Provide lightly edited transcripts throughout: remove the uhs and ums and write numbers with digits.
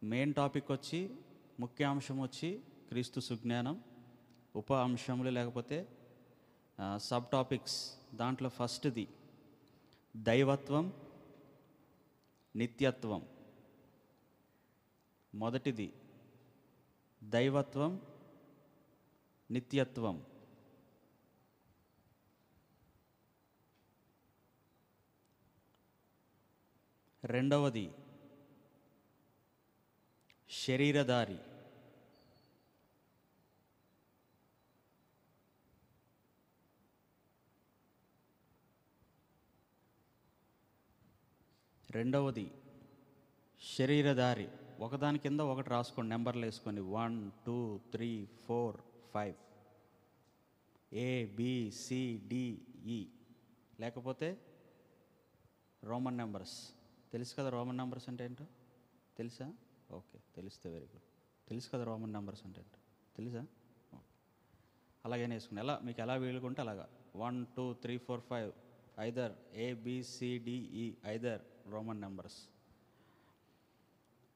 Main topic వచ్చి, ముఖ్య అంశం వచ్చి క్రీస్తు సుజ్ఞానం. ఉప అంశములు లేకపోతే సబ్ టాపిక్స్, దాంట్లో ఫస్ట్ది దైవత్వం, నిత్యత్వం. మొదటిది దైవత్వం, నిత్యత్వం. రెండవది శరీరధారి. ఒకదాని కింద ఒకటి రాసుకోండి, నెంబర్లు వేసుకొని. 1 2 3 4 5 ABCDE, లేకపోతే రోమన్ నెంబర్స్. తెలుసు కదా రోమన్ నెంబర్స్ అంటే ఏంటో? తెలుసా? ఓకే, తెలిస్తే వెరీ గుడ్. తెలుసు కదా రోమన్ నెంబర్స్ అంటే ఏంటో? తెలుసా? ఓకే, అలాగనే వేసుకుని మీకు ఎలా వీలుకుంటే అలాగా. 1 2 3 4 5 either ABCDE, either Roman numbers.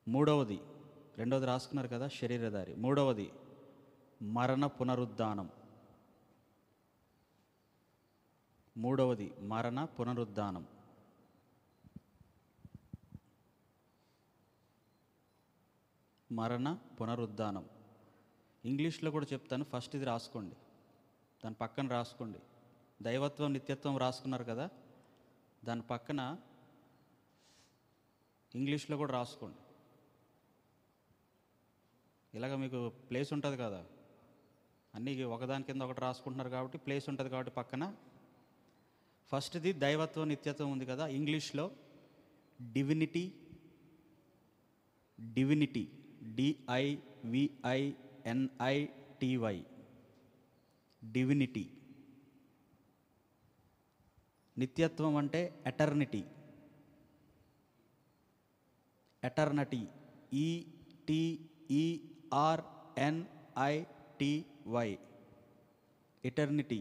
రెండవది రాసుకున్నారు కదా, శరీరధారి. మూడవది మరణ పునరుద్ధానం. మరణ పునరుద్ధానం. ఇంగ్లీష్లో కూడా చెప్తాను, ఫస్ట్ ఇది రాసుకోండి, దాని పక్కన రాసుకోండి. దైవత్వం, నిత్యత్వం రాసుకున్నారు కదా, దాని పక్కన ఇంగ్లీష్లో కూడా రాసుకోండి. ఇలాగ మీకు ప్లేస్ ఉంటుంది కదా, అన్నీ ఒకదాని కింద ఒకటి రాసుకుంటున్నారు కాబట్టి ప్లేస్ ఉంటుంది కాబట్టి పక్కన. ఫస్ట్ది దైవత్వం, నిత్యత్వం ఉంది కదా, ఇంగ్లీష్లో డివినిటీ, DIVINITY, డివినిటీ. నిత్యత్వం అంటే ఎటర్నిటీ, ETERNITY, ఎటర్నిటీ. ETERNITY.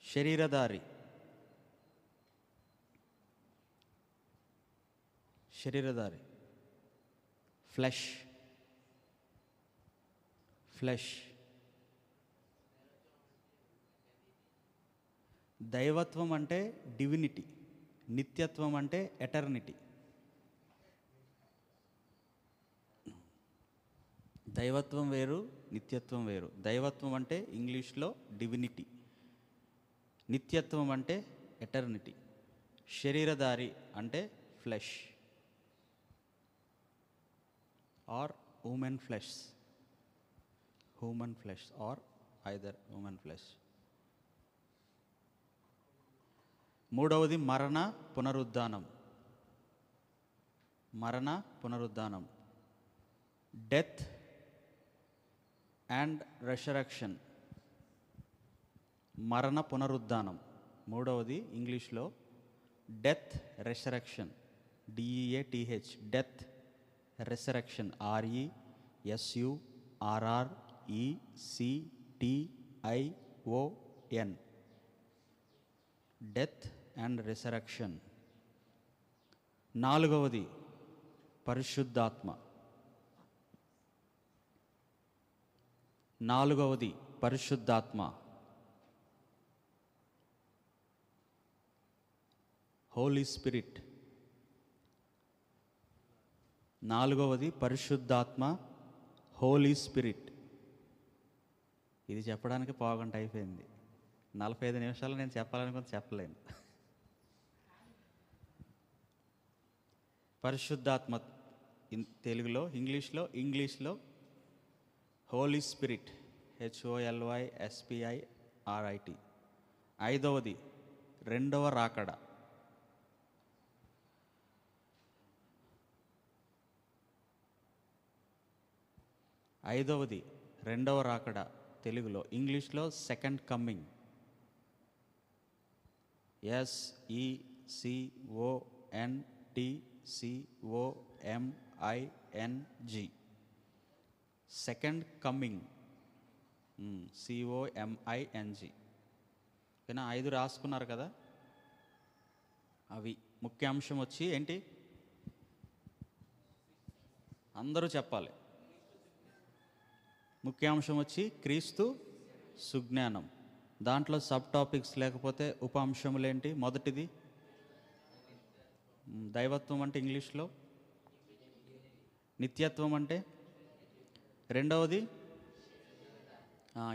శరీరధారి. ఫ్లెష్. దైవత్వం అంటే డివినిటీ, నిత్యత్వం అంటే ఎటర్నిటీ. దైవత్వం వేరు, నిత్యత్వం వేరు. దైవత్వం అంటే ఇంగ్లీష్లో డివినిటీ, నిత్యత్వం అంటే ఎటర్నిటీ. శరీరధారి అంటే flesh or human flesh or either human flesh. మూడవది మరణ పునరుద్ధానం. Death and resurrection. మరణ పునరుద్ధానం. మూడవది ఇంగ్లీష్లో death resurrection, DEATH, death resurrection, RESURRECTION, death and resurrection. నాలుగవది పరిశుద్ధాత్మ. Holy spirit. నాలుగవది పరిశుద్ధాత్మ, హోలీ స్పిరిట్. ఇది చెప్పడానికి పావుగంట అయిపోయింది. 45 నిమిషాలు నేను చెప్పాలనుకుంటే చెప్పలేను. పరిశుద్ధాత్మ తెలుగులో, ఇంగ్లీష్లో హోలీ స్పిరిట్, HOLYSPIRIT. ఐదవది రెండవ రాకడ. తెలుగులో, ఇంగ్లీష్లో second coming, SECONTCOMING, second coming. COMING. ఓకేనా? 5 రాసుకున్నారు కదా. అవి ముఖ్యాంశం వచ్చి ఏంటి అందరూ చెప్పాలి. ముఖ్యాంశం వచ్చి క్రీస్తు సుజ్ఞానం. దాంట్లో సబ్ టాపిక్స్ లేకపోతే ఉప అంశములేంటి? మొదటిది దైవత్వం అంటే ఇంగ్లీష్లో, నిత్యత్వం అంటే రెండవది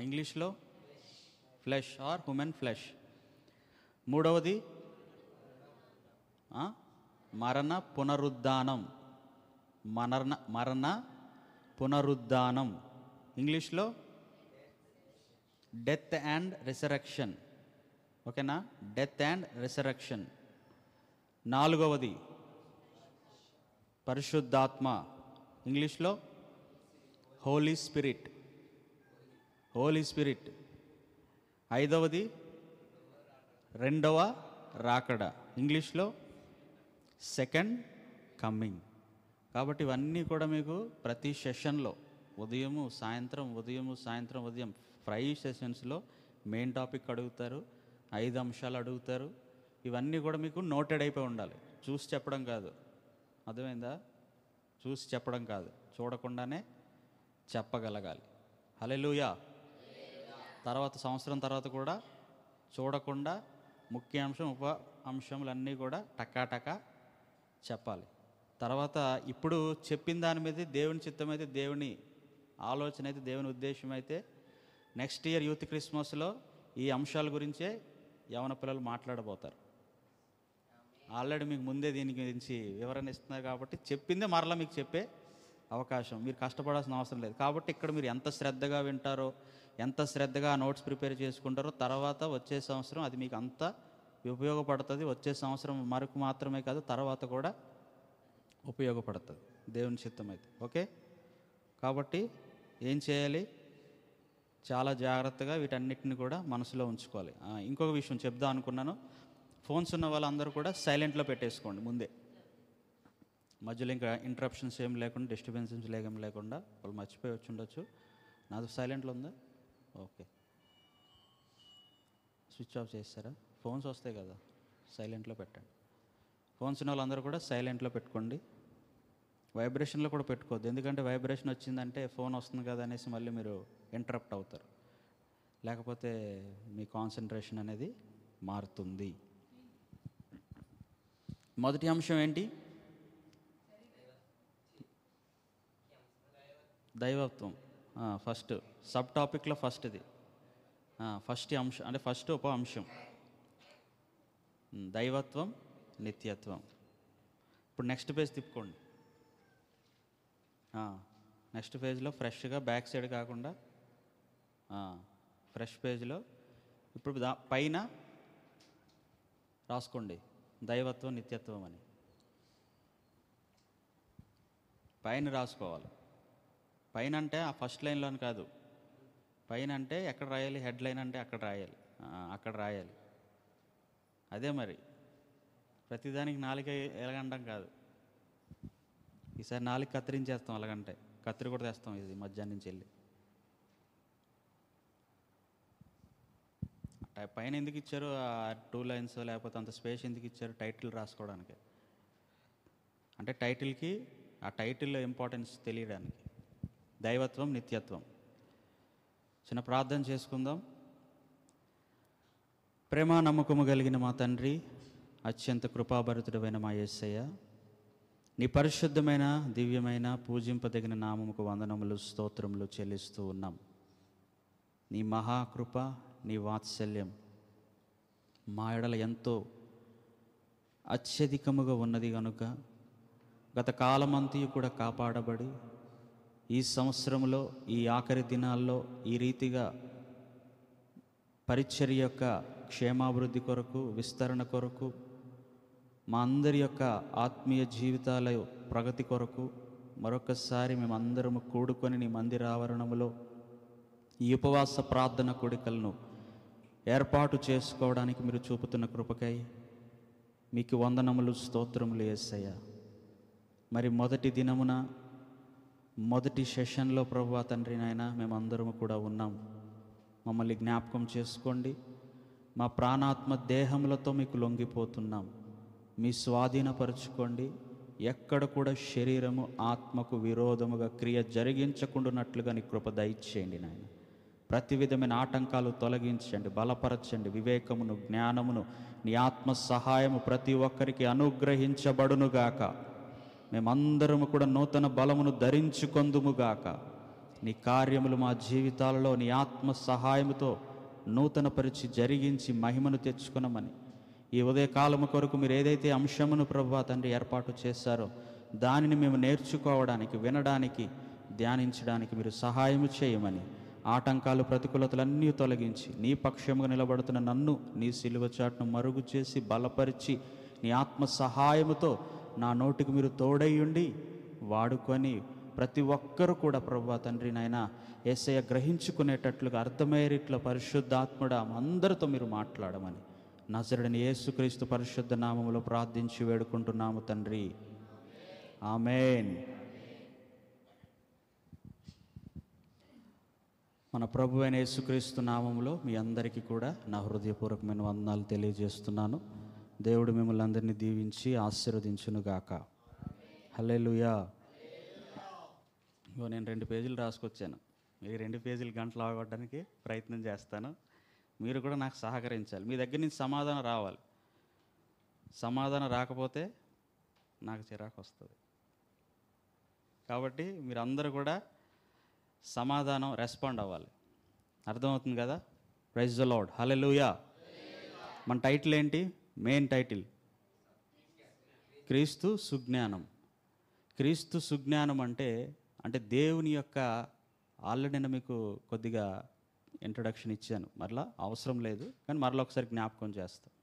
ఇంగ్లీష్లో ఫ్లెష్ ఆర్ హ్యూమన్ ఫ్లెష్. మూడవది మరణ పునరుద్ధానం. మరణ పునరుద్ధానం ఇంగ్లీష్లో డెత్ అండ్ రిసరెక్షన్. ఓకేనా? Death and resurrection. నాలుగవది పరిశుద్ధాత్మ, ఇంగ్లీష్లో హోలీ స్పిరిట్. హోలీ స్పిరిట్. ఐదవది రెండవ రాకడ, ఇంగ్లీష్లో సెకండ్ కమ్మింగ్. కాబట్టి ఇవన్నీ కూడా మీకు ప్రతి సెషన్లో ఉదయం సాయంత్రం 5 సెషన్స్లో మెయిన్ టాపిక్ అడుగుతారు, 5 అంశాలు అడుగుతారు. ఇవన్నీ కూడా మీకు నోటెడ్ అయిపోయి ఉండాలి. చూసి చెప్పడం కాదు, అర్థమైందా? చూసి చెప్పడం కాదు, చూడకుండానే చెప్పగలగాలి. హల్లెలూయా. తర్వాత సంవత్సరం తర్వాత కూడా చూడకుండా ముఖ్యాంశం ఉప అంశములన్నీ కూడా టకా చెప్పాలి. తర్వాత ఇప్పుడు చెప్పిన దాని మీద దేవుని చిత్తం అయితే, దేవుని ఆలోచన అయితే, దేవుని ఉద్దేశం అయితే నెక్స్ట్ ఇయర్ యూత్ క్రిస్మస్లో ఈ అంశాల గురించే యవన పిల్లలు మాట్లాడబోతారు. ఆల్రెడీ మీకు ముందే దీని గురించి వివరణ ఇస్తున్నారు కాబట్టి చెప్పిందే మరలా మీకు చెప్పే అవకాశం. మీరు కష్టపడాల్సిన అవసరం లేదు. కాబట్టి ఇక్కడ మీరు ఎంత శ్రద్ధగా వింటారో, ఎంత శ్రద్ధగా నోట్స్ ప్రిపేర్ చేసుకుంటారో, తర్వాత వచ్చే సంవత్సరం అది మీకు అంత ఉపయోగపడుతుంది. వచ్చే సంవత్సరం మరకు మాత్రమే కాదు, తర్వాత కూడా ఉపయోగపడుతుంది దేవుని చిత్తం అయితే. ఓకే? కాబట్టి ఏం చేయాలి? చాలా జాగ్రత్తగా వీటన్నిటిని కూడా మనసులో ఉంచుకోవాలి. ఇంకొక విషయం చెప్దాం అనుకున్నాను. ఫోన్స్ ఉన్న వాళ్ళందరూ కూడా సైలెంట్లో పెట్టేసుకోండి ముందే. మధ్యలో ఇంకా ఇంటరప్షన్స్ ఏం లేకుండా, డిస్టర్బెన్సెస్ ఏం లేకుండా. వాళ్ళు మర్చిపోయి వచ్చి ఉండొచ్చు. నాది సైలెంట్లో ఉందా? ఓకే. స్విచ్ ఆఫ్ చేస్తారా? ఫోన్స్ వస్తాయి కదా, సైలెంట్లో పెట్టండి. ఫోన్స్ ఉన్న వాళ్ళందరూ కూడా సైలెంట్లో పెట్టుకోండి. వైబ్రేషన్లో కూడా పెట్టుకోవద్దు, ఎందుకంటే వైబ్రేషన్ వచ్చిందంటే ఫోన్ వస్తుంది కదా అనేసి మళ్ళీ మీరు ఇంటరప్ట్ అవుతారు. లేకపోతే మీ కాన్సన్ట్రేషన్ అనేది మారుతుంది. మొదటి అంశం ఏంటి? దైవత్వం. ఫస్ట్ సబ్ టాపిక్లో ఫస్ట్ది, ఫస్ట్ అంశం అంటే ఫస్ట్ ఉప అంశం దైవత్వం, నిత్యత్వం. ఇప్పుడు నెక్స్ట్ పేజ్ తిప్పుకోండి. నెక్స్ట్ పేజ్లో ఫ్రెష్గా బ్యాక్ సైడ్ కాకుండా ఫ్రెష్ పేజ్లో ఇప్పుడు పైన రాసుకోండి దైవత్వం, నిత్యత్వం అని పైన రాసుకోవాలి. పైన అంటే ఆ ఫస్ట్ లైన్లోని కాదు. పైన అంటే ఎక్కడ రాయాలి? హెడ్ లైన్ అంటే అక్కడ రాయాలి, అక్కడ రాయాలి. అదే మరి ప్రతిదానికి 4 ఎలాగంటాం కాదు. ఈసారి 4 కత్తిరించేస్తాం. అలాగంటే కత్తిరి కూడా తెస్తాం ఇది మధ్యాహ్నం నుంచి వెళ్ళి. పైన ఎందుకు ఇచ్చారు? 2 లైన్స్ లేకపోతే అంత స్పేస్ ఎందుకు ఇచ్చారు? టైటిల్ రాసుకోవడానికి. అంటే టైటిల్కి ఆ టైటిల్లో ఇంపార్టెన్స్ తెలియడానికి. దైవత్వం, నిత్యత్వం. చిన్న ప్రార్థన చేసుకుందాం. ప్రేమ నమ్మకము కలిగిన మా తండ్రి, అత్యంత కృపాభరితుడమైన మా యేసయ్య, నీ పరిశుద్ధమైన దివ్యమైన పూజింపదగిన నామముకు వందనములు, స్తోత్రములు చెల్లిస్తూ ఉన్నాం. నీ మహాకృప, నీ వాత్సల్యం మా ఎడల ఎంతో అత్యధికముగా ఉన్నది కనుక గత కాలమంతయు కూడా కాపాడబడి ఈ సంవత్సరంలో, ఈ ఆఖరి దినాల్లో ఈ రీతిగా పరిచర్య యొక్క క్షేమాభివృద్ధి కొరకు, విస్తరణ కొరకు, మా అందరి యొక్క ఆత్మీయ జీవితాల ప్రగతి కొరకు మరొకసారి మేమందరము కూడుకొని నీ మందిర ఆవరణములో ఈ ఉపవాస ప్రార్థన కోడికలను ఏర్పాటు చేసుకోవడానికి మీరు చూపుతున్న కృపకై మీకు వందనములు, స్తోత్రములు యేసయ్య. మరి మొదటి దినమున మొదటి సెషన్లో ప్రభువా తండ్రి నాయన మేమందరము కూడా ఉన్నాం. మమ్మల్ని జ్ఞాపకం చేసుకోండి. మా ప్రాణాత్మ దేహములతో మీకు లొంగిపోతున్నాం, మీ స్వాధీనపరుచుకోండి. ఎక్కడ కూడా శరీరము ఆత్మకు విరోధముగా క్రియ జరిగించకుండానట్లుగా నీ కృప దయచేయండి నాయన. ప్రతి విధమైన ఆటంకాలు తొలగించండి, బలపరచండి. వివేకమును, జ్ఞానమును, నీ ఆత్మ సహాయము ప్రతి ఒక్కరికి అనుగ్రహించబడునుగాక. మేమందరము కూడా నూతన బలమును ధరించుకొందుముగాక. నీ కార్యములు మా జీవితాలలో నీ ఆత్మ సహాయముతో నూతనపరిచి జరిగించి మహిమను తెచ్చుకున్నామని ఈ ఉదయకాలము కొరకు మీరు ఏదైతే అంశమును ప్రభువా తండ్రి ఏర్పాటు చేశారో దానిని మేము నేర్చుకోవడానికి, వినడానికి, ధ్యానించడానికి మీరు సహాయము చేయమని, ఆటంకాలు, ప్రతికూలతలన్నీ తొలగించి నీ పక్షముగా నిలబడుతున్న నన్ను నీ సిలువ చాటును మరుగు చేసి బలపరిచి నీ ఆత్మ సహాయముతో నా నోటికి మీరు తోడయ్యుండి వాడుకొని ప్రతి ఒక్కరూ కూడా ప్రభువా తండ్రి నాయన యేసయ్య గ్రహించుకునేటట్లుగా అర్థమయ్యేట్లా పరిశుద్ధాత్ముడా అందరితో మీరు మాట్లాడమని నజరుడైన యేసుక్రీస్తు పరిశుద్ధ నామములో ప్రార్థించి వేడుకుంటున్నాము తండ్రి. ఆమేన్. మన ప్రభు అయిన యేసుక్రీస్తు నామములో మీ అందరికీ కూడా నా హృదయపూర్వకమైన వందనాలు తెలియజేస్తున్నాను. దేవుడు మిమ్మల్ని అందరినీ దీవించి ఆశీర్వదించునుగాక. హల్లెలూయా. నేను 2 పేజీలు రాసుకొచ్చాను. ఈ 2 పేజీలు గంటలు ఆగొట్టడానికి ప్రయత్నం చేస్తాను. మీరు కూడా నాకు సహకరించాలి. మీ దగ్గర నుంచి సమాధానం రావాలి. సమాధానం రాకపోతే నాకు చిరాకు వస్తుంది. కాబట్టి మీరందరూ కూడా సమాధానం రెస్పాండ్ అవ్వాలి. అర్థమవుతుంది కదా? Praise the Lord. హల్లెలూయా. మన టైటిల్ ఏంటి? మెయిన్ టైటిల్ క్రీస్తు సుజ్ఞానం. క్రీస్తు సుజ్ఞానం అంటే దేవుని యొక్క ఆల్రెడీ నేను మీకు కొద్దిగా ఇంట్రొడక్షన్ ఇచ్చాను, మరలా అవసరం లేదు, కానీ మరలా ఒకసారి జ్ఞాపకం చేస్తాను.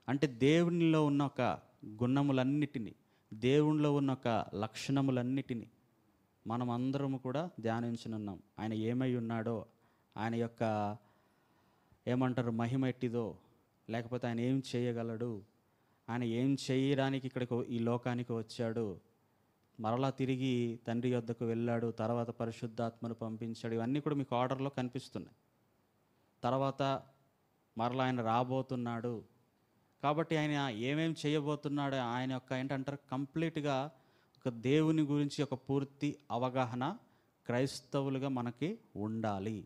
అంటే దేవునిలో ఉన్న ఒక గుణములన్నిటినీ, దేవునిలో ఉన్న ఒక లక్షణములన్నిటినీ మనం అందరము కూడా ధ్యానించనున్నాం. ఆయన ఏమై ఉన్నాడో, ఆయన యొక్క ఏమంటారు మహిమ ఎట్టిదో, లేకపోతే ఆయన ఏం చేయగలడు, ఆయన ఏం చేయడానికి ఇక్కడికి ఈ లోకానికి వచ్చాడు, మరలా తిరిగి తండ్రి యొద్దకు వెళ్ళాడు, తర్వాత పరిశుద్ధాత్మను పంపించాడు, ఇవన్నీ కూడా మీకు ఆర్డర్లో కనిపిస్తున్నాయి. తర్వాత మరలా ఆయన రాబోతున్నాడు. కాబట్టి ఆయన ఏమేం చేయబోతున్నాడు, ఆయన యొక్క ఏంటంటారు కంప్లీట్గా ఒక దేవుని గురించి ఒక పూర్తి అవగాహన క్రైస్తవులుగా మనకి ఉండాలి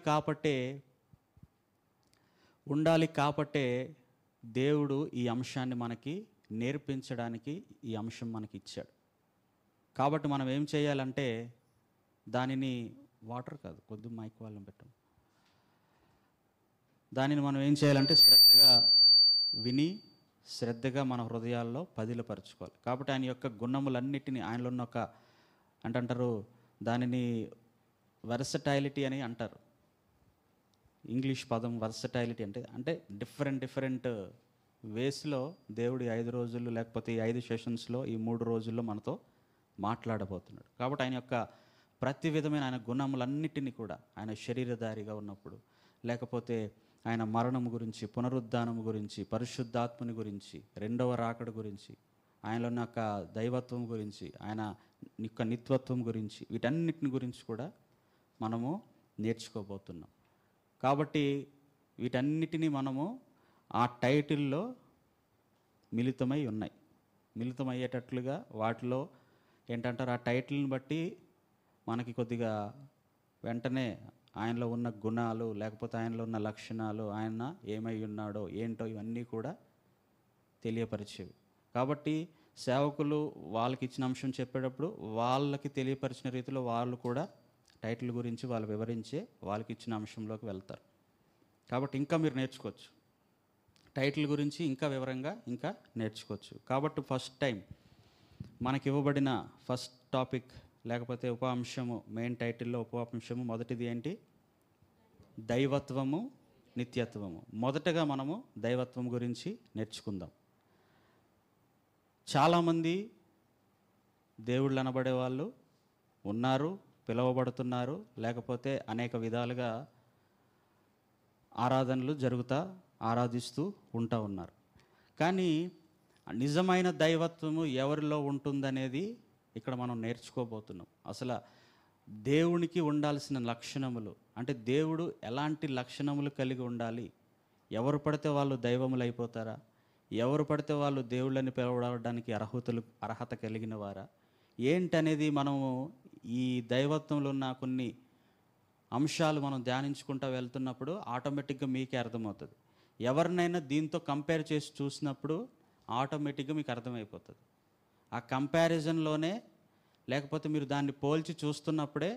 కాబట్టే దేవుడు ఈ అంశాన్ని మనకి నేర్పించడానికి ఈ అంశం మనకి ఇచ్చాడు. కాబట్టి మనం ఏం చేయాలంటే దానిని వాటర్ కాదు, కొద్ది మైక్ వాళ్ళని పెట్టాం, దానిని మనం ఏం చేయాలంటే శ్రద్ధగా విని శ్రద్ధగా మన హృదయాల్లో పదిలపరచుకోవాలి. కాబట్టి ఆయన యొక్క గుణములన్నిటినీ, ఆయనలో ఉన్న ఒక అంటారు దానిని వర్సటైలిటీ అని అంటారు. ఇంగ్లీష్ పదం వర్సటైలిటీ అంటే డిఫరెంట్ వేస్లో దేవుడు 5 రోజులు లేకపోతే ఈ 5 సెషన్స్లో ఈ 3 రోజుల్లో మనతో మాట్లాడబోతున్నాడు. కాబట్టి ఆయన యొక్క ప్రతి విధమైన ఆయన గుణములన్నిటినీ కూడా, ఆయన శరీరధారిగా ఉన్నప్పుడు, లేకపోతే ఆయన మరణం గురించి, పునరుద్ధానం గురించి, పరిశుద్ధాత్మని గురించి, రెండవ రాకడ గురించి, ఆయనలో ఉన్న యొక్క దైవత్వం గురించి, ఆయన యొక్క నిత్వత్వం గురించి, వీటన్నిటిని గురించి కూడా మనము నేర్చుకోబోతున్నాం. కాబట్టి వీటన్నిటినీ మనము ఆ టైటిల్లో మిళితమయ్యేటట్లుగా వాటిలో ఏంటంటారు ఆ టైటిల్ని బట్టి మనకి కొద్దిగా వెంటనే ఆయనలో ఉన్న గుణాలు, లేకపోతే ఆయనలో ఉన్న లక్షణాలు, ఆయన ఏమై ఉన్నాడో ఏంటో ఇవన్నీ కూడా తెలియపరిచేవి. కాబట్టి సేవకులు వాళ్ళకి ఇచ్చిన అంశం చెప్పేటప్పుడు వాళ్ళకి తెలియపరిచిన రీతిలో వాళ్ళు కూడా టైటిల్ గురించి వాళ్ళు వివరించే వాళ్ళకి ఇచ్చిన అంశంలోకి వెళ్తారు. కాబట్టి ఇంకా మీరు నేర్చుకోవచ్చు, టైటిల్ గురించి ఇంకా వివరంగా ఇంకా నేర్చుకోవచ్చు. కాబట్టి ఫస్ట్ టైం మనకి ఇవ్వబడిన ఫస్ట్ టాపిక్ లేకపోతే ఉప అంశము, మెయిన్ టైటిల్లో ఉప అంశము మొదటిది ఏంటి? దైవత్వము, నిత్యత్వము. మొదటగా మనము దైవత్వం గురించి నేర్చుకుందాం. చాలామంది దేవుళ్ళు అనబడే వాళ్ళు ఉన్నారు, పిలువబడుతున్నారు, లేకపోతే అనేక విధాలుగా ఆరాధనలు ఆరాధిస్తూ ఉన్నారు. కానీ నిజమైన దైవత్వము ఎవరిలో ఉంటుందనేది ఇక్కడ మనం నేర్చుకోబోతున్నాం. అసలు దేవునికి ఉండాల్సిన లక్షణములు, అంటే దేవుడు ఎలాంటి లక్షణములు కలిగి ఉండాలి, ఎవరు పడితే వాళ్ళు దైవములు అయిపోతారా, ఎవరు పడితే వాళ్ళు దేవుళ్ళని పిలవడానికి అర్హత కలిగిన వారా ఏంటనేది మనము ఈ దైవత్వంలో ఉన్న కొన్ని అంశాలు మనం ధ్యానించుకుంటూ వెళ్తున్నప్పుడు ఆటోమేటిక్గా మీకే అర్థమవుతుంది. ఎవరినైనా దీంతో కంపేర్ చేసి చూసినప్పుడు ఆటోమేటిక్గా మీకు అర్థమైపోతుంది. ఆ కంపారిజన్లోనే, లేకపోతే మీరు దాన్ని పోల్చి చూస్తున్నప్పుడే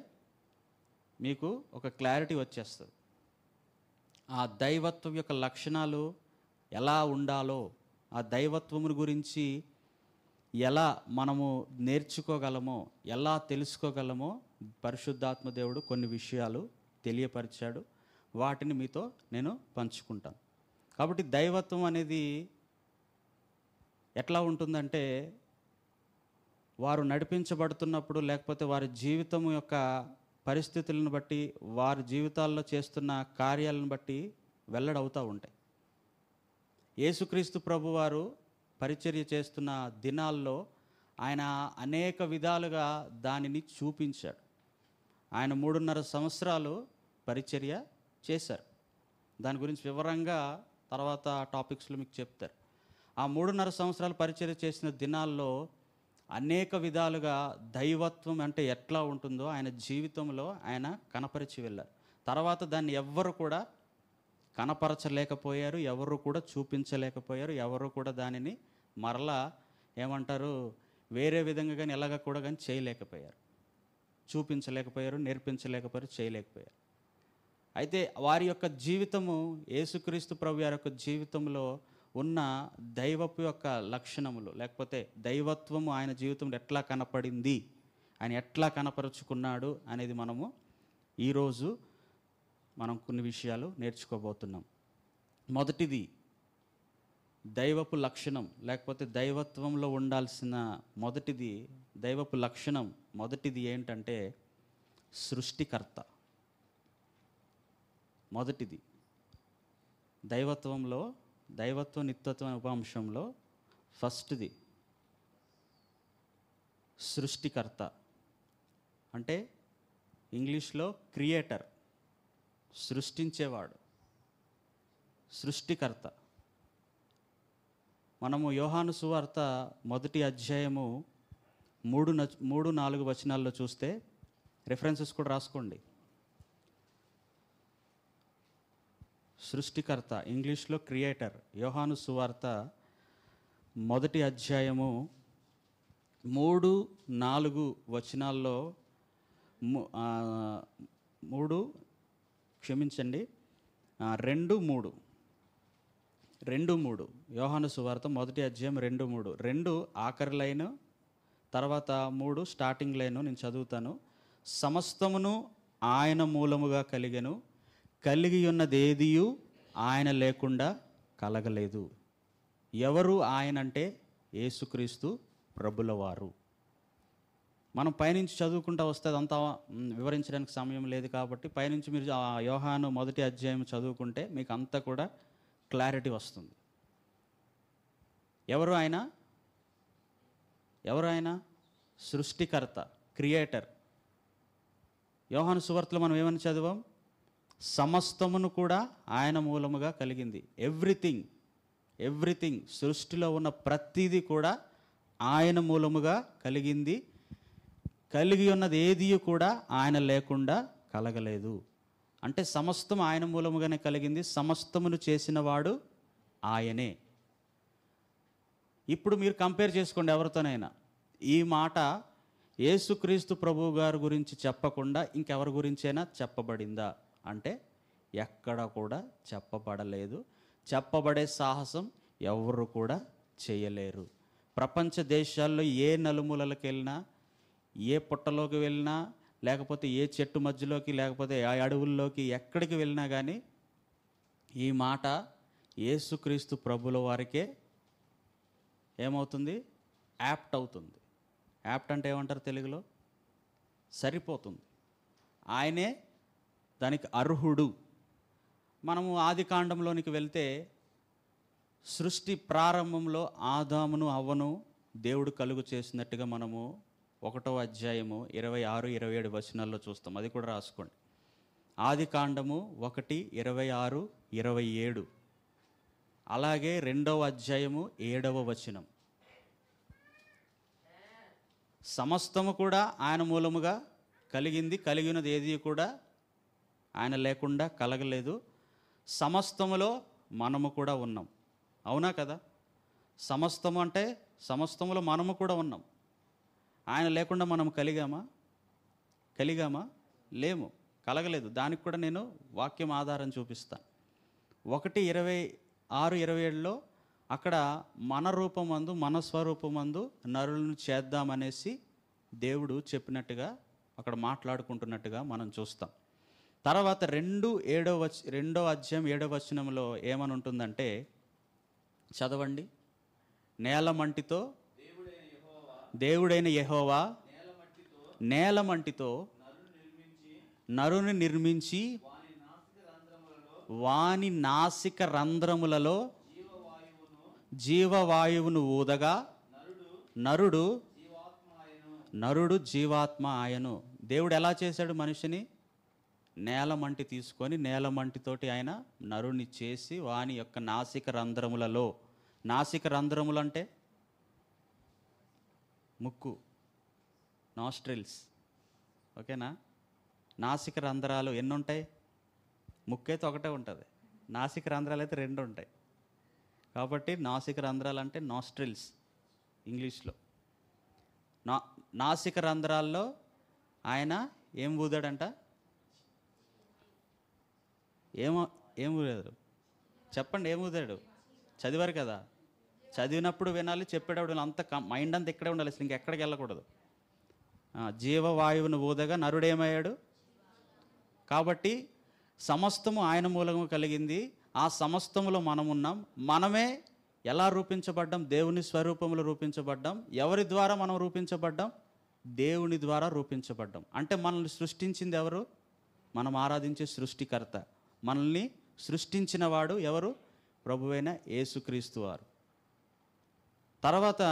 మీకు ఒక క్లారిటీ వచ్చేస్తుంది. ఆ దైవత్వం యొక్క లక్షణాలు ఎలా ఉండాలో, ఆ దైవత్వము గురించి ఎలా మనము నేర్చుకోగలమో, ఎలా తెలుసుకోగలమో పరిశుద్ధాత్మ దేవుడు కొన్ని విషయాలు తెలియపరిచాడు. వాటిని మీతో నేను పంచుకుంటాను. కాబట్టి దైవత్వం అనేది ఎట్లా ఉంటుందంటే, వారు నడిపించబడుతున్నప్పుడు, లేకపోతే వారి జీవితం యొక్క పరిస్థితులను బట్టి, వారి జీవితాల్లో చేస్తున్న కార్యాలను బట్టి వెల్లడవుతూ ఉంటాయి. యేసుక్రీస్తు ప్రభువారు పరిచర్య చేస్తున్న దినాల్లో ఆయన అనేక విధాలుగా దానిని చూపించాడు. ఆయన 3.5 సంవత్సరాలు పరిచర్య చేశారు. దాని గురించి వివరంగా తర్వాత టాపిక్స్లో మీకు చెప్తారు. ఆ 3.5 సంవత్సరాలు పరిచర్య చేసిన దినాల్లో అనేక విధాలుగా దైవత్వం అంటే ఎట్లా ఉంటుందో ఆయన జీవితంలో ఆయన కనపరిచి వెళ్ళారు. తర్వాత దాన్ని ఎవ్వరు కూడా కనపరచలేకపోయారు, ఎవరు కూడా చూపించలేకపోయారు, ఎవరు కూడా దానిని మరలా ఏమంటారు వేరే విధంగా కానీ ఎలాగ కూడా కానీ చేయలేకపోయారు, చూపించలేకపోయారు, నేర్పించలేకపోయారు, చేయలేకపోయారు. అయితే వారి యొక్క జీవితము, యేసుక్రీస్తు ప్రభు వారి యొక్క జీవితంలో ఉన్న దైవపు యొక్క లక్షణములు, లేకపోతే దైవత్వము ఆయన జీవితంలో ఎట్లా కనపడింది, ఆయన ఎట్లా కనపరుచుకున్నాడు అనేది మనము ఈరోజు మనం కొన్ని విషయాలు నేర్చుకోబోతున్నాం. మొదటిది దైవపు లక్షణం, లేకపోతే దైవత్వంలో ఉండాల్సిన మొదటిది దైవపు లక్షణం. మొదటిది ఏంటంటే సృష్టికర్త. మొదటిది దైవత్వంలో, దైవత్వ నిత్యత్వం ఉపాంశంలో ఫస్ట్ది సృష్టికర్త. అంటే ఇంగ్లీష్లో క్రియేటర్, సృష్టించేవాడు, సృష్టికర్త. మనము యోహాను సువార్త 1వ అధ్యాయము 3-4 వచనాల్లో చూస్తే, రెఫరెన్సెస్ కూడా రాసుకోండి. సృష్టికర్త, ఇంగ్లీష్లో క్రియేటర్. యోహాను సువార్త 1వ అధ్యాయము 3-4 వచనాల్లో 2-3 యోహాను సువార్త 1వ అధ్యాయం 2-3. 2 ఆఖరి లైను, తర్వాత 3 స్టార్టింగ్ లైను నేను చదువుతాను. సమస్తమును ఆయన మూలముగా కలిగెను, కలిగి ఉన్నదేదియు ఆయన లేకుండా కలగలేదు. ఎవరు ఆయన అంటే యేసుక్రీస్తు ప్రభుల వారు. మనం పైనుంచి చదువుకుంటూ వస్తే అదంతా వివరించడానికి సమయం లేదు కాబట్టి పైనుంచి మీరు ఆ యోహాను 1వ అధ్యాయం చదువుకుంటే మీకు అంతా కూడా క్లారిటీ వస్తుంది. ఎవరు ఆయన? ఎవరు ఆయన? సృష్టికర్త, క్రియేటర్. యోహాను సువార్తలో మనం ఏమని చదివాం? సమస్తమును కూడా ఆయన మూలముగా కలిగింది. ఎవ్రీథింగ్ సృష్టిలో ఉన్న ప్రతిదీ కూడా ఆయన మూలముగా కలిగింది, కలిగి ఉన్నది ఏది కూడా ఆయన లేకుండా కలగలేదు. అంటే సమస్తం ఆయన మూలముగానే కలిగింది, సమస్తమును చేసిన వాడు ఆయనే. ఇప్పుడు మీరు కంపేర్ చేసుకోండి ఎవరితోనైనా. ఈ మాట యేసుక్రీస్తు ప్రభువు గారి గురించి చెప్పకుండా ఇంకెవరి గురించైనా చెప్పబడిందా అంటే ఎక్కడ కూడా చెప్పబడలేదు. చెప్పబడే సాహసం ఎవరు కూడా చేయలేరు. ప్రపంచ దేశాల్లో ఏ నలుమూలలకు వెళ్ళినా, ఏ పుట్టలోకి వెళ్ళినా, లేకపోతే ఏ చెట్టు మధ్యలోకి, లేకపోతే ఆ అడవుల్లోకి ఎక్కడికి వెళ్ళినా కానీ ఈ మాట యేసుక్రీస్తు ప్రభుల వారికే ఏమవుతుంది? యాప్ట్ అవుతుంది. యాప్ట్ అంటే ఏమంటారు తెలుగులో? సరిపోతుంది. ఆయనే దానికి అర్హుడు. మనము ఆది కాండంలోనికి వెళ్తే సృష్టి ప్రారంభంలో ఆదామును అవ్వను దేవుడు కలుగు చేసినట్టుగా మనము 1వ అధ్యాయము 26-27 వచనాల్లో చూస్తాం. అది కూడా రాసుకోండి. ఆదికాండము 1:26-27, అలాగే 2వ అధ్యాయము 7వ వచనం. సమస్తము కూడా ఆయన మూలముగా కలిగింది, కలిగినది ఏది కూడా ఆయన లేకుండా కలగలేదు. సమస్తములో మనము కూడా ఉన్నాం. అవునా కదా? సమస్తము అంటే సమస్తములో మనము కూడా ఉన్నాం. ఆయన లేకుండా మనం కలిగామా? లేము, కలగలేదు. దానికి కూడా నేను వాక్యం ఆధారం చూపిస్తాను. 1:26-27లో అక్కడ మన రూపమందు, మన స్వరూపమందు నరులను చేద్దామనేసి దేవుడు చెప్పినట్టుగా అక్కడ మాట్లాడుకుంటున్నట్టుగా మనం చూస్తాం. తర్వాత 2వ అధ్యాయం 7వ వచనంలో ఏమని ఉంటుందంటే, చదవండి. నేలమంటితో దేవుడైన యెహోవా నేలమంటితో నరుని నిర్మించి వాని నాసిక రంధ్రములలో జీవవాయువును ఊదగా నరుడు జీవాత్మ ఆయను. దేవుడు ఎలా చేశాడు మనిషిని? నేలమంటి తీసుకొని నేలమంటితోటి ఆయన నరుని చేసి వాని యొక్క నాసిక రంధ్రములలో, నాసిక రంధ్రములు అంటే ముక్కు, నాస్ట్రిల్స్, ఓకేనా? నాసిక రంధ్రాలు ఎన్ని ఉంటాయి? ముక్కు అయితే ఒకటే ఉంటుంది, నాసిక రంధ్రాలు అయితే 2 ఉంటాయి. కాబట్టి నాసిక రంధ్రాలు అంటే నాస్ట్రిల్స్ ఇంగ్లీష్లో. నాసిక రంధ్రాల్లో ఆయన ఏం ఊదాడంట? ఏం ఊదాడు? చెప్పండి, ఏం ఊదాడు? చదివారు కదా? చదివినప్పుడు వినాలి, చెప్పేటప్పుడు అంత మైండ్ అంతా ఇక్కడే ఉండాలి, అసలు ఇంకెక్కడికి వెళ్ళకూడదు. జీవవాయువును ఊదగా నరుడేమయ్యాడు? కాబట్టి సమస్తము ఆయన మూలము కలిగింది. ఆ సమస్తములో మనమున్నాం. మనమే ఎలా రూపించబడ్డాం? దేవుని స్వరూపంలో రూపించబడ్డాం. ఎవరి ద్వారా మనం రూపించబడ్డాం? దేవుని ద్వారా రూపించబడ్డాం. అంటే మనల్ని సృష్టించింది ఎవరు? మనం ఆరాధించే సృష్టికర్త. మనల్ని సృష్టించిన వాడు ఎవరు? ప్రభువైన యేసుక్రీస్తు వారు. తర్వాత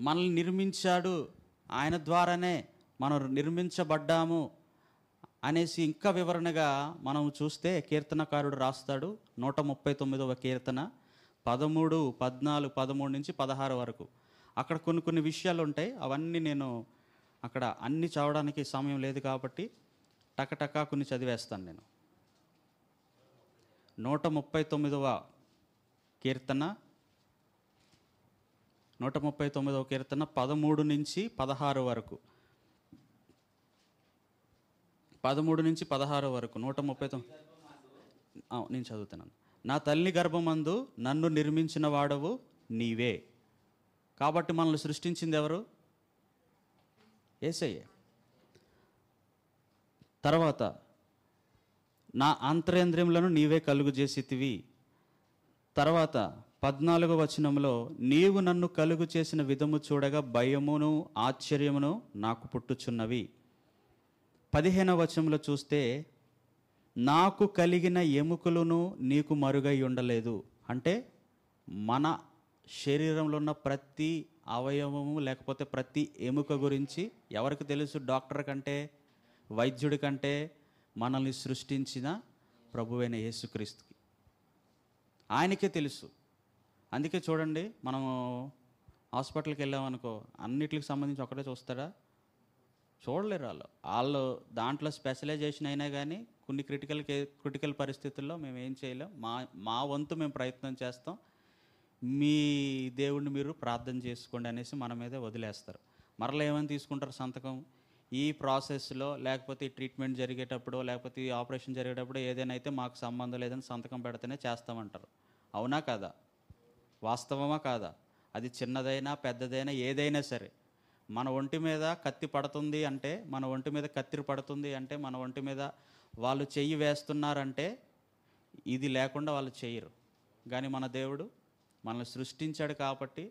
మనల్ని నిర్మించాడు, ఆయన ద్వారానే మనం నిర్మించబడ్డాము అనేసి ఇంకా వివరణగా మనం చూస్తే కీర్తనకారుడు రాస్తాడు. 139వ కీర్తన 13, 14, 13 నుంచి 16 వరకు. అక్కడ కొన్ని విషయాలు ఉంటాయి. అవన్నీ నేను అక్కడ అన్ని చదవడానికి సమయం లేదు కాబట్టి టకటకా కొన్ని చదివేస్తాను నేను. 139వ కీర్తన 13 నుంచి 16 వరకు. 13 నుంచి 16 వరకు 139 నేను చదువుతున్నాను. నా తల్లి గర్భమందు నన్ను నిర్మించిన వాడవు నీవే. కాబట్టి మనల్ని సృష్టించింది ఎవరు? యేసయ్యే. తర్వాత నా అంతరేంద్రియములను నీవే కలుగు చేసితివి. తర్వాత 14వ వచనంలో నీవు నన్ను కలుగు చేసిన విధము చూడగా భయమును ఆశ్చర్యమును నాకు పుట్టుచున్నవి. 15వ వచనంలో చూస్తే నాకు కలిగిన ఎముకలను నీకు మరుగై ఉండలేదు. అంటే మన శరీరంలో ఉన్న ప్రతి అవయవము లేకపోతే ప్రతి ఎముక గురించి ఎవరికి తెలుసు? డాక్టర్ కంటే, వైద్యుడి కంటే మనల్ని సృష్టించిన ప్రభువైన యేసుక్రీస్తుకి, ఆయనకే తెలుసు. అందుకే చూడండి, మనము హాస్పిటల్కి వెళ్ళామనుకో, అన్నిటికి సంబంధించి ఒకటే చూస్తారా? చూడలేరు. వాళ్ళు దాంట్లో స్పెషలైజేషన్ అయినా కానీ కొన్ని క్రిటికల్ పరిస్థితుల్లో మేము ఏం చేయలేం. మా వంతు మేము ప్రయత్నం చేస్తాం, మీ దేవుణ్ణి మీరు ప్రార్థన చేసుకోండి అనేసి మన మీదే వదిలేస్తారు. మరలా ఏమని తీసుకుంటారు సంతకం? ఈ ప్రాసెస్లో లేకపోతే ఈ ట్రీట్మెంట్ జరిగేటప్పుడు లేకపోతే ఈ ఆపరేషన్ జరిగేటప్పుడు ఏదైనా అయితే మాకు సంబంధం లేదని సంతకం పెడితేనే చేస్తామంటారు. అవునా కాదా? వాస్తవమా కాదా? అది చిన్నదైనా పెద్దదైనా ఏదైనా సరే, మన ఒంటి మీద కత్తి పడుతుంది అంటే, మన ఒంటి మీద కత్తిరి పడుతుంది అంటే, మన ఒంటి మీద వాళ్ళు చెయ్యి వేస్తున్నారంటే ఇది లేకుండా వాళ్ళు చేయరు. కానీ మన దేవుడు మనల్ని సృష్టించాడు కాబట్టి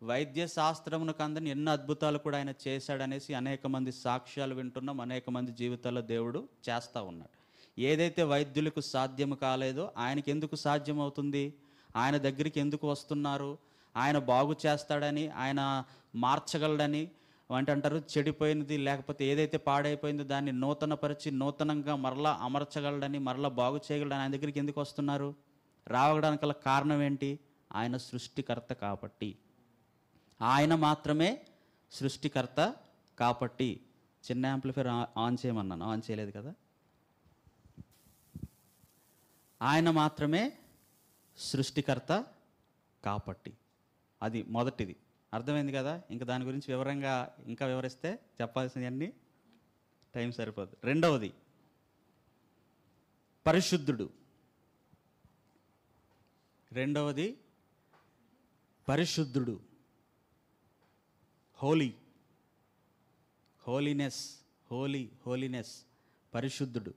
వైద్య శాస్త్రమునకు అందని ఎన్నో అద్భుతాలు కూడా ఆయన చేశాడనేసి అనేక మంది సాక్ష్యాలు వింటున్నాం. అనేక మంది జీవితాల్లో దేవుడు చేస్తూ ఉన్నాడు. ఏదైతే వైద్యులకు సాధ్యము కాలేదో ఆయనకి ఎందుకు సాధ్యమవుతుంది? ఆయన దగ్గరికి ఎందుకు వస్తున్నారు? ఆయన బాగు చేస్తాడని, ఆయన మార్చగలడని, అంటే అంటారు చెడిపోయినది లేకపోతే ఏదైతే పాడైపోయిందో దాన్ని నూతనపరిచి నూతనంగా మరలా అమర్చగలడని, మరలా బాగు చేయగలడని ఆయన దగ్గరికి ఎందుకు వస్తున్నారు? రావడానికి గల కారణం ఏంటి? ఆయన సృష్టికర్త కాబట్టి. ఆయన మాత్రమే సృష్టికర్త కాబట్టి. చిన్న యాంప్లిఫైర్ ఆన్ చేయమన్నాను, ఆన్ చేయలేదు కదా. ఆయన మాత్రమే సృష్టికర్త కాబట్టి. అది మొదటిది. అర్థమైంది కదా. ఇంకా దాని గురించి వివరంగా ఇంకా వివరిస్తే చెప్పాల్సినవన్నీ టైం సరిపోదు. రెండవది పరిశుద్ధుడు. రెండవది పరిశుద్ధుడు, హోలీ, హోలీనెస్, హోలీనెస్, పరిశుద్ధుడు,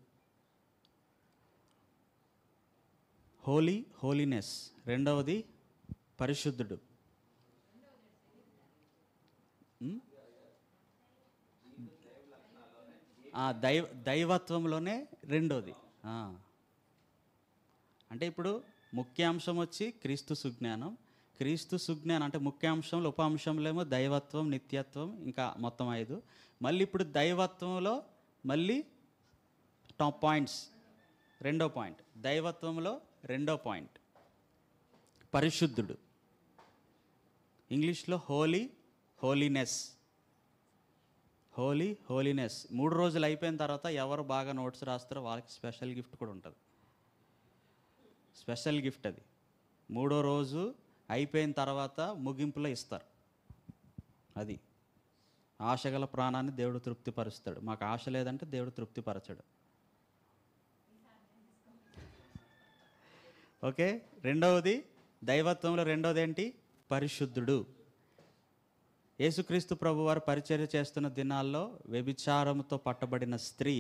హోలీనెస్. రెండవది పరిశుద్ధుడు. దైవత్వంలోనే రెండోది. అంటే ఇప్పుడు ముఖ్యాంశం వచ్చి క్రీస్తు సుజ్ఞానం. క్రీస్తు సుజ్ఞానం అంటే ముఖ్యాంశంలో, ఉపాంశంలో ఏమో దైవత్వం, నిత్యత్వం, ఇంకా మొత్తం 5. మళ్ళీ ఇప్పుడు దైవత్వంలో మళ్ళీ టాప్ పాయింట్స్. రెండో పాయింట్ దైవత్వంలో, రెండో పాయింట్ పరిశుద్ధుడు. ఇంగ్లీష్లో హోలీనెస్. 3 రోజులు అయిపోయిన తర్వాత ఎవరు బాగా నోట్స్ రాస్తారో వాళ్ళకి స్పెషల్ గిఫ్ట్ కూడా ఉంటుంది. స్పెషల్ గిఫ్ట్ అది 3వ రోజు అయిపోయిన తర్వాత ముగింపులో ఇస్తారు. అది ఆశగల ప్రాణాన్ని దేవుడు తృప్తిపరుస్తాడు. మాకు ఆశ లేదంటే దేవుడు తృప్తిపరచడు. ఓకే. రెండవది దైవత్వంలో రెండవది ఏంటి? పరిశుద్ధుడు. యేసుక్రీస్తు ప్రభువారు పరిచర్య చేస్తున్న దినాల్లో వ్యభిచారంతో పట్టబడిన స్త్రీ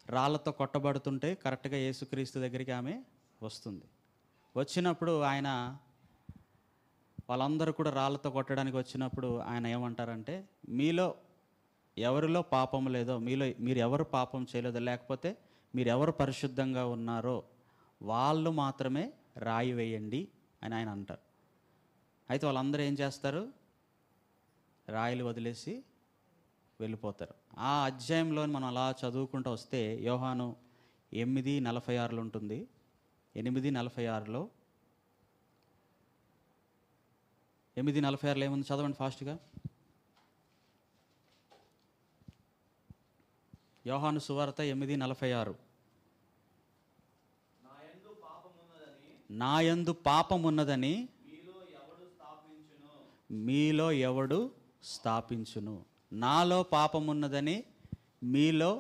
రాళ్లతో కొట్టబడుతుంటే కరెక్ట్గా యేసుక్రీస్తు దగ్గరికి ఆమె వస్తుంది. వచ్చినప్పుడు ఆయన, వాళ్ళందరూ కూడా రాళ్లతో కొట్టడానికి వచ్చినప్పుడు ఆయన ఏమంటారంటే, మీలో ఎవరిలో పాపం లేదో, మీరు ఎవరు పాపం చేయలేదో, లేకపోతే మీరు ఎవరు పరిశుద్ధంగా ఉన్నారో వాళ్ళు మాత్రమే రాయి వేయండి అని ఆయన అంటారు. అయితే వాళ్ళందరూ ఏం చేస్తారు? రాయిలు వదిలేసి వెళ్ళిపోతారు. ఆ అధ్యాయంలో మనం అలా చదువుకుంటూ వస్తే యోహాను 8:46 ఉంటుంది. 8:46లో 8:46 ఏముంది? చదవండి ఫాస్ట్గా. యోహాను సువార్త 8:46. నాయందు పాపమున్నదని మీలో ఎవడు స్థాపించును. నాలో పాపమున్నదని మీలో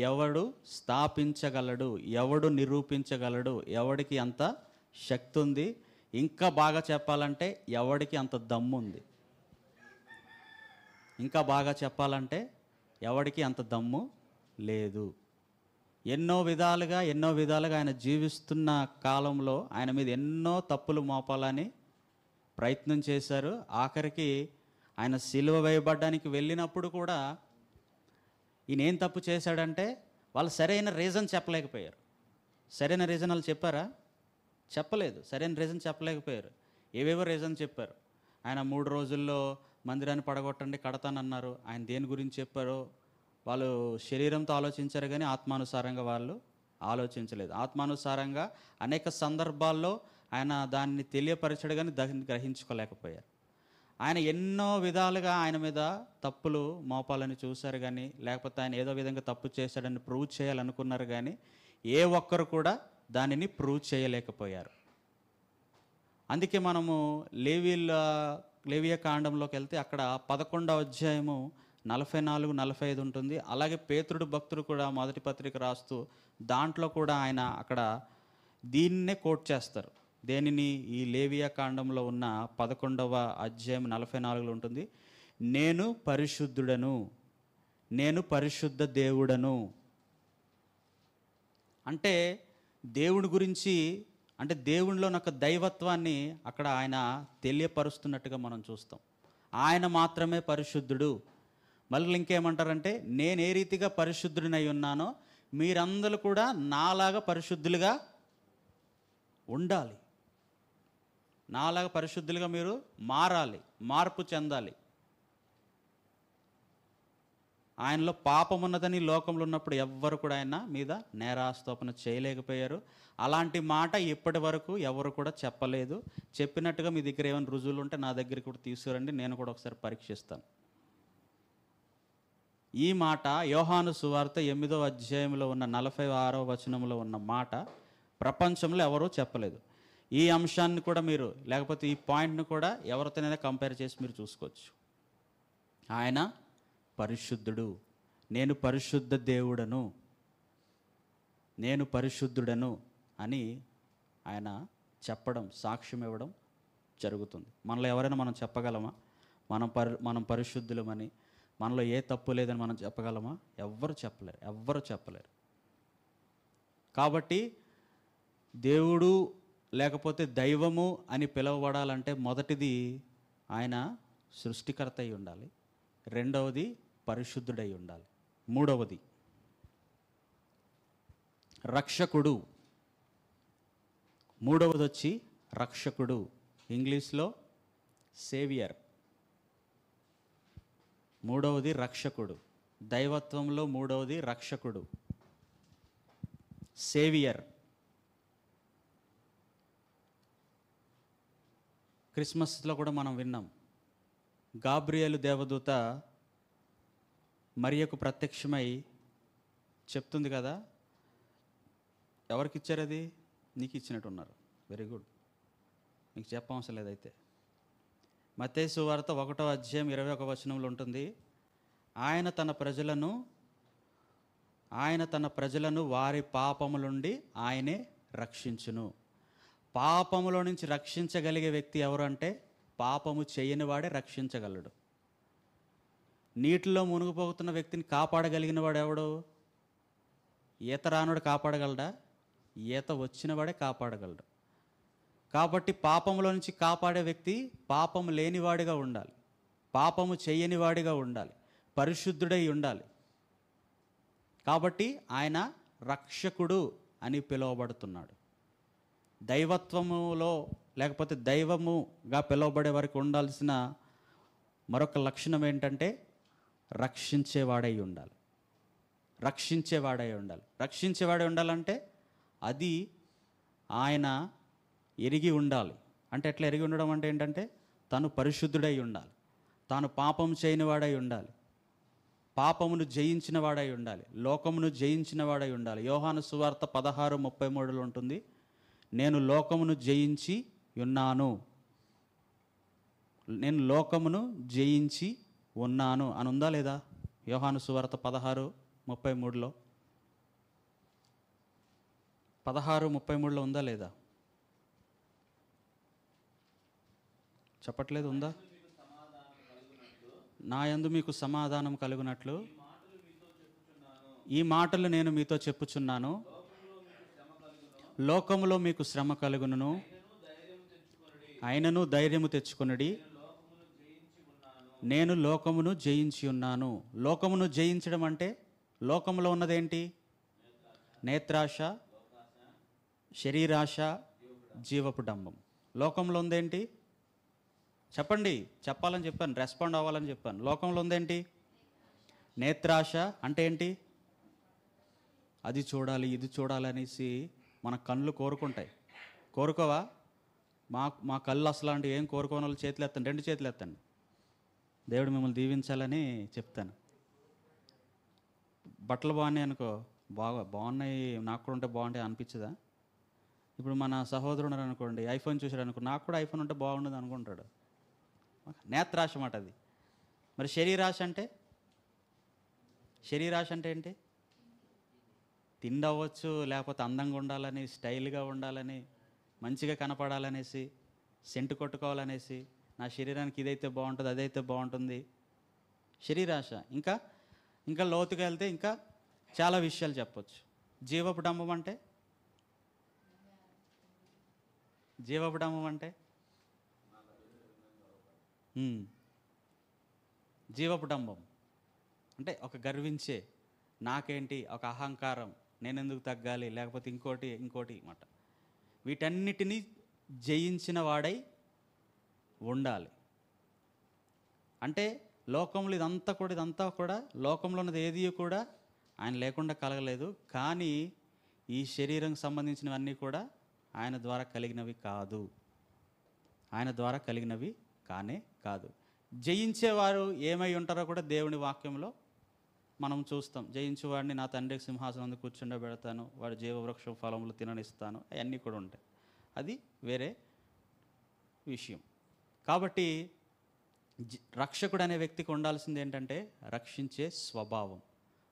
ఎవడు స్థాపించగలడు? ఎవడు నిరూపించగలడు? ఎవడికి అంత శక్తి ఉంది? ఇంకా బాగా చెప్పాలంటే ఎవడికి అంత దమ్ము ఉంది? ఇంకా బాగా చెప్పాలంటే ఎవడికి అంత దమ్ము లేదు. ఎన్నో విధాలుగా ఆయన జీవిస్తున్న కాలంలో ఆయన మీద ఎన్నో తప్పులు మోపాలని ప్రయత్నం చేశారు. ఆఖరికి ఆయన సిలువ వేయబడ్డానికి వెళ్ళినప్పుడు కూడా ఈయన ఏం తప్పు చేశాడంటే వాళ్ళు సరైన రీజన్ చెప్పలేకపోయారు. సరైన రీజన్ వాళ్ళు చెప్పారా? చెప్పలేదు. సరైన రీజన్ చెప్పలేకపోయారు. ఏవేవో రీజన్ చెప్పారు. ఆయన 3 రోజుల్లో మందిరాన్ని పడగొట్టండి, కడతానన్నారు. ఆయన దేని గురించి చెప్పారో వాళ్ళు శరీరంతో ఆలోచించారు కానీ ఆత్మానుసారంగా వాళ్ళు ఆలోచించలేదు. ఆత్మానుసారంగా అనేక సందర్భాల్లో ఆయన దాన్ని తెలియపరచడు కానీ దాన్ని గ్రహించుకోలేకపోయారు. ఆయన ఎన్నో విధాలుగా ఆయన మీద తప్పులు మోపాలని చూశారు కానీ, లేకపోతే ఆయన ఏదో విధంగా తప్పు చేశాడని ప్రూవ్ చేయాలనుకున్నారు కానీ ఏ ఒక్కరు కూడా దానిని ప్రూవ్ చేయలేకపోయారు. అందుకే మనము లేవియ కాండంలోకి వెళ్తే అక్కడ 11వ అధ్యాయము 44-45 ఉంటుంది. అలాగే పేతురుడు భక్తుడు కూడా మొదటి పత్రిక రాస్తూ దాంట్లో కూడా ఆయన అక్కడ దీన్నే కోట్ చేస్తారు. దేనిని? ఈ లేవియా కాండంలో ఉన్న 11వ అధ్యాయం 44లో ఉంటుంది. నేను పరిశుద్ధుడను, నేను పరిశుద్ధ దేవుడను. అంటే దేవుడి గురించి, అంటే దేవునిలో ఒక దైవత్వాన్ని అక్కడ ఆయన తెలియపరుస్తున్నట్టుగా మనం చూస్తాం. ఆయన మాత్రమే పరిశుద్ధుడు. మళ్ళీ ఇంకేమంటారంటే, నేను ఏ రీతిగా పరిశుద్ధుడినై ఉన్నానో మీరందరూ కూడా నాలాగా పరిశుద్ధులుగా ఉండాలి. నాలాగా పరిశుద్ధులుగా మీరు మారాలి, మార్పు చెందాలి. ఆయనలో పాపం ఉన్నదని లోకంలో ఉన్నప్పుడు ఎవ్వరు కూడా ఆయన మీద నేరాస్తోపన చేయలేకపోయారు. అలాంటి మాట ఇప్పటి వరకు ఎవరు కూడా చెప్పలేదు. చెప్పినట్టుగా మీ దగ్గర ఏమైనా రుజువులు ఉంటే నా దగ్గరికి కూడా తీసుకురండి, నేను కూడా ఒకసారి పరీక్షిస్తాను. ఈ మాట యోహాను సువార్త 8వ అధ్యాయంలో ఉన్న 46వ వచనంలో ఉన్న మాట ప్రపంచంలో ఎవరూ చెప్పలేదు. ఈ అంశాన్ని కూడా మీరు, లేకపోతే ఈ పాయింట్ను కూడా ఎవరితోనైనా కంపేర్ చేసి మీరు చూసుకోవచ్చు. ఆయన పరిశుద్ధుడు, నేను పరిశుద్ధ దేవుడను, నేను పరిశుద్ధుడను అని ఆయన చెప్పడం, సాక్ష్యం ఇవ్వడం జరుగుతుంది. మనలో ఎవరైనా మనం చెప్పగలమా మనం పరిశుద్ధులమని, మనలో ఏ తప్పు లేదని మనం చెప్పగలమా? ఎవ్వరు చెప్పలేరు. కాబట్టి దేవుడు లేకపోతే దైవము అని పిలువబడాలంటే మొదటిది ఆయన సృష్టికర్త అయి ఉండాలి, రెండవది పరిశుద్ధుడై ఉండాలి, మూడవది రక్షకుడు, మూడవది వచ్చి రక్షకుడు, ఇంగ్లీష్లో సేవియర్. మూడవది రక్షకుడు, దైవత్వంలో మూడవది రక్షకుడు, సేవియర్. క్రిస్మస్లో కూడా మనం విన్నాం, గాబ్రియేలు దేవదూత మరియకు ప్రత్యక్షమై చెప్తుంది కదా. ఎవరికి ఇచ్చారు అది? నీకు ఇచ్చినట్టున్నారు. వెరీ గుడ్, నీకు చెప్పవసరం లేదైతే. మత్తయి సువార్త 1వ అధ్యాయం 21వ వచనంలో ఉంటుంది, ఆయన తన ప్రజలను వారి పాపముల నుండి ఆయనే రక్షించును. పాపములో నుంచి రక్షించగలిగే వ్యక్తి ఎవరు అంటే పాపము చేయని వాడే రక్షించగలడు. నీటిలో మునిగిపోతున్న వ్యక్తిని కాపాడగలిగిన వాడు ఎవడు? ఈత రానుడు కాపాడగలడా? ఈత వచ్చిన వాడే కాపాడగలడు. కాబట్టి పాపములో నుంచి కాపాడే వ్యక్తి పాపము లేనివాడిగా ఉండాలి, పాపము చేయని వాడిగా ఉండాలి, పరిశుద్ధుడై ఉండాలి. కాబట్టి ఆయన రక్షకుడు అని పిలువబడుతున్నాడు. దైవత్వములో లేకపోతే దైవముగా పిలువబడే వారికి ఉండాల్సిన మరొక లక్షణం ఏంటంటే రక్షించేవాడై ఉండాలి. రక్షించేవాడై ఉండాలంటే అది ఆయన ఎరిగి ఉండాలి. అంటే ఎట్లా ఎరిగి ఉండడం అంటే ఏంటంటే తను పరిశుద్ధుడై ఉండాలి, తాను పాపం చేయని వాడై ఉండాలి, పాపమును జయించిన వాడై ఉండాలి, లోకమును జయించిన వాడై ఉండాలి. యోహాను సువార్త 16:33 ఉంటుంది, నేను లోకమును జయించి ఉన్నాను, నేను లోకమును జయించి ఉన్నాను అని ఉందా లేదా? యోహాను సువార్త 16:33లో 16:33లో ఉందా లేదా? చెప్పట్లేదు. ఉందా? నా యందు మీకు సమాధానం కలుగునట్లు ఈ మాటలు నేను మీతో చెప్పుచున్నాను, లోకములో మీకు శ్రమ కలుగును, అయినను ధైర్యము తెచ్చుకొనుడి, నేను లోకమును జయించి ఉన్నాను. లోకమును జయించడం అంటే లోకములో ఉన్నదేంటి? నేత్రాశ, శరీరాశ, జీవపు డంబం. లోకంలో ఉందేంటి? చెప్పండి, చెప్పాలని చెప్పాను, రెస్పాండ్ అవ్వాలని చెప్పాను. లోకంలో ఉందేంటి? నేత్రాశ. అంటే ఏంటి? అది చూడాలి, ఇది చూడాలి అనేసి మన కళ్ళు కోరుకుంటాయి. కోరుకోవా? మా కళ్ళు అసలు అంటే ఏం కోరుకోని వాళ్ళు చేతులు ఎత్తండి, 2 చేతులు ఎత్తండి. దేవుడు మిమ్మల్ని దీవించాలని చెప్తాను. బట్టలు బాగున్నాయి అనుకో, బాగున్నాయి, నాకు కూడా ఉంటే బాగుంటాయి అనిపించదా? ఇప్పుడు మన సహోదరుడు అనుకోండి, ఐఫోన్ చూసాడు అనుకో, నాకు కూడా ఐఫోన్ ఉంటే బాగుండదు అనుకుంటాడు. నేత్రాశ మాట అది. మరి శరీరాశ అంటే? శరీరాశ అంటే ఏంటి? తిండి అవ్వచ్చు, లేకపోతే అందంగా ఉండాలని, స్టైల్గా ఉండాలని, మంచిగా కనపడాలనేసి, సెంటు కొట్టుకోవాలనేసి, నా శరీరానికి ఇదైతే బాగుంటుంది, అదైతే బాగుంటుంది, శరీరాశ. ఇంకా లోతుగా వెళ్తే ఇంకా చాలా విషయాలు చెప్పొచ్చు. జీవపు డంబం అంటే? జీవపు డంబం అంటే జీవపు డంబం అంటే ఒక గర్వించే, నాకేంటి, ఒక అహంకారం, నేనెందుకు తగ్గాలి, లేకపోతే ఇంకోటి మాట. వీటన్నిటినీ జయించిన వాడై ఉండాలి. అంటే లోకంలో ఇదంతా కూడా లోకంలో ఉన్నది ఏది కూడా ఆయన లేకుండా కలగలేదు. కానీ ఈ శరీరంకి సంబంధించినవన్నీ కూడా ఆయన ద్వారా కలిగినవి కాదు. ఆయన ద్వారా కలిగినవి కానే కాదు. జయించేవారు ఏమై ఉంటారో కూడా దేవుని వాక్యంలో మనం చూస్తాం. జయించేవాడిని నా తండ్రికి సింహాసనం మీద కూర్చుండబెడతాను, వాడు జీవవృక్షం ఫలములు తిననిస్తాను, అవన్నీ కూడా ఉంటాయి. అది వేరే విషయం. కాబట్టి రక్షకుడు అనే వ్యక్తికి ఉండాల్సింది ఏంటంటే రక్షించే స్వభావం.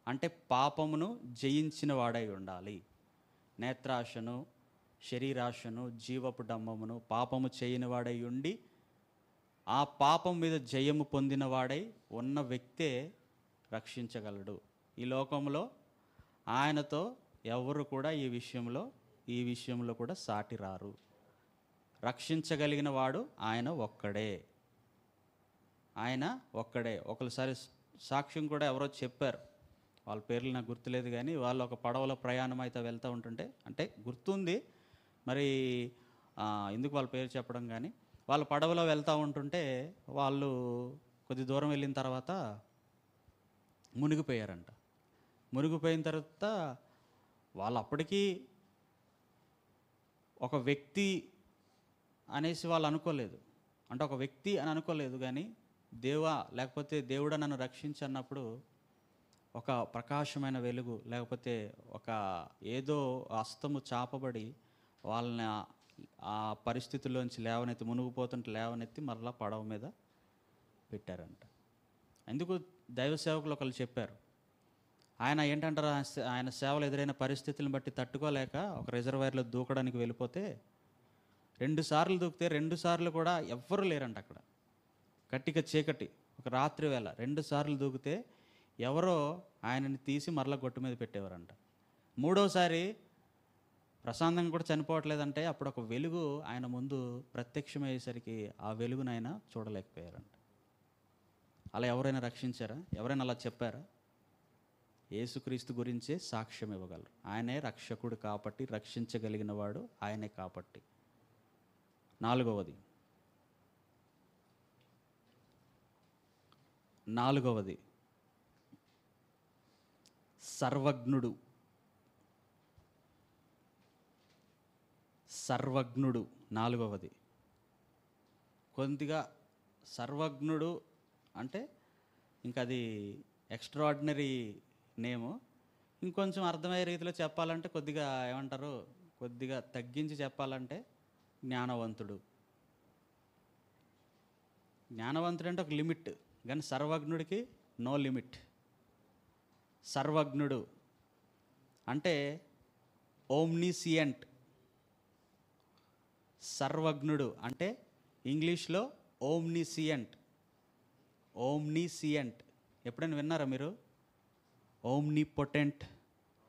అంటే పాపమును జయించిన వాడై ఉండాలి. నేత్రాశను, శరీరాశను, జీవపు డంబమును పాపము చేయని వాడై ఉండి ఆ పాపం మీద జయము పొందిన వాడై ఉన్న వ్యక్తే రక్షించగలడు. ఈ లోకంలో ఆయనతో ఎవరు కూడా ఈ విషయంలో కూడా సాటి రారు. రక్షించగలిగిన వాడు ఆయన ఒక్కడే. ఒకసారి సాక్ష్యం కూడా ఎవరో చెప్పారు, వాళ్ళ పేర్లు నాకు గుర్తులేదు, కానీ వాళ్ళు ఒక పడవలో ప్రయాణం అయితే వెళ్తూ ఉంటుంటే, అంటే గుర్తుంది మరి ఎందుకు వాళ్ళ పేరు చెప్పడం, కానీ వాళ్ళ పడవలో వెళ్తూ ఉంటుంటే వాళ్ళు కొద్ది దూరం వెళ్ళిన తర్వాత మునిగిపోయారంట. మునిగిపోయిన తర్వాత వాళ్ళు అప్పటికీ ఒక వ్యక్తి అనేసి వాళ్ళు అనుకోలేదు. అంటే ఒక వ్యక్తి అని అనుకోలేదు, కానీ లేకపోతే దేవుడా నన్ను రక్షించన్నప్పుడు ఒక ప్రకాశమైన వెలుగు, లేకపోతే ఒక ఏదో హస్తము చాపబడి వాళ్ళని ఆ పరిస్థితుల్లోంచి లేవనెత్తి, మునిగిపోతుంటే లేవనెత్తి మరలా పడవ మీద పెట్టారంట. ఎందుకు దైవ సేవకులు ఒకళ్ళు చెప్పారు, ఆయన ఏంటంటారు, ఆయన సేవలు ఎదురైన పరిస్థితులను బట్టి తట్టుకోలేక ఒక రిజర్వాయర్లో దూకడానికి వెళ్ళిపోతే 2 సార్లు దూకితే 2 సార్లు కూడా ఎవ్వరూ లేరంట అక్కడ. కట్టిక చీకటి, ఒక రాత్రి వేళ 2 సార్లు దూకితే ఎవరో ఆయనని తీసి మరలా గొట్టు మీద పెట్టేవారంట. 3వసారి ప్రశాంతంగా కూడా చనిపోవట్లేదంటే అప్పుడు ఒక వెలుగు ఆయన ముందు ప్రత్యక్షమయ్యేసరికి ఆ వెలుగును ఆయన చూడలేకపోయారంట. అలా ఎవరైనా రక్షించారా? ఎవరైనా అలా చెప్పారా? యేసుక్రీస్తు గురించే సాక్ష్యం ఇవ్వగలరు. ఆయనే రక్షకుడు కాబట్టి, రక్షించగలిగిన వాడు ఆయనే కాబట్టి. 4వది సర్వజ్ఞుడు. 4వది కొద్దిగా సర్వజ్ఞుడు అంటే ఇంకా అది ఎక్స్ట్రాడినరీ నేము. ఇంకొంచెం అర్థమయ్యే రీతిలో చెప్పాలంటే కొద్దిగా తగ్గించి చెప్పాలంటే జ్ఞానవంతుడు అంటే ఒక లిమిట్, కానీ సర్వజ్ఞుడికి నో లిమిట్. సర్వజ్ఞుడు అంటే ఓమ్నిసియంట్. సర్వజ్ఞుడు అంటే ఇంగ్లీష్లో ఓమ్నిసియంట్. ఎప్పుడైనా విన్నారా మీరు? ఓమ్నిపొటెంట్,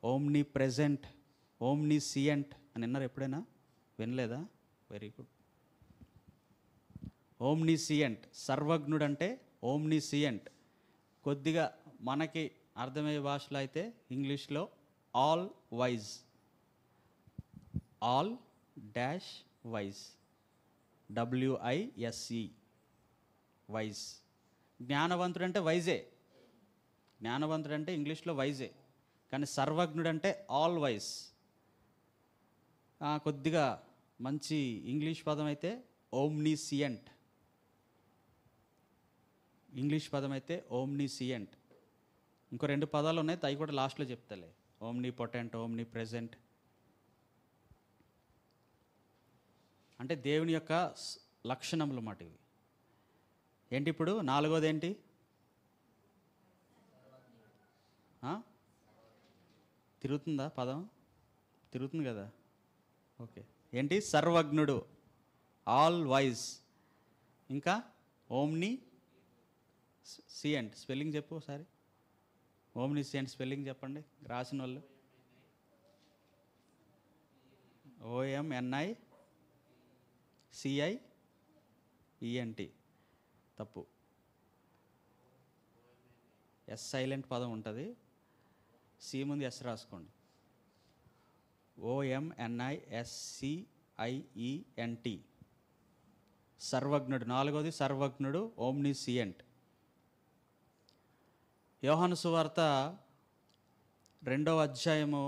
ఓమ్ని ప్రెజెంట్, ఓమ్నిసియంట్ అని విన్నారా ఎప్పుడైనా? వినలేదా? Very good. ఓమ్నిసియంట్, సర్వజ్ఞుడు అంటే ఓమ్నిసియంట్. కొద్దిగా మనకి అర్థమయ్యే భాషలో అయితే ఇంగ్లీష్లో all wise, all dash wise, WISE, wise. జ్ఞానవంతుడు అంటే వైజే. జ్ఞానవంతుడు అంటే ఇంగ్లీష్లో వైజే, కానీ సర్వజ్ఞుడు అంటే ఆల్ వైజ్. కొద్దిగా మంచి ఇంగ్లీష్ పదం అయితే ఓమ్నిసియంట్. ఇంకో 2 పదాలు ఉన్నాయి, అవి కూడా లాస్ట్లో చెప్తాలే. ఓమ్నిపొటెంట్, ఓమ్ని ప్రెజెంట్. అంటే దేవుని యొక్క లక్షణములు మాట ఇవి. ఏంటి ఇప్పుడు 4వది ఏంటి? తిరుగుతుందా పదం? తిరుగుతుంది కదా. ఓకే. ఏంటి? సర్వజ్ఞుడు, ఆల్ వైజ్. ఇంకా ఓమ్ని సియంట్. స్పెల్లింగ్ చెప్పు ఒకసారి. ఓమ్నిసియంట్ స్పెల్లింగ్ చెప్పండి రాసిన వాళ్ళు. OMNICIENT. తప్పు. ఎస్ సైలెంట్ పదం ఉంటుంది, సి ముందు ఎస్ రాసుకోండి. OMNISCIENT. సర్వజ్ఞుడు. 4వది సర్వజ్ఞుడు, ఓమ్నిసియంట్. యోహాను సువార్త 2వ అధ్యాయము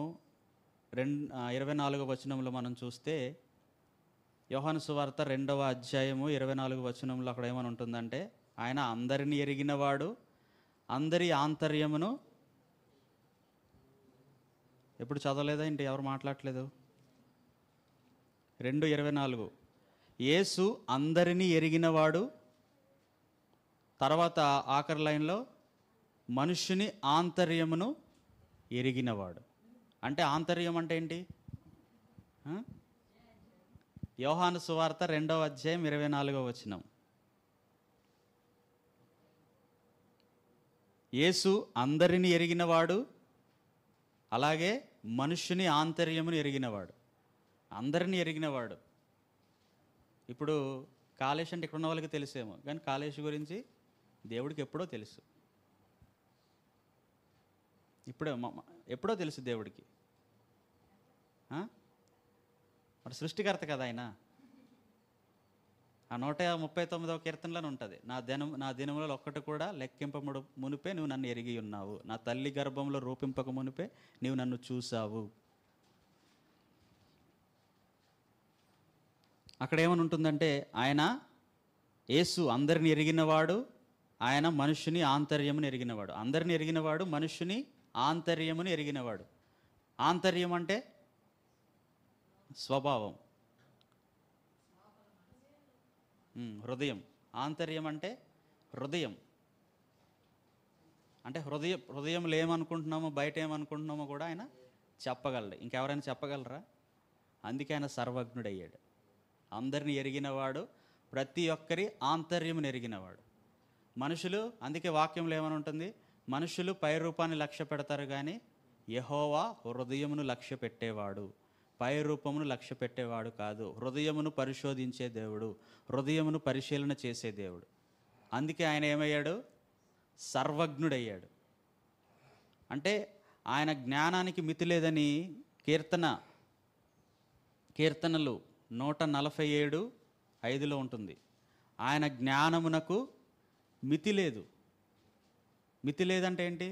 24వ వచనంలో మనం చూస్తే, యోహాను సువార్త 2వ అధ్యాయము 24వ వచనంలో అక్కడ ఏమని ఉంటుందంటే, ఆయన అందరిని ఎరిగినవాడు, అందరి ఆంతర్యమును. ఎప్పుడు చదవలేదా ఏంటి? ఎవరు మాట్లాడట్లేదు? 2:24 యేసు అందరినీ ఎరిగినవాడు, తర్వాత ఆఖరి లైన్లో మనుష్యుని ఆంతర్యమును ఎరిగినవాడు. అంటే ఆంతర్యం అంటే ఏంటి? యోహాను సువార్త 2వ అధ్యాయం 24వ వచనం. యేసు అందరిని ఎరిగినవాడు, అలాగే మనుష్యుని ఆంతర్యమును ఎరిగినవాడు. అందరిని ఎరిగినవాడు. ఇప్పుడు కాళేష్ అంటే ఇక్కడ ఉన్న వాళ్ళకి తెలిసేమో, కానీ కాళేష్ గురించి దేవుడికి ఎప్పుడో తెలుసు. ఎప్పుడో తెలుసు దేవుడికి. మరి సృష్టికర్త కదా ఆయన. ఆ 139వ కీర్తనలోనే ఉంటుంది, నా దినములలో ఒక్కటి కూడా లెక్కింపముడు మునిపే నువ్వు నన్ను ఎరిగి ఉన్నావు, నా తల్లి గర్భంలో రూపింపక మునిపే నీవు నన్ను చూసావు. అక్కడ ఏమని ఉంటుందంటే, ఆయన యేసు అందరిని ఎరిగినవాడు, ఆయన మనుష్యుని ఆంతర్యమును ఎరిగినవాడు. అందరిని ఎరిగినవాడు, మనుష్యుని ఆంతర్యమును ఎరిగినవాడు. ఆంతర్యం అంటే స్వభావం, హృదయం. ఆంతర్యం అంటే హృదయం. అంటే హృదయంలో ఏమనుకుంటున్నామో, బయట ఏమనుకుంటున్నామో కూడా ఆయన చెప్పగలడు. ఇంకెవరైనా చెప్పగలరా? అందుకే ఆయన సర్వజ్ఞుడయ్యాడు. అందరిని ఎరిగినవాడు, ప్రతి ఒక్కరి ఆంతర్యమును ఎరిగినవాడు. మనుషులు, అందుకే వాక్యంలో ఏమని ఉంటుంది, మనుషులు పై రూపాన్ని లక్ష్య పెడతారు కానీ యెహోవా హృదయమును లక్ష్య పెట్టేవాడు, పై రూపమును లక్ష్య పెట్టేవాడు కాదు. హృదయమును పరిశోధించే దేవుడు, హృదయమును పరిశీలన చేసే దేవుడు. అందుకే ఆయన ఏమయ్యాడు? సర్వజ్ఞుడయ్యాడు. అంటే ఆయన జ్ఞానానికి మితి లేదని కీర్తనలు 147:5 ఉంటుంది. ఆయన జ్ఞానమునకు మితి లేదు. మితి లేదంటే ఏంటి?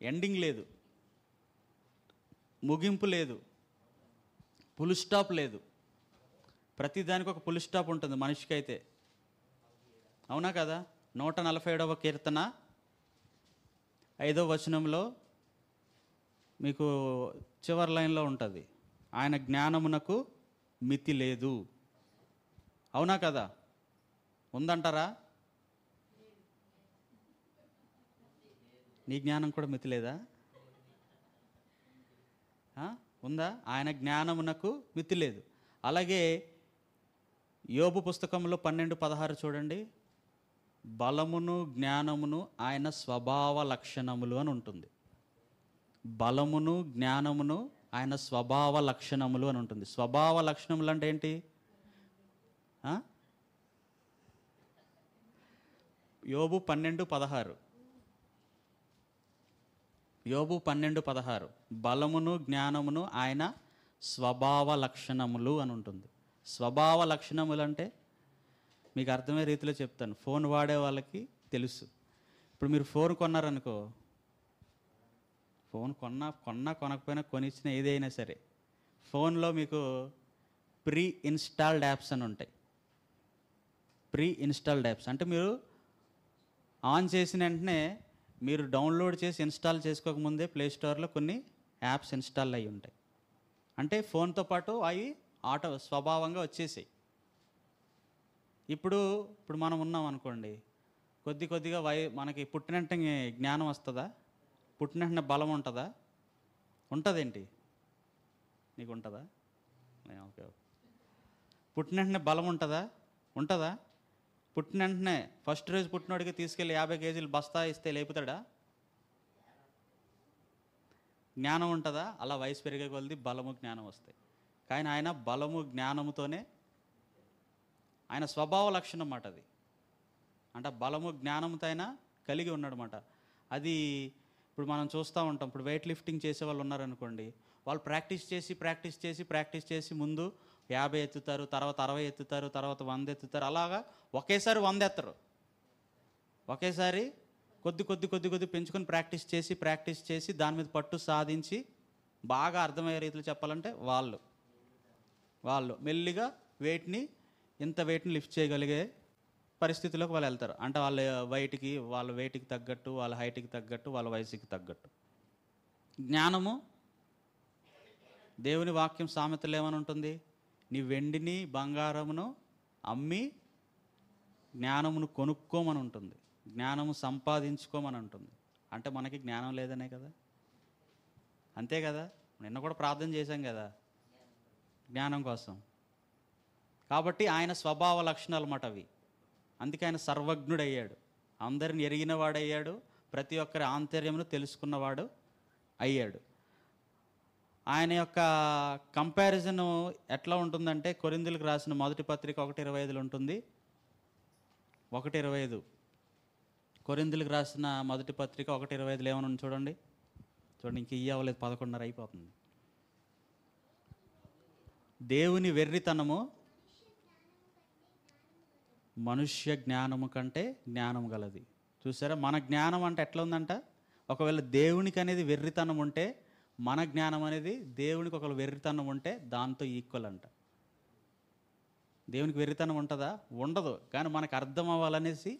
ఎండింగ్ లేదు, ముగింపు లేదు, ఫుల్ స్టాప్ లేదు. ప్రతిదానికి ఒక ఫుల్ స్టాప్ ఉంటుంది మనిషికి అయితే. అవునా కదా? 147వ కీర్తన 5వ వచనంలో మీకు చివరి లైన్లో ఉంటుంది, ఆయన జ్ఞానమునకు మితి లేదు. అవునా కదా? ఉందంటారా? నీ జ్ఞానం కూడా మితి లేదా? ఉందా? ఆయన జ్ఞానమునకు మితి లేదు. అలాగే యోబు పుస్తకంలో 12:16 చూడండి, బలమును జ్ఞానమును ఆయన స్వభావ లక్షణములు అని ఉంటుంది. బలమును జ్ఞానమును ఆయన స్వభావ లక్షణములు అని ఉంటుంది. స్వభావ లక్షణములు అంటే ఏంటి? యోబు 12:16 బలమును జ్ఞానమును ఆయన స్వభావ లక్షణములు అని ఉంటుంది. స్వభావ లక్షణములు అంటే మీకు అర్థమయ్యే రీతిలో చెప్తాను, ఫోన్ వాడే వాళ్ళకి తెలుసు. ఇప్పుడు మీరు ఫోన్ కొన్నారనుకో, ఫోన్ కొనకపోయినా కొనిచ్చిన ఏదైనా సరే, ఫోన్లో మీకు ప్రీ ఇన్స్టాల్డ్ యాప్స్ అని ఉంటాయి. ప్రీ ఇన్స్టాల్డ్ యాప్స్ అంటే మీరు ఆన్ చేసిన వెంటనే, మీరు డౌన్లోడ్ చేసి ఇన్స్టాల్ చేసుకోకముందే ప్లేస్టోర్లో కొన్ని యాప్స్ ఇన్స్టాల్ అయ్యి ఉంటాయి. అంటే ఫోన్తో పాటు అవి స్వభావంగా వచ్చేసాయి. ఇప్పుడు మనం ఉన్నాం అనుకోండి, కొద్దిగా మనకి పుట్టినట్టే జ్ఞానం వస్తుందా? పుట్టినట్టే బలం ఉంటుందా? ఉంటుందేంటి? నీకు ఉంటుందా? ఓకే. పుట్టినట్టే బలం ఉంటుందా? పుట్టిన వెంటనే ఫస్ట్ రోజు పుట్టినోడికి తీసుకెళ్ళి 50 కేజీలు బస్తా ఇస్తే లేపుతాడా? జ్ఞానం ఉంటుందా? అలా వయసు పెరిగే కొలది బలము జ్ఞానం వస్తాయి. కానీ ఆయన బలము జ్ఞానముతోనే, ఆయన స్వభావ లక్షణం అన్నమాట అది. అంటే బలము జ్ఞానంతో ఆయన కలిగి ఉన్నాడనమాట. అది ఇప్పుడు మనం చూస్తూ ఉంటాం. ఇప్పుడు వెయిట్ లిఫ్టింగ్ చేసే వాళ్ళు ఉన్నారనుకోండి, వాళ్ళు ప్రాక్టీస్ చేసి ముందు 50 ఎత్తుతారు, తర్వాత 60 ఎత్తుతారు, తర్వాత 100 ఎత్తుతారు. అలాగా ఒకేసారి 100 ఎత్తరు, ఒకేసారి కొద్ది కొద్ది కొద్ది కొద్ది పెంచుకొని ప్రాక్టీస్ చేసి దాని మీద పట్టు సాధించి బాగా అర్థమయ్యే రీతిలో చెప్పాలంటే వాళ్ళు మెల్లిగా ఇంత వెయిట్ని లిఫ్ట్ చేయగలిగే పరిస్థితిలోకి వాళ్ళు వెళ్తారు. అంటే వాళ్ళ వెయిట్కి తగ్గట్టు, వాళ్ళ హైట్కి తగ్గట్టు, వాళ్ళ వయసుకి తగ్గట్టు. జ్ఞానము, దేవుని వాక్యం సామెతలు ఏమని ఉంటుంది? నీ వెండిని బంగారమును అమ్మి జ్ఞానమును కొనుక్కోమని ఉంటుంది, జ్ఞానము సంపాదించుకోమని ఉంటుంది. అంటే మనకి జ్ఞానం లేదనే కదా, అంతే కదా. నిన్న కూడా ప్రార్థన చేశాం కదా జ్ఞానం కోసం. కాబట్టి ఆయన స్వభావ లక్షణాలు అన్నమాట అవి. అందుకే ఆయన సర్వజ్ఞుడయ్యాడు, అందరిని ఎరిగినవాడయ్యాడు, ప్రతి ఒక్కరి ఆంతర్యమును తెలుసుకున్నవాడు అయ్యాడు. ఆయన యొక్క కంపారిజన్ ఎట్లా ఉంటుందంటే కొరింథీయులకు రాసిన మొదటి పత్రిక 1:25 ఉంటుంది. 1:25 కొరింథీయులకు రాసిన మొదటి పత్రిక 1:25 ఏమన్నా చూడండి. ఇంక అవ్వలేదు, 11:30 అయిపోతుంది. దేవుని వెర్రితనము మనుష్య జ్ఞానము కంటే జ్ఞానం గలది. చూసారా, మన జ్ఞానం అంటే ఎట్లా ఉందంట? ఒకవేళ దేవునికి అనేది వెర్రితనం ఉంటే, మన జ్ఞానం అనేది దేవునికి ఒకవేళ వెర్రితనం ఉంటే దాంతో ఈక్వల్ అంట. దేవునికి వెర్రితనం ఉంటుందా? ఉండదు. కానీ మనకు అర్థం అవ్వాలనేసి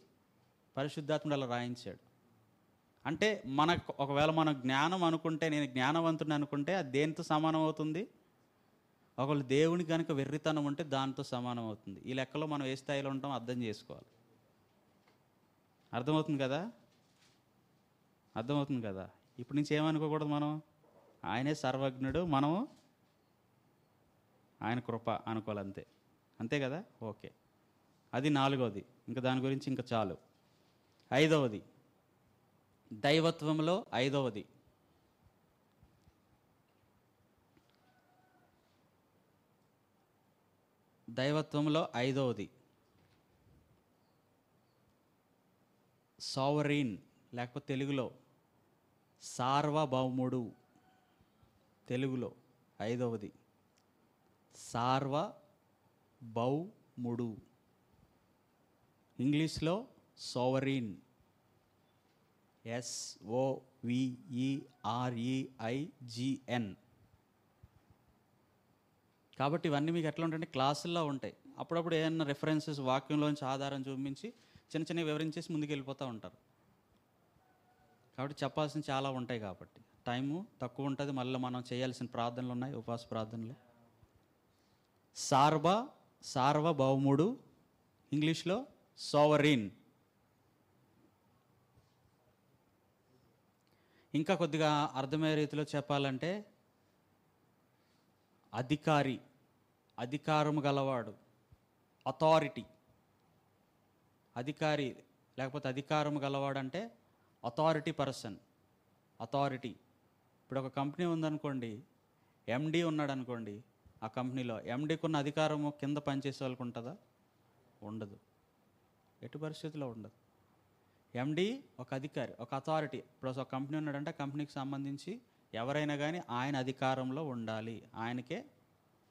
పరిశుద్ధాత్ముడు అలా రాయించాడు. అంటే ఒకవేళ మనం జ్ఞానం అనుకుంటే, నేను జ్ఞానవంతుని అనుకుంటే అది దేనితో సమానం అవుతుంది? ఒకవేళ దేవునికి కనుక వెర్రితనం ఉంటే దాంతో సమానం అవుతుంది. ఈ లెక్కలో మనం ఏ స్థాయిలో ఉంటామో అర్థం చేసుకోవాలి. అర్థమవుతుంది కదా. ఇప్పటి నుంచి ఏమనుకోకూడదు, మనం ఆయనే సర్వజ్ఞుడు, మనము ఆయన కృప అనుకోవాలి. అంతే కదా. ఓకే, అది 4వది. ఇంకా దాని గురించి ఇంకా చాలు. 5వది దైవత్వంలో 5వది సావరీన్, లేకపోతే తెలుగులో సార్వభౌముడు. తెలుగులో 5వది సార్వభౌముడు, ఇంగ్లీష్లో సోవరీన్, SOVEREIGN. కాబట్టి ఇవన్నీ మీకు ఎట్లా ఉంటాయంటే క్లాసుల్లో ఉంటాయి. అప్పుడప్పుడు ఏదైనా రెఫరెన్సెస్ వాక్యంలోంచి ఆధారం చూపించి చిన్న చిన్న వివరించేసి ముందుకు వెళ్ళిపోతూ ఉంటారు. కాబట్టి చెప్పాల్సిన చాలా ఉంటాయి. కాబట్టి టైము తక్కువ ఉంటుంది. మళ్ళీ మనం చేయాల్సిన ప్రార్థనలు ఉన్నాయి, ఉపవాస ప్రార్థనలు. సార్వభౌముడు, ఇంగ్లీష్లో సోవరీన్. ఇంకా కొద్దిగా అర్థమయ్యే రీతిలో చెప్పాలంటే అధికారము గలవాడు, అథారిటీ. అధికారి లేకపోతే అధికారము గలవాడు అంటే అథారిటీ పర్సన్. అథారిటీ. ఇప్పుడు ఒక కంపెనీ ఉందనుకోండి, MD ఉన్నాడు అనుకోండి, ఆ కంపెనీలో MDకి ఉన్న అధికారము కింద పనిచేసే వాళ్ళకు ఉంటుందా? ఉండదు, ఎటు పరిస్థితిలో ఉండదు. MD ఒక అధికారి, ఒక అథారిటీ. ఇప్పుడు ఒక కంపెనీ ఉన్నాడంటే కంపెనీకి సంబంధించి ఎవరైనా కానీ ఆయన అధికారంలో ఉండాలి. ఆయనకే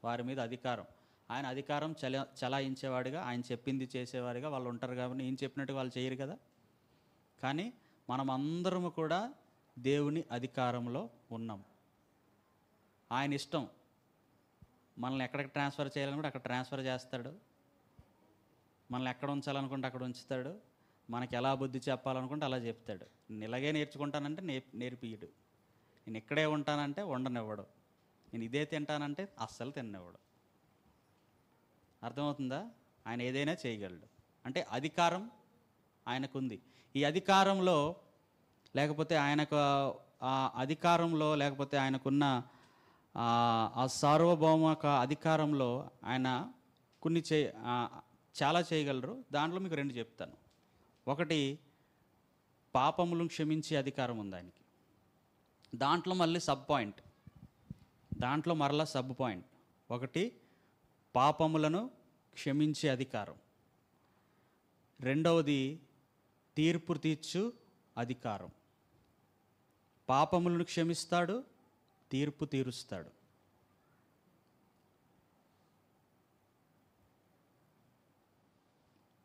వారి మీద అధికారం. ఆయన అధికారం చలాయించేవాడిగా, ఆయన చెప్పింది చేసేవాడిగా వాళ్ళు ఉంటారు. కాబట్టి ఈయన చెప్పినట్టు వాళ్ళు చేయరు కదా. కానీ మనం అందరము కూడా దేవుని అధికారంలో ఉన్నాం. ఆయన ఇష్టం. మనల్ని ఎక్కడికి ట్రాన్స్ఫర్ చేయాలనుకుంటే అక్కడ ట్రాన్స్ఫర్ చేస్తాడు, మనల్ని ఎక్కడ ఉంచాలనుకుంటే అక్కడ ఉంచుతాడు, మనకి ఎలా బుద్ధి చెప్పాలనుకుంటే అలా చెప్తాడు. నేను ఇలాగే నేర్చుకుంటానంటే నేర్పియడు, నేను ఇక్కడే ఉంటానంటే ఉండనివ్వడు, నేను ఇదే తింటానంటే అస్సలు తిననివ్వడు. అర్థమవుతుందా? ఆయన ఏదైనా చేయగలడు. అంటే అధికారం ఆయనకుంది. ఈ అధికారంలో లేకపోతే ఆయనకున్న ఆ సార్వభౌమక అధికారంలో ఆయన చాలా చేయగలరు. దాంట్లో మీకు 2 చెప్తాను. ఒకటి, పాపములను క్షమించే అధికారం ఉంది ఆయనకి. దాంట్లో మరలా సబ్ పాయింట్. ఒకటి, పాపములను క్షమించే అధికారం. 2వది, తీర్పు తీర్చు అధికారం. పాపములను క్షమిస్తాడు, తీర్పు తీరుస్తాడు.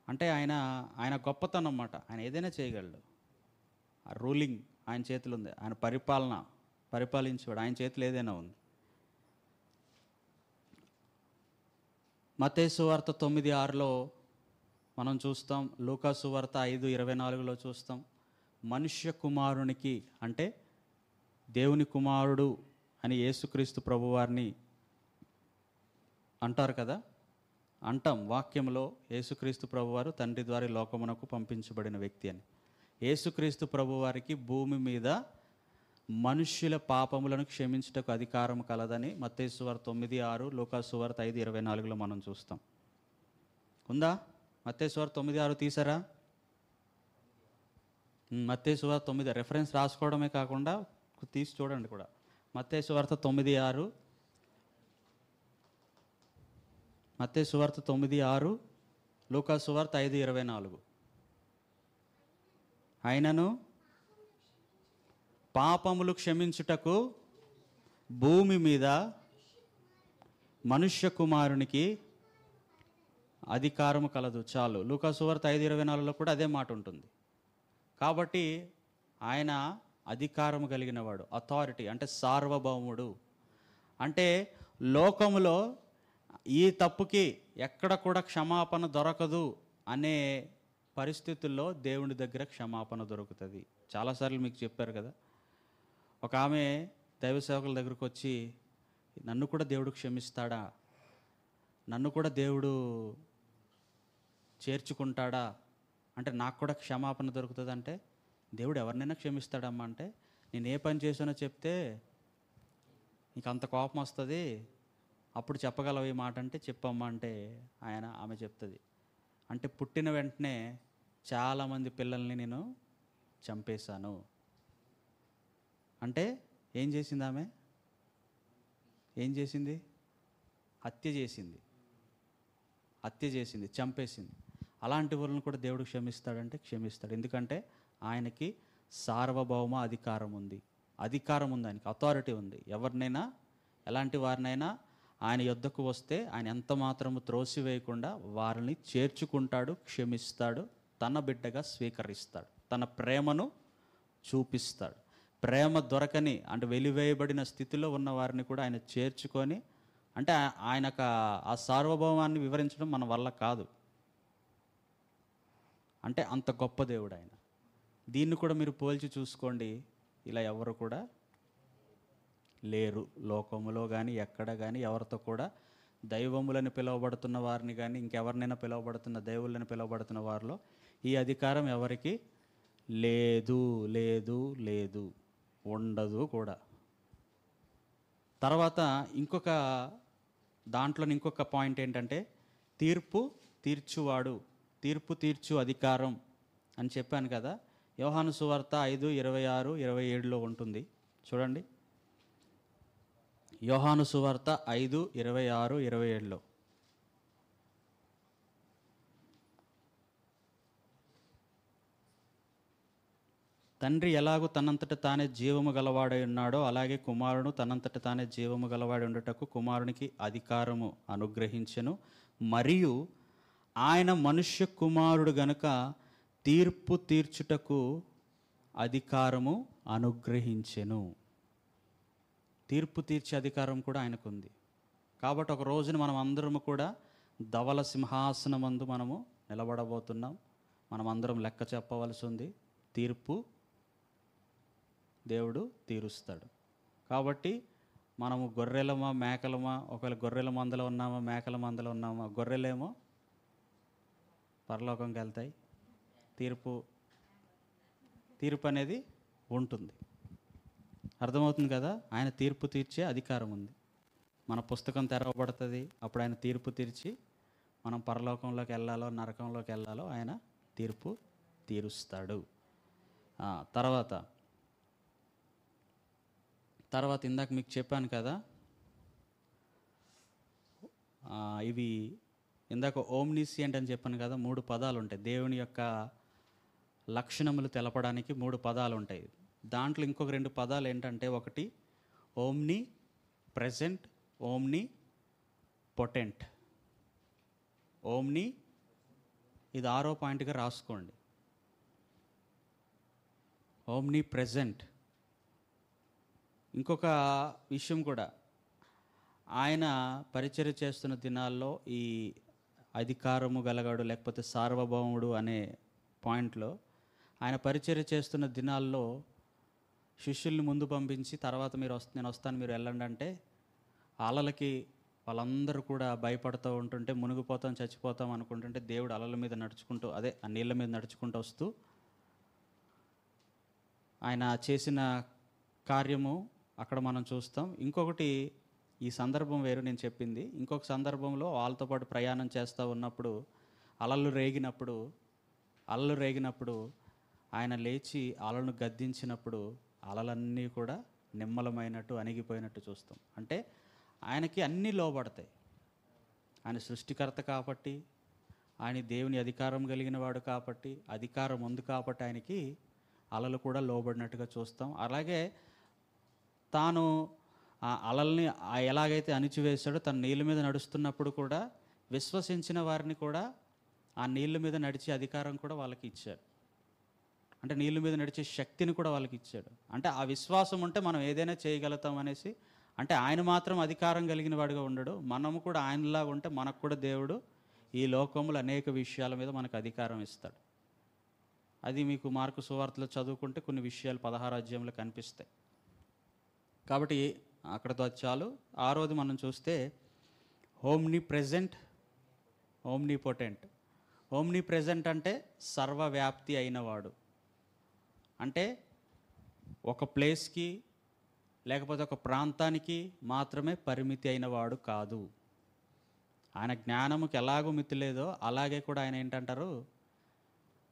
అంటే ఆయన గొప్పతనం అన్నమాట. ఆయన ఏదైనా చేయగలడు. ఆ రూలింగ్ ఆయన చేతిలో ఉంది. ఆయన పరిపాలించేవాడు ఆయన చేతిలో ఏదైనా ఉంది. మత్తయి సువార్త 9:6లో మనం చూస్తాం. లూకా సువార్త 5:24లో చూస్తాం. మనుష్య కుమారునికి అంటే దేవుని కుమారుడు అని యేసుక్రీస్తు ప్రభువారిని అంటారు కదా. అంటాం వాక్యంలో యేసుక్రీస్తు ప్రభువారు తండ్రి ద్వారా లోకమునకు పంపించబడిన వ్యక్తి అని. యేసుక్రీస్తు ప్రభువారికి భూమి మీద మనుష్యుల పాపములను క్షమించుటకు అధికారం కలదని మత్తయి సువార్త 9:6, లూకా సువార్త 5:24లో మనం చూస్తాం. ఉందా? మత్తయి సువార్త 9:6 తీసారా? మత్తయి సువార్త 9 రెఫరెన్స్ రాసుకోవడమే కాకుండా తీసి చూడండి కూడా. మత్తయి సువార్త 9:6, మత్తయి సువార్త 9:6, లూకా సువార్త 5:24. ఆయనను పాపములు క్షమించుటకు భూమి మీద మనుష్య కుమారునికి అధికారము కలదు. చాలు. లూకా సువార్త 5:24లో కూడా అదే మాట ఉంటుంది. కాబట్టి ఆయన అధికారం కలిగిన వాడు, అథారిటీ అంటే సార్వభౌముడు. అంటే లోకములో ఈ తప్పుకి ఎక్కడ కూడా క్షమాపణ దొరకదు అనే పరిస్థితుల్లో దేవుని దగ్గర క్షమాపణ దొరుకుతుంది. చాలాసార్లు మీకు చెప్పారు కదా. ఒక ఆమె దైవ సేవకుల దగ్గరకు వచ్చి, నన్ను కూడా దేవుడు క్షమిస్తాడా, నన్ను కూడా దేవుడు చేర్చుకుంటాడా, అంటే నాకు కూడా క్షమాపణ దొరుకుతుంది అంటే, దేవుడు ఎవరినైనా క్షమిస్తాడమ్మా అంటే, నేను ఏ పని చేశానో చెప్తే నీకు అంత కోపం వస్తుంది, అప్పుడు చెప్పగలవు ఈ మాట అంటే చెప్పమ్మా అంటే ఆమె చెప్తుంది. అంటే పుట్టిన వెంటనే చాలామంది పిల్లల్ని నేను చంపేశాను అంటే ఏం చేసింది ఆమె? ఏం చేసింది? హత్య చేసింది, చంపేసింది. అలాంటి వాళ్ళని కూడా దేవుడు క్షమిస్తాడంటే క్షమిస్తాడు. ఎందుకంటే ఆయనకి సార్వభౌమ అధికారం ఉంది. ఆయనకి అథారిటీ ఉంది. ఎవరినైనా ఎలాంటి వారినైనా ఆయన యొద్దకు వస్తే ఆయన ఎంత మాత్రము త్రోసివేయకుండా వారిని చేర్చుకుంటాడు, క్షమిస్తాడు, తన బిడ్డగా స్వీకరిస్తాడు, తన ప్రేమను చూపిస్తాడు. ప్రేమ దొరకని అంటే వెలివేయబడిన స్థితిలో ఉన్న వారిని కూడా ఆయన చేర్చుకొని, అంటే ఆయనకు ఆ సార్వభౌమాన్ని వివరించడం మన వల్ల కాదు. అంటే అంత గొప్ప దేవుడు ఆయన. దీన్ని కూడా మీరు పోల్చి చూసుకోండి, ఇలా ఎవరు కూడా లేరు లోకములో కానీ ఎక్కడ కానీ. ఎవరితో కూడా దైవములని పిలువబడుతున్న వారిని కానీ ఇంకెవరినైనా పిలువబడుతున్న దేవుళ్ళని పిలువబడుతున్న వారిలో ఈ అధికారం ఎవరికి లేదు, లేదు, లేదు, ఉండదు కూడా. తర్వాత ఇంకొక పాయింట్ ఏంటంటే తీర్పు తీర్చు అధికారం అని చెప్పాను కదా. యోహాను సువార్త 5:26, 27లో ఉంటుంది చూడండి. యోహాను సువార్త 5:26, 27లో తండ్రి ఎలాగూ తనంతట తానే జీవము గలవాడై ఉన్నాడో అలాగే కుమారుడు తనంతట తానే జీవము గలవాడి ఉండటకు కుమారునికి అధికారము అనుగ్రహించెను. మరియు ఆయన మనుష్య కుమారుడు గనుక తీర్పు తీర్చుటకు అధికారము అనుగ్రహించెను. తీర్పు తీర్చే అధికారం కూడా ఆయనకుంది. కాబట్టి ఒక రోజున మనం అందరము కూడా ధవల సింహాసనమందు మనము నిలబడబోతున్నాం. మనం అందరం లెక్క చెప్పవలసి ఉంది. తీర్పు దేవుడు తీరుస్తాడు. కాబట్టి మనము గొర్రెలమా మేకలమా, ఒకవేళ గొర్రెల మందలో ఉన్నామా మేకల మందలో ఉన్నామా, గొర్రెలేమో పరలోకంకి వెళ్తాయి. తీర్పు అనేది ఉంటుంది. అర్థమవుతుంది కదా. ఆయన తీర్పు తీర్చే అధికారం ఉంది. మన పుస్తకం తెరవబడుతుంది. అప్పుడు ఆయన తీర్పు తీర్చి మనం పరలోకంలోకి వెళ్ళాలో నరకంలోకి వెళ్ళాలో ఆయన తీర్పు తీరుస్తాడు. తర్వాత ఇందాక మీకు చెప్పాను కదా, ఇవి ఇందాక ఓమ్నిసియంట్ అని చెప్పాను కదా, 3 పదాలు ఉంటాయి. దేవుని యొక్క లక్షణములు తెలపడానికి 3 పదాలు ఉంటాయి. దాంట్లో ఇంకొక 2 పదాలు ఏంటంటే, ఒకటి omni present, omni potent. Omni ఇది 6వ పాయింట్గా రాసుకోండి. Omni present. ఇంకొక విషయం కూడా, ఆయన పరిచర్య చేస్తున్న దినాల్లో ఈ అధికారము గలగాడు లేకపోతే సార్వభౌముడు అనే పాయింట్లో ఆయన పరిచర్య చేస్తున్న దినాల్లో శిష్యుల్ని ముందు పంపించి తర్వాత నేను వస్తాను మీరు వెళ్ళండి అంటే అలలకి వాళ్ళందరూ కూడా భయపడుతూ ఉంటుంటే మునిగిపోతాం చచ్చిపోతాం అనుకుంటుంటే దేవుడు అలల మీద నడుచుకుంటూ ఆ నీళ్ళ మీద నడుచుకుంటూ వస్తూ ఆయన చేసిన కార్యము అక్కడ మనం చూస్తాం. ఇంకొకటి, ఈ సందర్భం వేరు నేను చెప్పింది. ఇంకొక సందర్భంలో వాళ్ళతో పాటు ప్రయాణం చేస్తూ ఉన్నప్పుడు అలలు రేగినప్పుడు ఆయన లేచి అలలను గద్దించినప్పుడు అలలన్నీ కూడా నిమ్మలమైనట్టు అణిగిపోయినట్టు చూస్తాం. అంటే ఆయనకి అన్నీ లోబడతాయి. ఆయన సృష్టికర్త కాబట్టి, ఆయన దేవుని అధికారం కలిగిన వాడు కాబట్టి, అధికారం ఉంది కాబట్టి ఆయనకి అలలు కూడా లోబడినట్టుగా చూస్తాం. అలాగే తాను ఆ అలల్ని ఎలాగైతే అణిచివేశాడో తన నీళ్ళ మీద నడుస్తున్నప్పుడు కూడా విశ్వసించిన వారిని కూడా ఆ నీళ్ళ మీద నడిచే అధికారం కూడా వాళ్ళకి ఇచ్చాడు. అంటే నీళ్ళ మీద నడిచే శక్తిని కూడా వాళ్ళకి ఇచ్చాడు. అంటే ఆ విశ్వాసం ఉంటే మనం ఏదైనా చేయగలుగుతాం అనేసి. అంటే ఆయన మాత్రం అధికారం కలిగిన వాడిగా ఉండడు, మనము కూడా ఆయనలాగా ఉంటే మనకు కూడా దేవుడు ఈ లోకంలో అనేక విషయాల మీద మనకు అధికారం ఇస్తాడు. అది మీకు మార్కు సువార్తలో చదువుకుంటే కొన్ని విషయాలు 16వ అధ్యాయంలో కనిపిస్తాయి. కాబట్టి అక్కడతో చాలు. ఆరోది మనం చూస్తే Omni present, Omni potent. Omni present అంటే సర్వవ్యాప్తి అయినవాడు. అంటే ఒక ప్లేస్కి లేకపోతే ఒక ప్రాంతానికి మాత్రమే పరిమితి అయినవాడు కాదు. ఆయన జ్ఞానముకి ఎలాగో మితి లేదో అలాగే కూడా ఆయన ఏంటంటారు,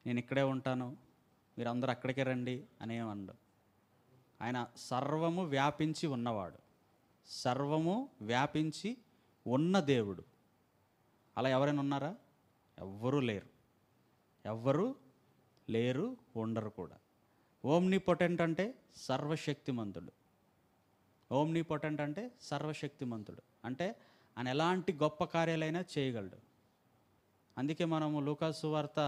నేను ఇక్కడే ఉంటాను మీరందరూ అక్కడికే రండి అనేమండు. ఆయన సర్వము వ్యాపించి ఉన్నవాడు, సర్వము వ్యాపించి ఉన్న దేవుడు. అలా ఎవరైనా ఉన్నారా? ఎవ్వరూ లేరు, ఉండరు కూడా. ఓమ్నీ పొటెంట్ అంటే సర్వశక్తిమంతుడు. ఓమ్నీ పొటెంట్ అంటే సర్వశక్తిమంతుడు అంటే ఆయన ఎలాంటి గొప్ప కార్యాలైనా చేయగలడు. అందుకే మనము లూకాసు సువార్త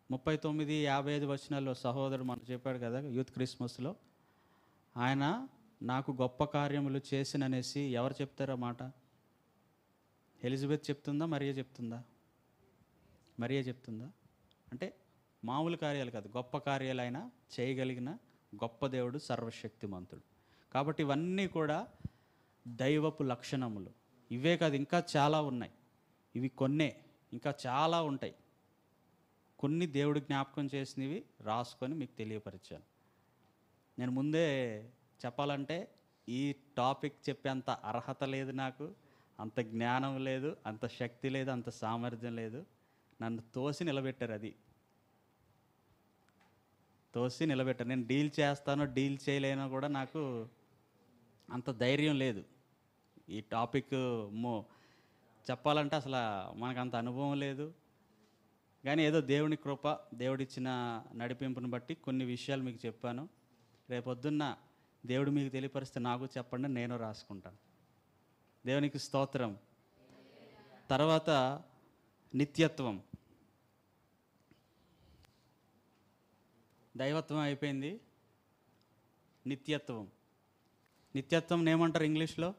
39:55 వచనాల్లో సహోదరుడు మనకు చెప్పాడు కదా యూత్ క్రిస్మస్లో, ఆయన నాకు గొప్ప కార్యములు చేసిననేసి ఎవరు చెప్తారో మాట? ఎలిజబెత్ చెప్తుందా, మరియ చెప్తుందా? అంటే మామూలు కార్యాలు కాదు, గొప్ప కార్యాలైనా చేయగలిగిన గొప్ప దేవుడు, సర్వశక్తిమంతుడు. కాబట్టి ఇవన్నీ కూడా దైవపు లక్షణములు. ఇవే కాదు, ఇంకా చాలా ఉన్నాయి. ఇవి కొన్నే, ఇంకా చాలా ఉంటాయి. కొన్ని దేవుడు జ్ఞాపకం చేసినవి రాసుకొని మీకు తెలియపరిచాను. నేను ముందే చెప్పాలంటే ఈ టాపిక్ చెప్పేంత అర్హత లేదు నాకు, అంత జ్ఞానం లేదు, అంత శక్తి లేదు, అంత సామర్థ్యం లేదు. నన్ను తోసి నిలబెట్టారు. నేను డీల్ చేస్తానో డీల్ చేయలేనో కూడా నాకు అంత ధైర్యం లేదు. ఈ టాపిక్ చెప్పాలంటే అసలు మనకు అంత అనుభవం లేదు. కానీ ఏదో దేవుని కృప, దేవుడిచ్చిన నడిపింపుని బట్టి కొన్ని విషయాలు మీకు చెప్పాను. రేపొద్దున్న దేవుడు మీకు తెలియపరిస్తే నాకు చెప్పండి, నేను రాసుకుంటాను. దేవునికి స్తోత్రం. తర్వాత నిత్యత్వం. దైవత్వం అయిపోయింది, నిత్యత్వం ఏమంటారు ఇంగ్లీష్లో?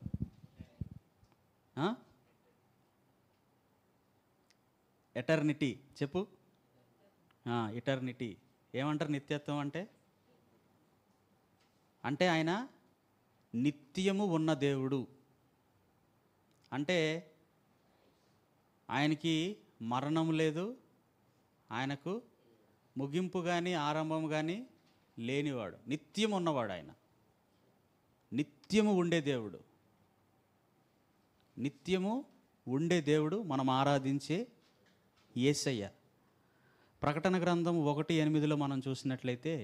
ఎటర్నిటీ. చెప్పు. ఇటర్నిటీ. ఏమంటారు నిత్యత్వం అంటే? అంటే ఆయన నిత్యము ఉన్న దేవుడు. అంటే ఆయనకి మరణం లేదు, ఆయనకు ముగింపు కానీ ఆరంభం కానీ లేనివాడు, నిత్యం ఉన్నవాడు. ఆయన నిత్యము ఉండే దేవుడు, మనం ఆరాధించే యేసయ్య. ప్రకటన గ్రంథం 1:8 మనం చూసినట్లయితే,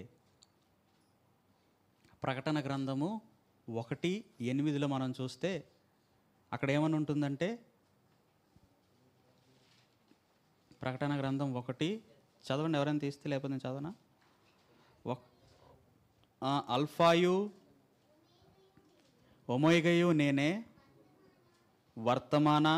ప్రకటన గ్రంథము 1:8 మనం చూస్తే అక్కడ ఏమని ఉంటుందంటే, ప్రకటన గ్రంథం 1 చదవండి, ఎవరైనా తీస్తే, లేకపోతే నేను చదవనా? అల్ఫాయు ఒమేగయు నేనే, వర్తమాన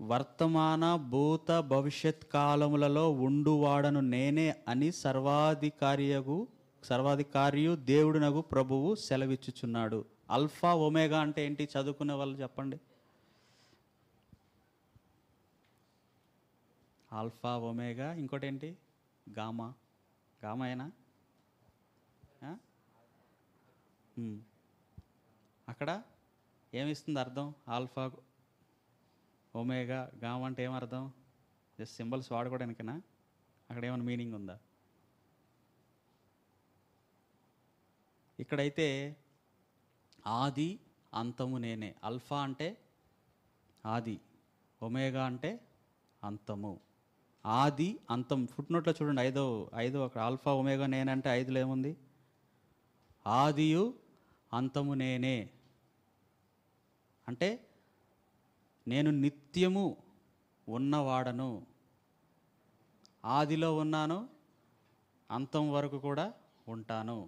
వర్తమాన భూత భవిష్యత్ కాలములలో ఉండువాడను నేనే అని సర్వాధికారియు దేవుడునగు ప్రభువు సెలవిచ్చుచున్నాడు. ఆల్ఫా ఒమేగా అంటే ఏంటి? చదువుకునే వాళ్ళు చెప్పండి. ఆల్ఫా ఒమేగా, ఇంకోటి ఏంటి? గామా. గామా అయినా అక్కడ ఏమిస్తుంది అర్థం? ఆల్ఫా ఒమేగా గామా అంటే ఏమర్థం? జస్ట్ సింబల్స్ వాడుకోవడానికేనా? అక్కడ ఏమైనా మీనింగ్ ఉందా? ఇక్కడైతే ఆది అంతము నేనే. ఆల్ఫా అంటే ఆది, ఒమేగా అంటే అంతము. ఆది అంతం. ఫుట్ నోట్లో చూడండి, ఐదో అక్కడ ఆల్ఫా ఒమేగా నేనంటే 5లో ఏముంది? ఆదియు అంతము నేనే. అంటే నేను నిత్యము ఉన్నవాడను. ఆదిలో ఉన్నాను, అంతం వరకు కూడా ఉంటాను.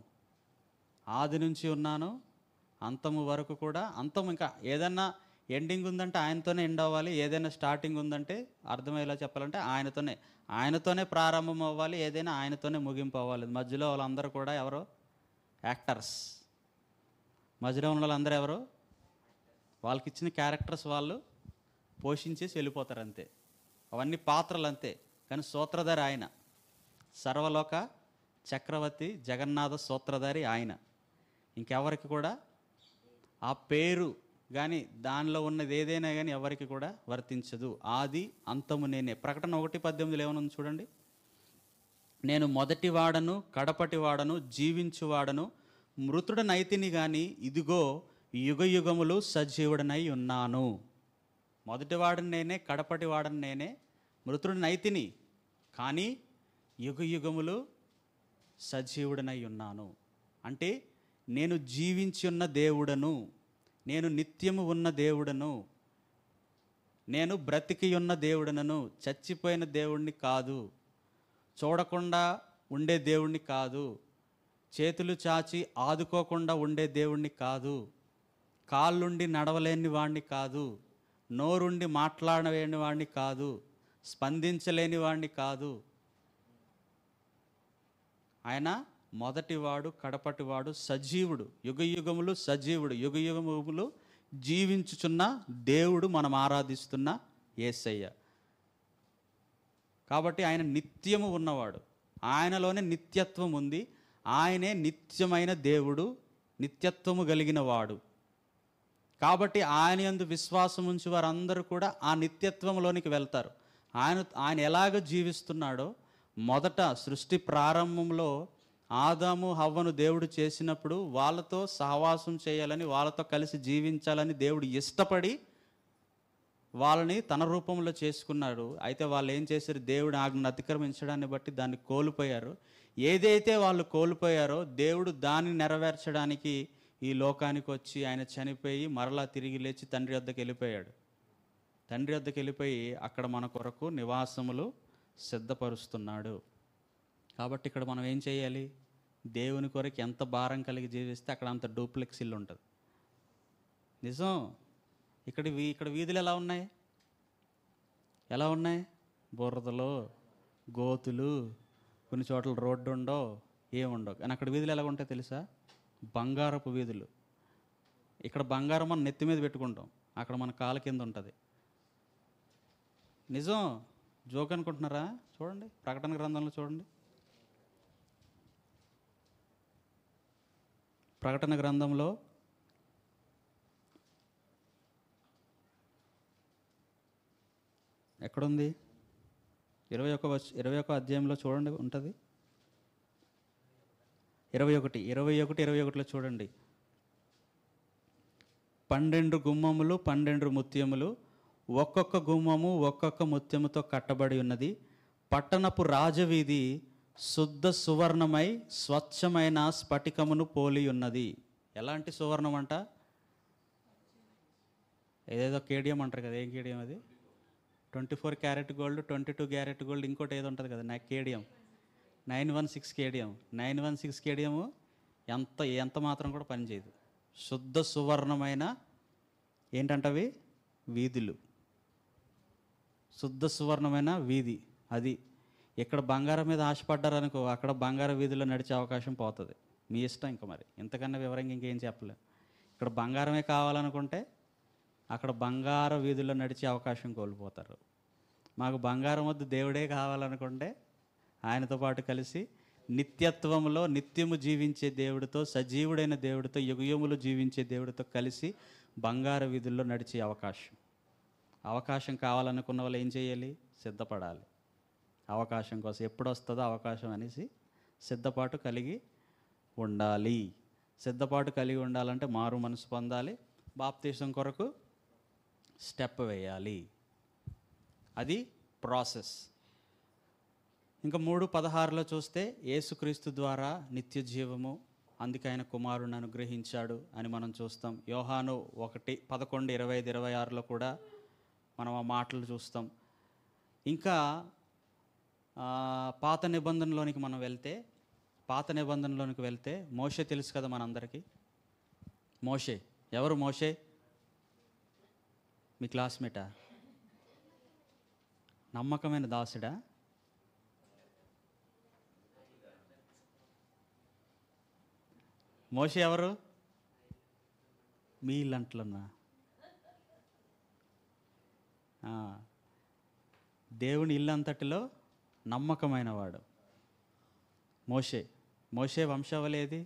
ఆది నుంచి ఉన్నాను, అంతము వరకు కూడా. అంతం ఇంకా ఏదన్నా ఎండింగ్ ఉందంటే ఆయనతోనే ఎండ్ అవ్వాలి. ఏదైనా స్టార్టింగ్ ఉందంటే అర్థమయ్యేలా చెప్పాలంటే ఆయనతోనే ప్రారంభం అవ్వాలి. ఏదైనా ఆయనతోనే ముగింపు అవ్వాలి. మధ్యలో వాళ్ళందరూ కూడా ఎవరో యాక్టర్స్. మధ్యలో ఉన్న వాళ్ళందరూ ఎవరు? వాళ్ళకి ఇచ్చిన క్యారెక్టర్స్ వాళ్ళు పోషించేసి వెళ్ళిపోతారు అంతే. అవన్నీ పాత్రలు అంతే. కానీ సూత్రధారి ఆయన, సర్వలోక చక్రవర్తి జగన్నాథ సూత్రధారి ఆయన. ఇంకెవరికి కూడా ఆ పేరు కానీ దానిలో ఉన్నది ఏదైనా కానీ ఎవరికి కూడా వర్తించదు. ఆది అంతము నేనే. ప్రకటన 1:18 ఏమనుంది చూడండి. నేను మొదటి వాడను, కడపటి వాడను, జీవించువాడను, మృతుడనైతిని కానీ ఇదిగో యుగయుగములు సజీవుడనై ఉన్నాను. మొదటివాడని నేనే, కడపటి వాడని నేనే, మృతుడనైతిని కానీ యుగయుగములు సజీవుడనై ఉన్నాను. అంటే నేను జీవించి ఉన్న దేవుడను, నేను నిత్యము ఉన్న దేవుడను, నేను బ్రతికి ఉన్న దేవుడనను. చచ్చిపోయిన దేవుణ్ణి కాదు, చూడకుండా ఉండే దేవుణ్ణి కాదు, చేతులు చాచి ఆదుకోకుండా ఉండే దేవుణ్ణి కాదు, కాళ్ళుండి నడవలేని వాణ్ణి కాదు, నోరుండి మాట్లాడలేని వాణ్ణి కాదు, స్పందించలేని వాణ్ణి కాదు. ఆయన మొదటివాడు, కడపటివాడు, సజీవుడు, యుగయుగములు సజీవుడు, యుగయుగములు జీవించుచున్న దేవుడు, మనం ఆరాధిస్తున్న యేసయ్య. కాబట్టి ఆయన నిత్యము ఉన్నవాడు, ఆయనలోనే నిత్యత్వం ఉంది. ఆయనే నిత్యమైన దేవుడు, నిత్యత్వము కలిగిన వాడు. కాబట్టి ఆయన యందు విశ్వాసం ఉంచి వారందరూ కూడా ఆ నిత్యత్వంలోనికి వెళ్తారు. ఆయన ఎలాగ జీవిస్తున్నాడో, మొదట సృష్టి ప్రారంభంలో ఆదాము హవ్వను దేవుడు చేసినప్పుడు వాళ్ళతో సహవాసం చేయాలని, వాళ్ళతో కలిసి జీవించాలని దేవుడు ఇష్టపడి వాళ్ళని తన రూపంలో చేసుకున్నాడు. అయితే వాళ్ళు ఏం చేశారు? దేవుడు ఆజ్ఞను అతిక్రమించడాన్ని బట్టి దాన్ని కోల్పోయారు. ఏదైతే వాళ్ళు కోల్పోయారో దేవుడు దాన్ని నెరవేర్చడానికి ఈ లోకానికి వచ్చి ఆయన చనిపోయి మరలా తిరిగి లేచి తండ్రి వద్దకు వెళ్ళిపోయాడు. తండ్రి వద్దకు వెళ్ళిపోయి అక్కడ మన కొరకు నివాసములు సిద్ధపరుస్తున్నాడు. కాబట్టి ఇక్కడ మనం ఏం చేయాలి? దేవుని కొరకు ఎంత భారం కలిగి జీవిస్తే అక్కడ అంత డూప్లెక్స్ ఇల్లు ఉంటుంది. నిజం. ఇక్కడ వీధులు ఎలా ఉన్నాయి? ఎలా ఉన్నాయి? బురదలు, గోతులు, కొన్ని చోట్ల రోడ్డు ఉండవు, ఏముండవు. కానీ అక్కడ వీధులు ఎలా ఉంటాయి తెలుసా? బంగారపు వీధులు. ఇక్కడ బంగారం మనం నెత్తి మీద పెట్టుకుంటాం, అక్కడ మన కాళ్ళ కింద ఉంటుంది. నిజం. జోక్ అనుకుంటున్నారా? చూడండి, ప్రకటన గ్రంథంలో చూడండి. ప్రకటన గ్రంథంలో ఎక్కడుంది? 21 అధ్యాయంలో చూడండి, ఉంటుంది. 21 చూడండి. 12 గుమ్మములు, 12 ముత్యములు, ఒక్కొక్క గుమ్మము ఒక్కొక్క ముత్యముతో కట్టబడి ఉన్నది. పట్టణపు రాజవీధి శుద్ధ సువర్ణమై స్వచ్ఛమైన స్ఫటికమును పోలి ఉన్నది. ఎలాంటి సువర్ణం అంట? ఏదేదో కేడియం అంటారు కదా. ఏం కేడియం అది? 24 క్యారెట్ గోల్డ్, 22 క్యారెట్ గోల్డ్, ఇంకోటి ఏదో ఉంటుంది కదా, నాకు కేడియం, 916 కేడియం. 916 కేడియము ఎంత మాత్రం కూడా పనిచేయదు. శుద్ధ సువర్ణమైన ఏంటంటవి? వీధులు. శుద్ధ సువర్ణమైన వీధి అది. ఇక్కడ బంగారం మీద ఆశపడ్డారనుకో, అక్కడ బంగారు వీధిలో నడిచే అవకాశం పోతుంది. మీ ఇష్టం ఇంకా. మరి ఇంతకన్నా వివరంగా ఇంకేం చెప్పలేం. ఇక్కడ బంగారమే కావాలనుకుంటే అక్కడ బంగారు వీధుల్లో నడిచే అవకాశం కోల్పోతారు. మాకు బంగారం వద్దు, దేవుడే కావాలనుకుంటే ఆయనతో పాటు కలిసి నిత్యత్వంలో నిత్యము జీవించే దేవుడితో, సజీవుడైన దేవుడితో, యుగయుములు జీవించే దేవుడితో కలిసి బంగారు వీధుల్లో నడిచే అవకాశం కావాలనుకున్న వాళ్ళు ఏం చేయాలి? సిద్ధపడాలి. అవకాశం కోసం ఎప్పుడు వస్తుందో అవకాశం అనేసి సిద్ధపాటు కలిగి ఉండాలి. సిద్ధపాటు కలిగి ఉండాలంటే మారు మనసు పొందాలి, బాప్తీసం కొరకు స్టెప్ వేయాలి. అది ప్రాసెస్. ఇంకా 3:16 చూస్తే యేసుక్రీస్తు ద్వారా నిత్య జీవము, అందుకే ఆయన కుమారుని అనుగ్రహించాడు అని మనం చూస్తాం. యోహాను 1:11, 25, 26 కూడా మనం ఆ మాటలు చూస్తాం. ఇంకా పాత నిబంధనలోనికి మనం వెళ్తే, మోషే తెలుసు కదా మనందరికీ. మోషే ఎవరు? మోషే మీ క్లాస్మేటా? నమ్మకమైన దాసుడా? మోషే ఎవరు? మీ ఇల్లంట్లన్నా దేవుని ఇల్లంతటిలో నమ్మకమైన వాడు మోషే. మోషే వంశావళి ఏది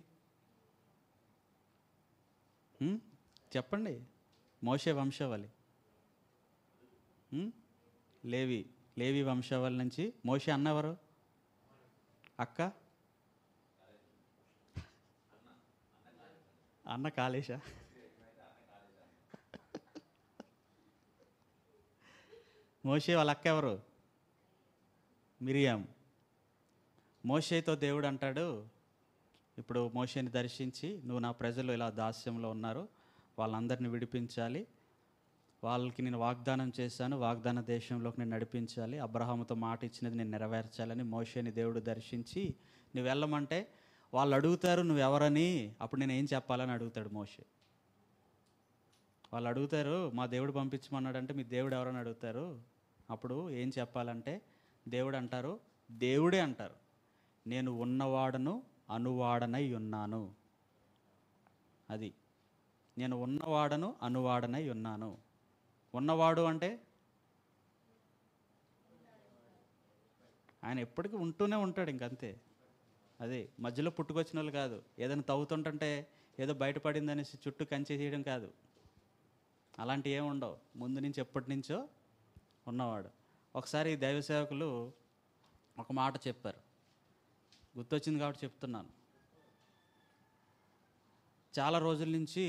చెప్పండి? మోషే వంశావళి లేవి వంశావళి నుంచి మోషే అన్నెవరు? అక్క అన్న కాళేశా? మోషే వాళ్ళ అక్క ఎవరు? మిరియాం. మోషేతో దేవుడు అంటాడు, ఇప్పుడు మోషేని దర్శించి, నువ్వు నా ప్రజలు ఇలా దాస్యంలో ఉన్నారు, వాళ్ళందరినీ విడిపించాలి, వాళ్ళకి నేను వాగ్దానం చేశాను, వాగ్దాన దేశంలోకి నేను నడిపించాలి, అబ్రహాముతో మాట ఇచ్చినది నేను నెరవేర్చాలని మోషేని దేవుడు దర్శించి, నువ్వు వెళ్ళమంటే వాళ్ళు అడుగుతారు నువ్వెవరని, అప్పుడు నేను ఏం చెప్పాలని అడుగుతాడు మోషే. వాళ్ళు అడుగుతారు మా దేవుడు పంపించమన్నాడంటే మీ దేవుడు ఎవరని అడుగుతారు. అప్పుడు ఏం చెప్పాలంటే దేవుడే అంటారు, నేను ఉన్నవాడను అనువాడనై ఉన్నాను. అది నేను ఉన్నవాడను అనువాడనై ఉన్నాను. ఉన్నవాడు అంటే ఆయన ఎప్పటికీ ఉంటూనే ఉంటాడు, ఇంకంతే. అదే మధ్యలో పుట్టుకొచ్చిన వాళ్ళు కాదు. ఏదైనా తవ్వుతుంటే ఏదో బయటపడింది అనేసి చుట్టూ కంచె చేయడం కాదు. అలాంటివి ఏమి ఉండవు. ముందు నుంచి ఎప్పటి నుంచో ఉన్నవాడు. ఒకసారి దైవ సేవకులు ఒక మాట చెప్పారు, గుర్తొచ్చింది కాబట్టి చెప్తున్నాను. చాలా రోజుల నుంచి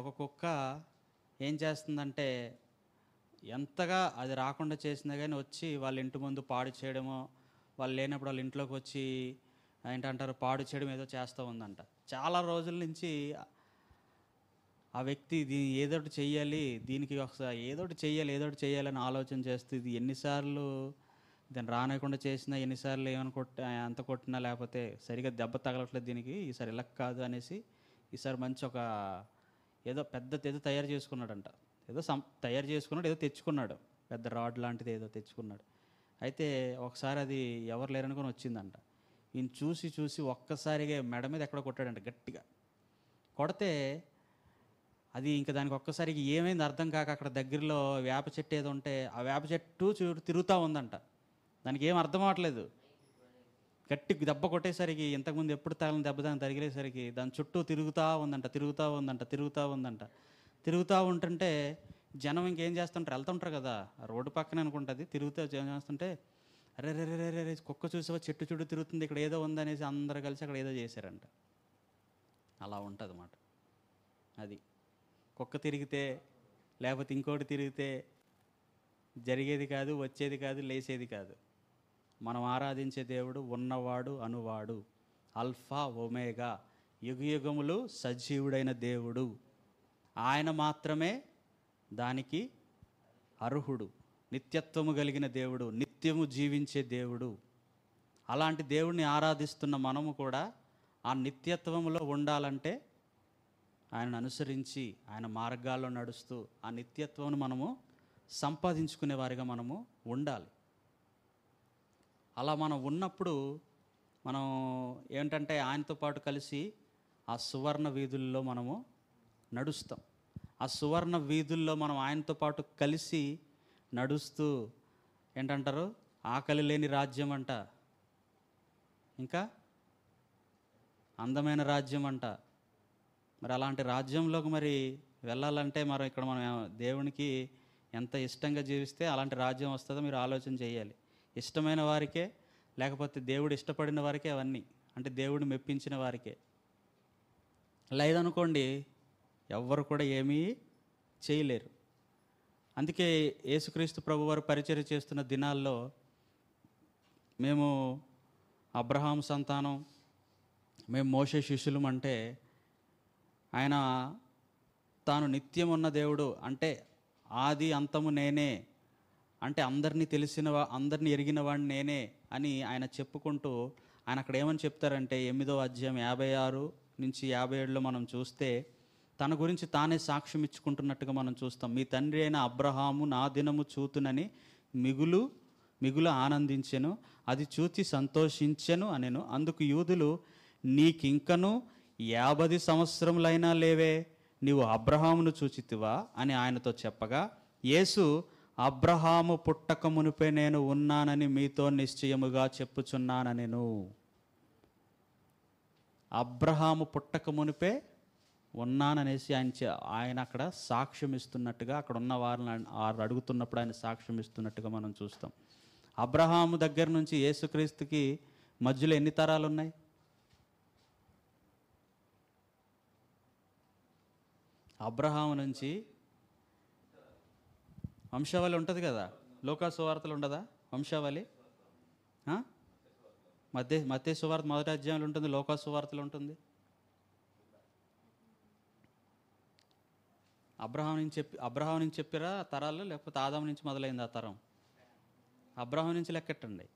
ఒక కుక్క ఏం చేస్తుందంటే, ఎంతగా అది రాకుండా చేసినా కానీ వచ్చి వాళ్ళ ఇంటి ముందు పాడు చేయడమో, వాళ్ళు లేనప్పుడు వాళ్ళ ఇంట్లోకి వచ్చి ఏంటంటారు పాడు చేయడం ఏదో చేస్తూ ఉందంట. చాలా రోజుల నుంచి ఆ వ్యక్తి ఏదోటి చెయ్యాలి, దీనికి ఒకసారి ఏదోటి చేయాలని ఆలోచన చేస్తూ, ఇది ఎన్నిసార్లు దాన్ని రానివ్వకుండా చేసినా, ఎన్నిసార్లు ఎంత కొట్టినా లేకపోతే సరిగా దెబ్బ తగలట్లేదు దీనికి, ఈసారి ఇలా కాదు అనేసి ఈసారి మంచి ఒక ఏదో తయారు చేసుకున్నాడంట. తయారు చేసుకున్నాడు, ఏదో తెచ్చుకున్నాడు, పెద్ద రాడ్ లాంటిది ఏదో తెచ్చుకున్నాడు. అయితే ఒకసారి అది ఎవరు లేరనుకొని వచ్చిందంట. ఈయన చూసి ఒక్కసారిగా మెడ మీద ఎక్కడ కొట్టాడంట, గట్టిగా కొడితే అది ఇంకా దానికి ఒక్కసారికి ఏమైంది అర్థం కాక అక్కడ దగ్గరలో వేప చెట్టు ఏదో ఉంటే ఆ వేప చెట్టు తిరుగుతూ ఉందంట. దానికి ఏం అర్థం అవ్వట్లేదు. గట్టి దెబ్బ కొట్టేసరికి, ఇంతకుముందు ఎప్పుడు తగిలిన దెబ్బ దాన్ని తగిలేసరికి దాని చుట్టూ తిరుగుతూ ఉంటుంటే జనం ఇంకేం చేస్తుంటారు, వెళ్తుంటారు కదా రోడ్డు పక్కన అనుకుంటుంది, తిరుగుతూ చేస్తుంటే అరే రే రే రే కుక్క చూసావా చెట్టు చుట్టూ తిరుగుతుంది, ఇక్కడ ఏదో ఉందనేసి అందరు కలిసి అక్కడ ఏదో చేశారంట. అలా ఉంటుంది అన్నమాట. అది కుక్క తిరిగితే లేకపోతే ఇంకోటి తిరిగితే జరిగేది కాదు, వచ్చేది కాదు, లేచేది కాదు. మనం ఆరాధించే దేవుడు ఉన్నవాడు అనువాడు, అల్ఫా ఒమేగా, యుగయుగములు సజీవుడైన దేవుడు. ఆయన మాత్రమే దానికి అర్హుడు. నిత్యత్వము కలిగిన దేవుడు, నిత్యము జీవించే దేవుడు. అలాంటి దేవుడిని ఆరాధిస్తున్న మనము కూడా ఆ నిత్యత్వములో ఉండాలంటే ఆయనను అనుసరించి ఆయన మార్గాల్లో నడుస్తూ ఆ నిత్యత్వమును మనము సంపాదించుకునే వారిగా మనము ఉండాలి. అలా మనం ఉన్నప్పుడు మనం ఏంటంటే ఆయనతో పాటు కలిసి ఆ సువర్ణ వీధుల్లో మనము నడుస్తాం. ఆ సువర్ణ వీధుల్లో మనం ఆయనతో పాటు కలిసి నడుస్తూ ఏంటంటారు, ఆకలి లేని రాజ్యం అంట, ఇంకా అందమైన రాజ్యం అంట. మరి అలాంటి రాజ్యంలోకి మరి వెళ్ళాలంటే మరి ఇక్కడ మనం దేవునికి ఎంత ఇష్టంగా జీవిస్తే అలాంటి రాజ్యం వస్తుందో మీరు ఆలోచన చేయాలి. ఇష్టమైన వారికే, లేకపోతే దేవుడు ఇష్టపడిన వారికే అవన్నీ, అంటే దేవుడు మెప్పించిన వారికే. లేదనుకోండి ఎవ్వరు కూడా ఏమీ చేయలేరు. అందుకే యేసుక్రీస్తు ప్రభువారు పరిచర్య చేస్తున్న దినాల్లో మేము అబ్రహాం సంతానం, మేము మోషే శిష్యులం అంటే ఆయన తాను నిత్యం ఉన్న దేవుడు, అంటే ఆది అంతము నేనే, అంటే అందరినీ అందరినీ ఎరిగిన వాడిని నేనే అని ఆయన చెప్పుకుంటూ ఆయన అక్కడ ఏమని చెప్తారంటే 8వ అధ్యాయం 56 నుంచి 57లో మనం చూస్తే తన గురించి తానే సాక్ష్యం ఇచ్చుకుంటున్నట్టుగా మనం చూస్తాం. మీ తండ్రి అయిన అబ్రహాము నా దినము చూతునని మిగులు ఆనందించెను, అది చూచి సంతోషించెను అనెను. అందుకు యూదులు, నీకింకను 50 సంవత్సరములైనా లేవే, నీవు అబ్రహామును చూచితివా అని ఆయనతో చెప్పగా, యేసు, అబ్రహాము పుట్టక మునిపే నేను ఉన్నానని మీతో నిశ్చయముగా చెప్పుచున్నానెను. అబ్రహాము పుట్టక మునిపే ఉన్నాననేసి ఆయన అక్కడ సాక్ష్యం ఇస్తున్నట్టుగా, అక్కడ ఉన్న వారిని అడుగుతున్నప్పుడు ఆయన సాక్ష్యం ఇస్తున్నట్టుగా మనం చూస్తాం. అబ్రహాము దగ్గర నుంచి యేసుక్రీస్తుకి మధ్యలో ఎన్ని తరాలు ఉన్నాయి? అబ్రహాము నుంచి వంశావళి ఉంటుంది కదా, లోకా సువార్తలు ఉండదా వంశావళి? మత్తయి సువార్త 1వ అధ్యాయంలో ఉంటుంది, లోకా సువార్తలు ఉంటుంది. అబ్రహాం నుంచి చెప్పారా తరాలు, లేకపోతే ఆదాము నుంచి మొదలైంది ఆ తరం? అబ్రహాం నుంచి లెక్కెట్టండి.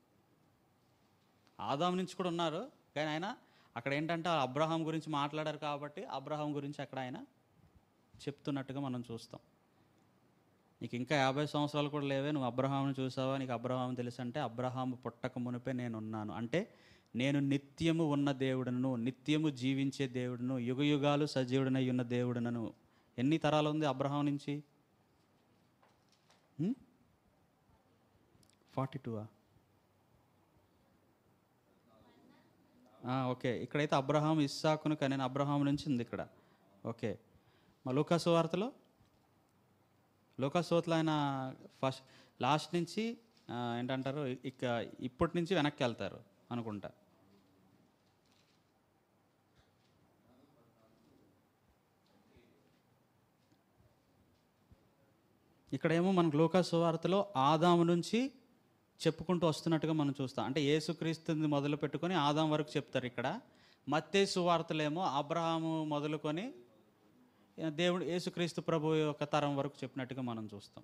ఆదాము నుంచి కూడా ఉన్నారు, కానీ ఆయన అక్కడ ఏంటంటే అబ్రహాం గురించి మాట్లాడారు కాబట్టి అబ్రహాం గురించి అక్కడ ఆయన చెప్తున్నట్టుగా మనం చూస్తాం. నీకు ఇంకా 50 సంవత్సరాలు కూడా లేవే, నువ్వు అబ్రహాంను చూసావా, నీకు అబ్రహాం తెలుసు అంటే, అబ్రహాము పుట్టక మునిపే నేను ఉన్నాను అంటే నేను నిత్యము ఉన్న దేవుడును, నిత్యము జీవించే దేవుడును, యుగయుగాలు సజీవుడనై ఉన్న దేవుడునను. ఎన్ని తరాలు ఉంది అబ్రహాం నుంచి? 42. ఓకే, ఇక్కడైతే అబ్రహాం ఇస్సాకును కనెను, అబ్రహాం నుంచి ఉంది ఇక్కడ. ఓకే, మా లూకా సువార్తలో ఆయన ఫస్ట్ లాస్ట్ నుంచి ఏంటంటారు, ఇప్పటి నుంచి వెనక్కి వెళ్తారు అనుకుంటా. ఇక్కడేమో మనకు లూకా సువార్తలో ఆదాము నుంచి చెప్పుకుంటూ వస్తున్నట్టుగా మనం చూస్తాం. అంటే యేసుక్రీస్తుని మొదలు పెట్టుకొని ఆదాం వరకు చెప్తారు. ఇక్కడ మత్తయి సువార్తలేమో అబ్రహాము మొదలుకొని దేవుడు యేసుక్రీస్తు ప్రభు యొక్క తరం వరకు చెప్పినట్టుగా మనం చూస్తాం.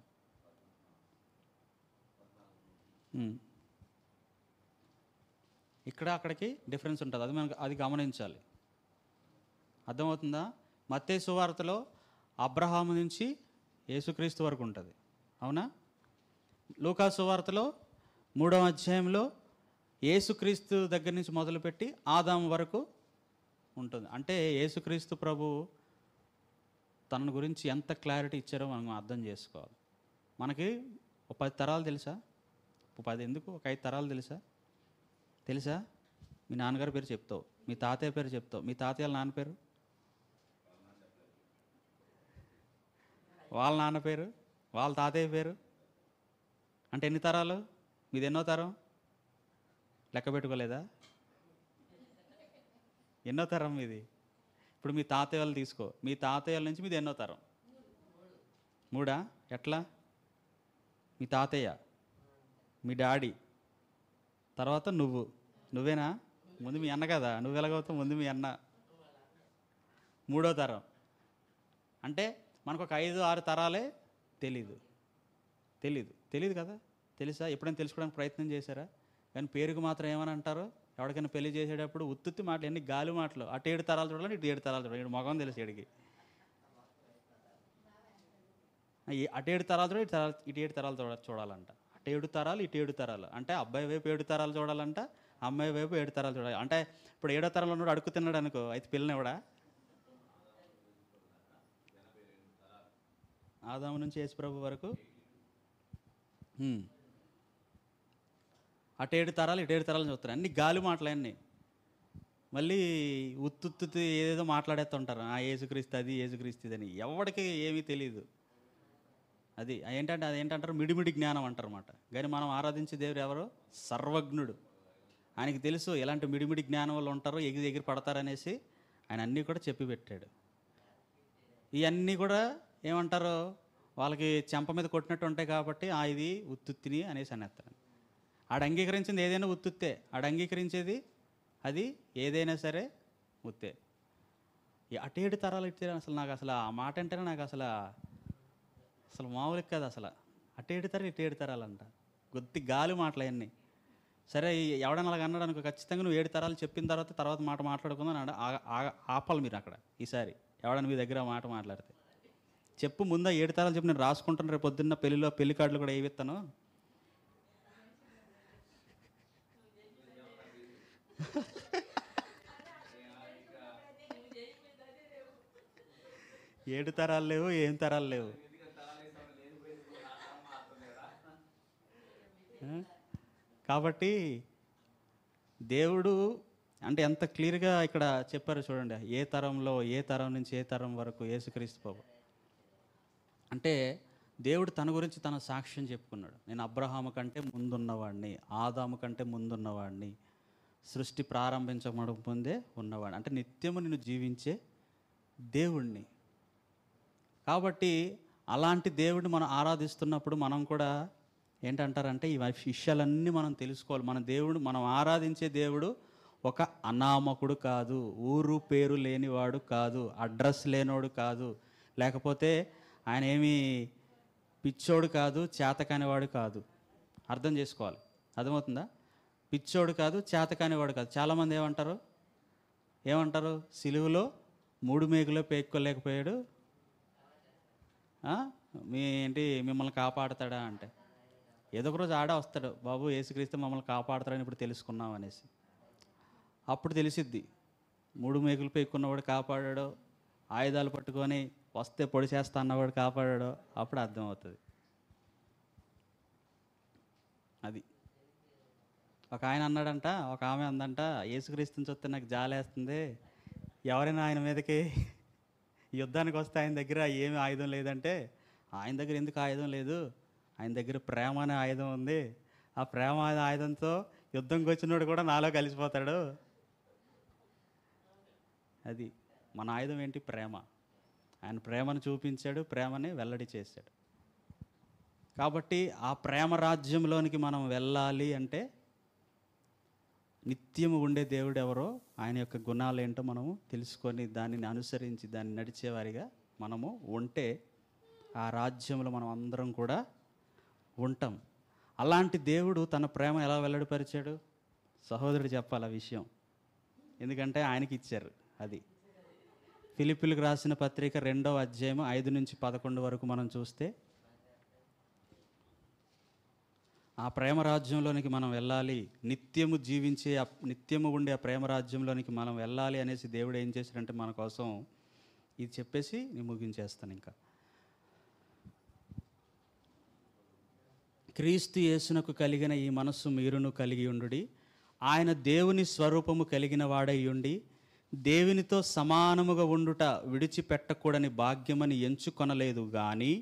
ఇక్కడ అక్కడికి డిఫరెన్స్ ఉంటుంది, అది గమనించాలి. అర్థమవుతుందా? మత్తయి సువార్తలో అబ్రహాము నుంచి యేసుక్రీస్తు వరకు ఉంటుంది, అవునా? లూకా సువార్తలో 3వ అధ్యాయంలో యేసుక్రీస్తు దగ్గర నుంచి మొదలుపెట్టి ఆదాము వరకు ఉంటుంది. అంటే యేసుక్రీస్తు ప్రభు తన గురించి ఎంత క్లారిటీ ఇచ్చారో మనం అర్థం చేసుకోవాలి. మనకి ఒక 10 తరాలు తెలుసా? 10 ఎందుకు, ఒక 5 తరాలు తెలుసా? మీ నాన్నగారి పేరు చెప్తావు, మీ తాతయ్య పేరు చెప్తావు, మీ తాతయ్య నాన్న పేరు, వాళ్ళ నాన్న పేరు, వాళ్ళ తాతయ్య పేరు, అంటే ఎన్ని తరాలు? మీది ఎన్నో తరం? లెక్క పెట్టుకోలేదా? ఎన్నో తరం మీది? ఇప్పుడు మీ తాతయ్య వాళ్ళు తీసుకో, మీ తాతయ్యల నుంచి మీది ఎన్నో తరం? 3. ఎట్లా? మీ తాతయ్య, మీ డాడీ, తర్వాత నువ్వేనా? ముందు మీ అన్న కదా, నువ్వు ఎలాగవుతావు? ముందు మీ అన్న, 3వ తరం. అంటే మనకు ఒక 5-6 తరాలే తెలీదు కదా. తెలుసా? ఎప్పుడైనా తెలుసుకోవడానికి ప్రయత్నం చేశారా? కానీ పేరుకు మాత్రం ఏమని అంటారు, ఎవరికైనా పెళ్లి చేసేటప్పుడు ఉత్తుత్తి మాటలు, ఎన్ని గాలి మాటలు. అటు 7 తరాలు చూడాలి, ఇటు 7 తరాలు చూడాలి. ఇటు మొగం తెలుసు ఎడికి. అటు 7 తరాలు చూడాలి, ఇటు 7 తరాలు చూడాలంట. అటు 7 తరాలు, ఇటు 7 తరాలు. అంటే అబ్బాయి వైపు 7 తరాలు చూడాలంట, అమ్మాయి వైపు 7 తరాలు చూడాలి. అంటే ఇప్పుడు 7వ తరంలో ఉన్నాడు అడుగు తిన్నాడు అనుకో, అయితే పిల్లని కూడా ఆదాము నుంచి యేసు ప్రభు వరకు అటు 7 తరాలు, ఇటు 7 తరాలు చూస్తారు. అన్ని గాలి మాటలన్నీ. మళ్ళీ ఉత్తుత్తి ఏదేదో మాట్లాడేస్తుంటారు. యేసుక్రీస్తు అది, యేసుక్రీస్తు ఇది అని. ఎవరికి ఏమీ తెలియదు. అది అదేంటంటారు, మిడిమిడి జ్ఞానం అంటారన్నమాట. కానీ మనం ఆరాధించే దేవుడు ఎవరు? సర్వజ్ఞుడు. ఆయనకి తెలుసు ఎలాంటి మిడిమిడి జ్ఞానం వాళ్ళు ఉంటారో, ఎగిరి పడతారనేసి ఆయన అన్నీ కూడా చెప్పి పెట్టాడు. ఇవన్నీ కూడా ఏమంటారు, వాళ్ళకి చెంప మీద కొట్టినట్టు ఉంటాయి కాబట్టి ఇది ఉత్తుత్తిని అనేసి అనేస్తారు. ఆడు అంగీకరించింది ఏదైనా ఉత్తుత్తే. ఆడు అంగీకరించేది అది ఏదైనా సరే ఉత్తే. అటు 7 తరాలు ఇటు అసలు నాకు అసలు ఆ మాట అంటేనే నాకు అసలు మామూలు కాదు అసలు. అటు 7 తరాలు, ఇటు 7 తరాలంట. కొద్ది గాలి మాటలు అవన్నీ. సరే ఎవడన్నా అలాగ అన్నాడు అనుకో, ఖచ్చితంగా నువ్వు 7 తరాలు చెప్పిన తర్వాత మాట మాట్లాడుకుందాం అని ఆపాలి మీరు అక్కడ. ఈసారి ఎవడన్నా మీ దగ్గర మాట మాట్లాడితే చెప్పు, ముందు 7 తరాలు చెప్పి నేను రాసుకుంటాను, రేపు పొద్దున్న పెళ్లి కార్డులు కూడా ఏవిస్తాను. ఏడు తరాలు లేవు, ఏం తరాలు లేవు. కాబట్టి దేవుడు అంటే ఎంత క్లియర్గా ఇక్కడ చెప్పారు చూడండి. ఏ తరం నుంచి ఏ తరం వరకు యేసుక్రీస్తు ప్రభు అంటే దేవుడు తన గురించి తన సాక్ష్యం చెప్పుకున్నాడు. నేను అబ్రహాము కంటే ముందున్నవాడిని, ఆదాము కంటే ముందున్నవాడిని, సృష్టి ప్రారంభించడం ముందే ఉన్నవాడు. అంటే నిత్యము నిన్ను జీవించే దేవుణ్ణి. కాబట్టి అలాంటి దేవుడిని మనం ఆరాధిస్తున్నప్పుడు మనం కూడా ఏంటంటారంటే ఈ విషయాలన్నీ మనం తెలుసుకోవాలి. మనం ఆరాధించే దేవుడు ఒక అనామకుడు కాదు, ఊరు పేరు లేనివాడు కాదు, అడ్రస్ లేనోడు కాదు, లేకపోతే ఆయన ఏమీ పిచ్చోడు కాదు, చేతకానివాడు కాదు. అర్థం చేసుకోవాలి. అర్థమవుతుందా? పిచ్చోడు కాదు, చేతకానివాడు కాదు. చాలామంది ఏమంటారు సిలువలో 3 మేకులో పేక్కోలేకపోయాడు, మిమ్మల్ని కాపాడుతాడా అంటే, ఏదో ఒక రోజు వస్తాడు, బాబు యేసుక్రీస్తు మమ్మల్ని కాపాడుతాడని ఇప్పుడు తెలుసుకున్నాం అనేసి. అప్పుడు తెలిసిద్ది 3 మేకులు పేక్కున్నవాడు కాపాడాడో, ఆయుధాలు పట్టుకొని వస్తే పొడి చేస్తా అన్నవాడు కాపాడాడో అప్పుడు అర్థమవుతుంది. అది ఒక ఆయన అన్నాడంట, ఒక ఆమె అందంట, యేసుక్రీస్తుని చూస్తే నాకు జాలేస్తుంది, ఎవరైనా ఆయన మీదకి యుద్ధానికి వస్తే ఆయన దగ్గర ఏమి ఆయుధం లేదంటే, ఆయన దగ్గర ఎందుకు ఆయుధం లేదు, ఆయన దగ్గర ప్రేమ అనే ఆయుధం ఉంది, ఆ ప్రేమ అనే ఆయుధంతో యుద్ధంకి వచ్చినోడు కూడా నాలో కలిసిపోతాడు. అది మన ఆయుధం ఏంటి? ప్రేమ. ఆయన ప్రేమను చూపించాడు, ప్రేమని వెల్లడి చేశాడు. కాబట్టి ఆ ప్రేమ రాజ్యంలోనికి మనం వెళ్ళాలి అంటే నిత్యము ఉండే దేవుడు ఎవరో, ఆయన యొక్క గుణాలు ఏంటో మనము తెలుసుకొని దానిని అనుసరించి దాన్ని నడిచేవారిగా మనము ఉంటే ఆ రాజ్యంలో మనం అందరం కూడా ఉంటాం. అలాంటి దేవుడు తన ప్రేమ ఎలా వెల్లడిపరిచాడు? సహోదరుడు చెప్పాలి ఆ విషయం, ఎందుకంటే ఆయనకి ఇచ్చారు. అది ఫిలిప్పీలకు రాసిన పత్రిక 2వ అధ్యాయం 5 నుంచి 11 వరకు మనం చూస్తే, ఆ ప్రేమ రాజ్యంలోనికి మనం వెళ్ళాలి, నిత్యము ఉండే ఆ ప్రేమ రాజ్యంలోనికి మనం వెళ్ళాలి అనేసి దేవుడు ఏం చేశాడంటే మన కోసం ఇది చెప్పేసి నేను ముగించేస్తాను. ఇంకా క్రీస్తు యేసునకు కలిగిన ఈ మనస్సు మీరును కలిగి ఉండుడి. ఆయన దేవుని స్వరూపము కలిగిన వాడై ఉండి దేవునితో సమానముగా ఉండుట విడిచిపెట్టకూడని భాగ్యమని ఎంచుకొనలేదు గాని,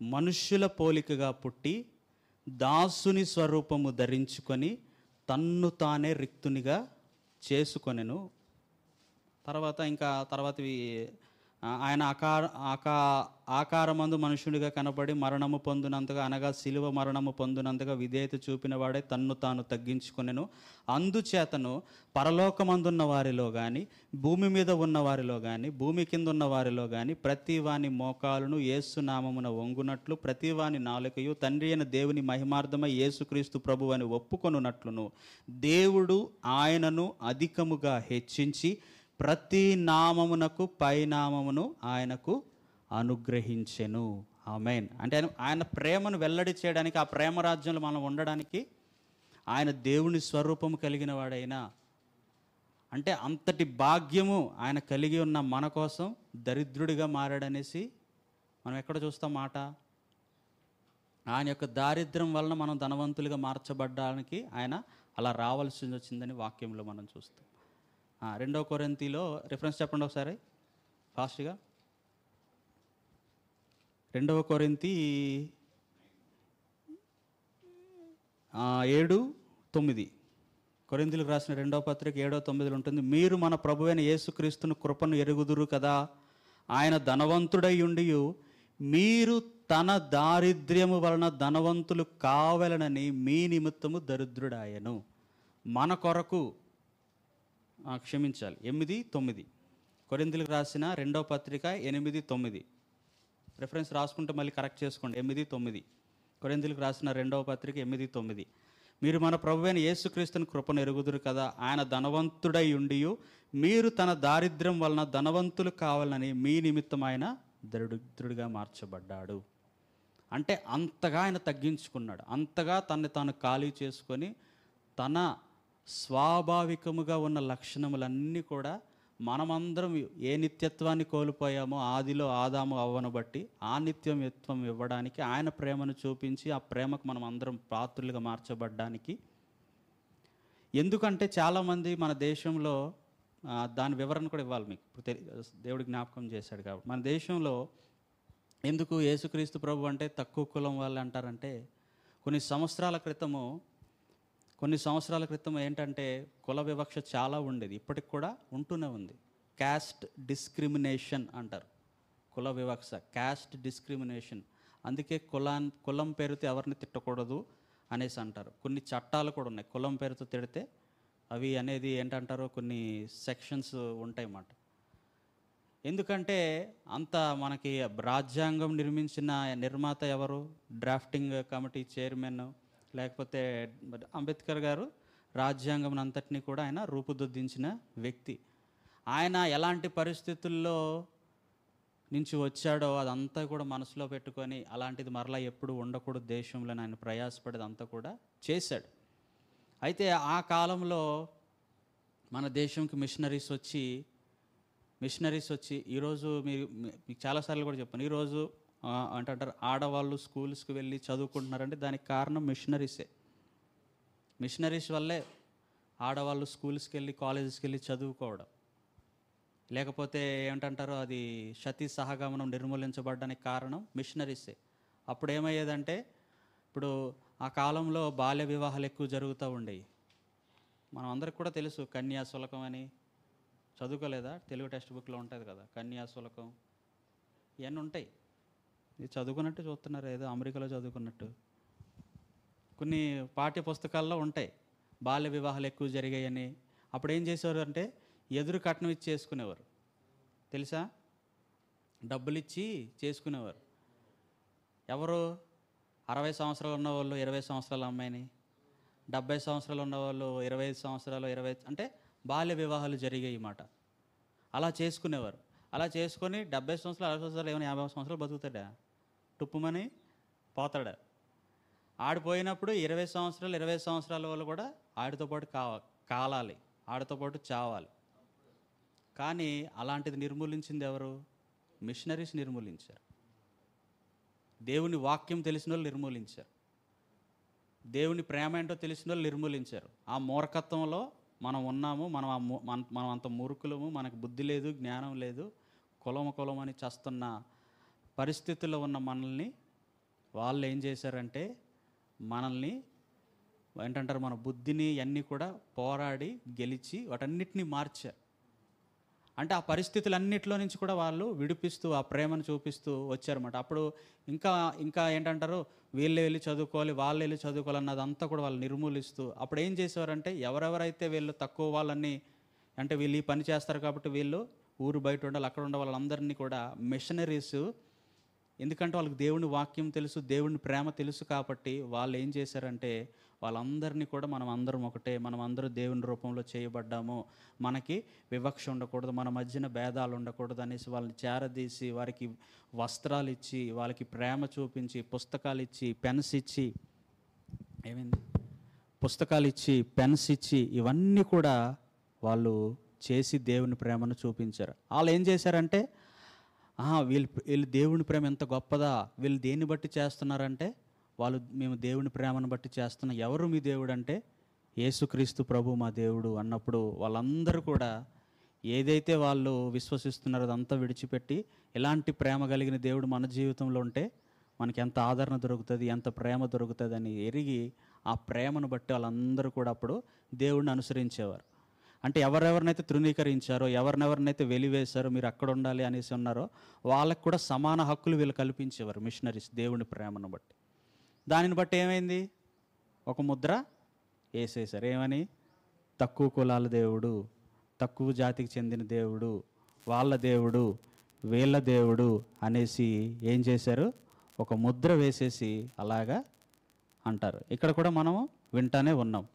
మనుష్యుల పోలికగా పుట్టి దాసుని స్వరూపము ధరించుకొని తన్ను తానే రిక్తునిగా చేసుకొనెను. తర్వాతవి ఆయన ఆకారమందు మనుషుడిగా కనబడి మరణము పొందినంతగా, అనగా శిలువ మరణము పొందినంతగా విధేయత చూపిన వాడే తన్ను తాను తగ్గించుకొనెను. అందుచేతను పరలోకమందున్న వారిలో కానీ, భూమి మీద ఉన్న వారిలో కానీ, భూమి కింద ఉన్న వారిలో కానీ ప్రతి వాని మోకాలును యేసు నామమున వంగునట్లు, ప్రతి వాని నాలుకయు తండ్రి అయిన దేవుని మహిమార్థమై యేసుక్రీస్తు ప్రభు అని ఒప్పుకొనున్నట్లును దేవుడు ఆయనను అధికముగా హెచ్చించి ప్రతి నామమునకు పైనామమును ఆయనకు అనుగ్రహించెను. ఆమేన్. అంటే ఆయన ప్రేమను వెల్లడి చేయడానికి, ఆ ప్రేమ రాజ్యంలో మనం ఉండడానికి ఆయన దేవుని స్వరూపము కలిగిన వాడైనా, అంటే అంతటి భాగ్యము ఆయన కలిగి ఉన్న మన కోసం దరిద్రుడిగా మారాడనేసి మనం ఎక్కడ చూస్తాం మాట. ఆయన యొక్క దారిద్ర్యం వలన మనం ధనవంతులుగా మార్చబడ్డానికి ఆయన అలా రావాల్సి వచ్చిందని వాక్యంలో మనం చూస్తాం. 2 కొరింథీలో రిఫరెన్స్ చెప్పండి ఒకసారి ఫాస్ట్గా. 2 కొరింథీ 7:9. కొరింథీలకు రాసిన 2వ పత్రిక 7:9 ఉంటుంది. మీరు మన ప్రభువైన యేసుక్రీస్తును కృపను ఎరుగుదురు కదా, ఆయన ధనవంతుడై ఉండియు మీరు తన దారిద్ర్యము వలన ధనవంతులు కావాలనని మీ నిమిత్తము దరిద్రుడాయను. మన కొరకు క్షమించాలి 8:9. కొరింథీలకు రాసిన 2వ పత్రిక 8:9. రిఫరెన్స్ రాసుకుంటే మళ్ళీ కరెక్ట్ చేసుకోండి. 8:9. కొరింథీలకు రాసిన 2వ పత్రిక 8:9. మీరు మన ప్రభువైన యేసుక్రీస్తుని కృపను ఎరుగుదురు కదా, ఆయన ధనవంతుడై ఉండియు మీరు తన దారిద్ర్యం వలన ధనవంతులు కావాలని మీ నిమిత్తం ఆయన దరిద్రుడిగా మార్చబడ్డాడు. అంటే అంతగా ఆయన తగ్గించుకున్నాడు, అంతగా తనని తాను ఖాళీ చేసుకొని తన స్వాభావికముగా ఉన్న లక్షణములన్నీ కూడా మనమందరం ఏ నిత్యత్వాన్ని కోల్పోయామో ఆదిలో ఆదాము అవ్వను బట్టి ఆ నిత్యత్వం ఇవ్వడానికి, ఆయన ప్రేమను చూపించి ఆ ప్రేమకు మనం అందరం పాత్రులుగా మార్చబడ్డానికి. ఎందుకంటే చాలామంది మన దేశంలో దాని వివరణ కూడా ఇవ్వాలి మీకు. ఇప్పుడు దేవుడి జ్ఞాపకం చేశాడు కాబట్టి మన దేశంలో ఎందుకు యేసుక్రీస్తు ప్రభు అంటే తక్కువ కులం వాళ్ళు అంటారంటే, కొన్ని సంవత్సరాల క్రితం ఏంటంటే కుల వివక్ష చాలా ఉండేది, ఇప్పటికి కూడా ఉంటూనే ఉంది. క్యాస్ట్ డిస్క్రిమినేషన్ అంటారు, కుల వివక్ష, క్యాస్ట్ డిస్క్రిమినేషన్. అందుకే కులం పేరుతో ఎవరిని తిట్టకూడదు అనేసి అంటారు. కొన్ని చట్టాలు కూడా ఉన్నాయి, కులం పేరుతో తిడితే అవి అనేది ఏంటంటారో కొన్ని సెక్షన్స్ ఉంటాయి అన్నమాట. ఎందుకంటే అంత మనకి రాజ్యాంగం నిర్మించిన నిర్మాత ఎవరు? డ్రాఫ్టింగ్ కమిటీ చైర్మన్, లేకపోతే అంబేద్కర్ గారు రాజ్యాంగం అంతటినీ కూడా ఆయన రూపుదిద్దించిన వ్యక్తి. ఆయన ఎలాంటి పరిస్థితుల్లో నుంచి వచ్చాడో అదంతా కూడా మనసులో పెట్టుకొని అలాంటిది మరలా ఎప్పుడు ఉండకూడదు దేశంలో ఆయన ప్రయాసపడేది అంతా కూడా చేశాడు. అయితే ఆ కాలంలో మన దేశంకి మిషనరీస్ వచ్చి ఈరోజు మీకు చాలాసార్లు కూడా చెప్పాను, ఈరోజు అంటారు ఆడవాళ్ళు స్కూల్స్కి వెళ్ళి చదువుకుంటున్నారంటే దానికి కారణం మిషనరీస్ వల్లే ఆడవాళ్ళు స్కూల్స్కి వెళ్ళి కాలేజెస్కి వెళ్ళి చదువుకోవడం. లేకపోతే ఏమిటంటారో అది సతీ సహగమనం నిర్మూలించబడడానికి కారణం మిషనరీసే. అప్పుడు ఏమయ్యేదంటే, ఇప్పుడు ఆ కాలంలో బాల్య వివాహాలు ఎక్కువ జరుగుతూ ఉండేవి. మనం అందరికి కూడా తెలుసు, కన్యాశుల్కం అని చదువుకోలేదా? తెలుగు టెక్స్ట్ బుక్లో ఉంటుంది కదా కన్యాశుల్కం, ఇవన్నీ ఉంటాయి. ఇది చదువుకున్నట్టు చూస్తున్నారు, ఏదో అమెరికాలో చదువుకున్నట్టు. కొన్ని పాఠ్య పుస్తకాల్లో ఉంటాయి బాల్య వివాహాలు ఎక్కువ జరిగాయని. అప్పుడు ఏం చేసేవారు అంటే ఎదురు కట్నం ఇచ్చి చేసుకునేవారు, తెలుసా? డబ్బులు ఇచ్చి చేసుకునేవారు. ఎవరు? 60 సంవత్సరాలు ఉన్నవాళ్ళు 20 సంవత్సరాల అమ్మాయిని, 70 సంవత్సరాలు ఉన్నవాళ్ళు 25 సంవత్సరాలు 20, అంటే బాల్య వివాహాలు జరిగాయి మాట. అలా చేసుకునేవారు. అలా చేసుకొని 70 సంవత్సరాలు 60 సంవత్సరాలు ఏమైనా 50 సంవత్సరాలు బతుకుతాడా? టుప్పుమని పోతాడా? ఆడిపోయినప్పుడు 20 సంవత్సరాల వాళ్ళు కూడా ఆడితో పాటు కాలాలి, ఆడితో పాటు చావాలి. కానీ అలాంటిది నిర్మూలించింది ఎవరు? మిషనరీస్ నిర్మూలించారు. దేవుని వాక్యం తెలిసిన వాళ్ళు నిర్మూలించారు. దేవుని ప్రేమ ఏంటో తెలిసిన వాళ్ళు నిర్మూలించారు. ఆ మూర్ఖత్వంలో మనం ఉన్నాము. మనం అంత మూర్ఖులము, మనకు బుద్ధి లేదు, జ్ఞానం లేదు, కులం అని చేస్తున్న పరిస్థితుల్లో ఉన్న మనల్ని వాళ్ళు ఏం చేశారంటే, మనల్ని ఏంటంటారు, మన బుద్ధిని అన్నీ కూడా పోరాడి గెలిచి వాటన్నిటినీ మార్చారు. అంటే ఆ పరిస్థితులన్నిటిలో నుంచి కూడా వాళ్ళు విడిపిస్తూ ఆ ప్రేమను చూపిస్తూ వచ్చారన్నమాట. అప్పుడు ఇంకా ఏంటంటారు, వీళ్ళు వెళ్ళి చదువుకోవాలి, వాళ్ళు వెళ్ళి చదువుకోవాలన్నదంతా కూడా వాళ్ళు నిర్మూలిస్తూ అప్పుడు ఏం చేసేవారంటే, ఎవరెవరైతే వీళ్ళు తక్కువ వాళ్ళని, అంటే వీళ్ళు ఈ పని చేస్తారు కాబట్టి వీళ్ళు ఊరు బయట ఉండాలి, అక్కడ ఉండే వాళ్ళందరినీ కూడా మిషనరీస్, ఎందుకంటే వాళ్ళకి దేవుని వాక్యం తెలుసు, దేవుని ప్రేమ తెలుసు కాబట్టి వాళ్ళు ఏం చేశారంటే వాళ్ళందరినీ కూడా మనం అందరం ఒకటే, మనం అందరూ దేవుని రూపంలో చేయబడ్డాము, మనకి వివక్ష ఉండకూడదు, మన మధ్యన భేదాలు ఉండకూడదు అనేసి వాళ్ళని చేరదీసి వారికి వస్త్రాలు ఇచ్చి, వాళ్ళకి ప్రేమ చూపించి, పుస్తకాలు ఇచ్చి, పెన్స్ ఇచ్చి, ఏమైంది, పుస్తకాలు ఇచ్చి, పెన్స్ ఇచ్చి, ఇవన్నీ కూడా వాళ్ళు చేసి దేవుని ప్రేమను చూపించారు. వాళ్ళు ఏం చేశారంటే, వీళ్ళు దేవుని ప్రేమ ఎంత గొప్పదా, వీళ్ళు దేన్ని బట్టి చేస్తున్నారంటే, వాళ్ళు మేము దేవుని ప్రేమను బట్టి చేస్తున్నాం. ఎవరు మీ దేవుడు అంటే, యేసుక్రీస్తు ప్రభు మా దేవుడు అన్నప్పుడు వాళ్ళందరూ కూడా ఏదైతే వాళ్ళు విశ్వసిస్తున్నారో అదంతా విడిచిపెట్టి, ఎలాంటి ప్రేమ కలిగిన దేవుడు మన జీవితంలో ఉంటే మనకి ఎంత ఆదరణ దొరుకుతుంది, ఎంత ప్రేమ దొరుకుతుంది అని ఎరిగి ఆ ప్రేమను బట్టి వాళ్ళందరూ కూడా అప్పుడు దేవుడిని అనుసరించేవారు. అంటే ఎవరెవరినైతే తృణీకరించారో, ఎవరినెవరినైతే వెలివేశారో, మీరు అక్కడ ఉండాలి అనేసి ఉన్నారో వాళ్ళకు కూడా సమాన హక్కులు వీళ్ళు కల్పించేవారు మిషనరీస్, దేవుని ప్రేమను బట్టి. దానిని బట్టి ఏమైంది, ఒక ముద్ర వేసేసారు. ఏమని, తక్కువ కులాల దేవుడు, తక్కువ జాతికి చెందిన దేవుడు, వాళ్ళ దేవుడు, వీళ్ళ దేవుడు అనేసి ఏం చేశారు, ఒక ముద్ర వేసేసి అలాగా అంటారు. ఇక్కడ కూడా మనము వింటానే ఉన్నాం.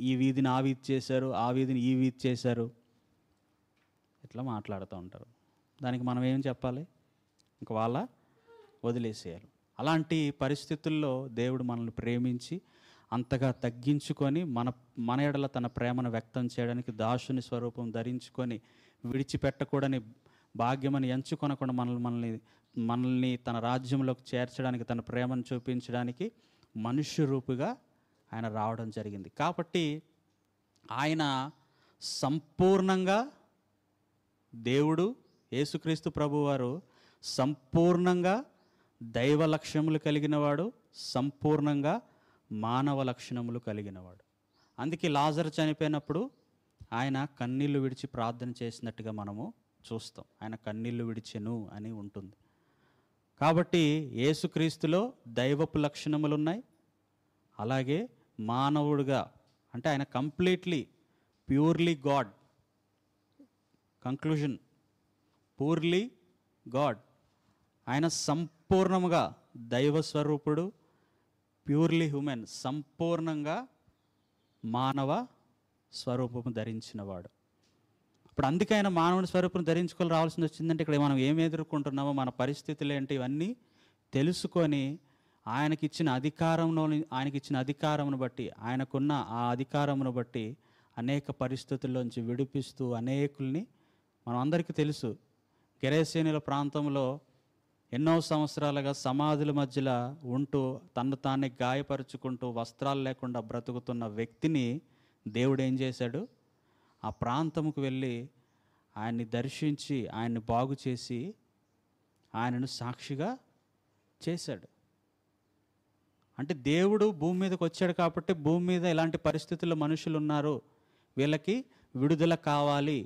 ఈ వీధిని ఆ వీధి చేశారు, ఆ వీధిని ఈ వీధి చేశారు, ఇట్లా మాట్లాడుతూ ఉంటారు. దానికి మనం ఏం చెప్పాలి, ఇంక వాళ్ళ వదిలేసేయాలి. అలాంటి పరిస్థితుల్లో దేవుడు మనల్ని ప్రేమించి అంతగా తగ్గించుకొని మన ఎడల తన ప్రేమను వ్యక్తం చేయడానికి దాసుని స్వరూపం ధరించుకొని విడిచిపెట్టకూడని భాగ్యమని ఎంచుకొనకుండా మనల్ని తన రాజ్యంలోకి చేర్చడానికి, తన ప్రేమను చూపించడానికి మనుష్య రూపుగా ఆయన రావడం జరిగింది. కాబట్టి ఆయన సంపూర్ణంగా దేవుడు, యేసుక్రీస్తు ప్రభువారు సంపూర్ణంగా దైవ లక్షణములు కలిగినవాడు, సంపూర్ణంగా మానవ లక్షణములు కలిగినవాడు. అందుకే లాజరు చనిపోయినప్పుడు ఆయన కన్నీళ్లు విడిచి ప్రార్థన చేసినట్టుగా మనము చూస్తాం. ఆయన కన్నీళ్లు విడిచెను అని ఉంటుంది. కాబట్టి యేసుక్రీస్తులో దైవపు లక్షణములు ఉన్నాయి, అలాగే మానవుడుగా, అంటే ఆయన completely purely God. Conclusion, purely God. ఆయన సంపూర్ణముగా దైవ స్వరూపుడు, ప్యూర్లీ హ్యూమన్, సంపూర్ణంగా మానవ స్వరూపము ధరించినవాడు. ఇప్పుడు అందుకే ఆయన మానవుని స్వరూపం ధరించుకొని రావాల్సి వచ్చిందంటే, ఇక్కడ మనం ఏమి ఎదుర్కొంటున్నామో, మన పరిస్థితులు ఏంటి, ఇవన్నీ తెలుసుకొని ఆయనకిచ్చిన అధికారమును బట్టి, ఆయనకున్న ఆ అధికారమును బట్టి అనేక పరిస్థితుల్లోంచి విడిపిస్తూ అనేకుల్ని, మనం అందరికీ తెలుసు, గెరేసేనుల ప్రాంతంలో ఎన్నో సంవత్సరాలుగా సమాధుల మధ్యలో ఉంటూ తన్ను తానే గాయపరుచుకుంటూ వస్త్రాలు లేకుండా బ్రతుకుతున్న వ్యక్తిని దేవుడు ఏం చేశాడు, ఆ ప్రాంతముకు వెళ్ళి ఆయన్ని దర్శించి ఆయన్ని బాగు చేసి ఆయనను సాక్షిగా చేశాడు. అంటే దేవుడు భూమి మీదకి వచ్చాడు కాబట్టి, భూమి మీద ఎలాంటి పరిస్థితుల్లో మనుషులు ఉన్నారు, వీళ్ళకి విడుదల కావాలి,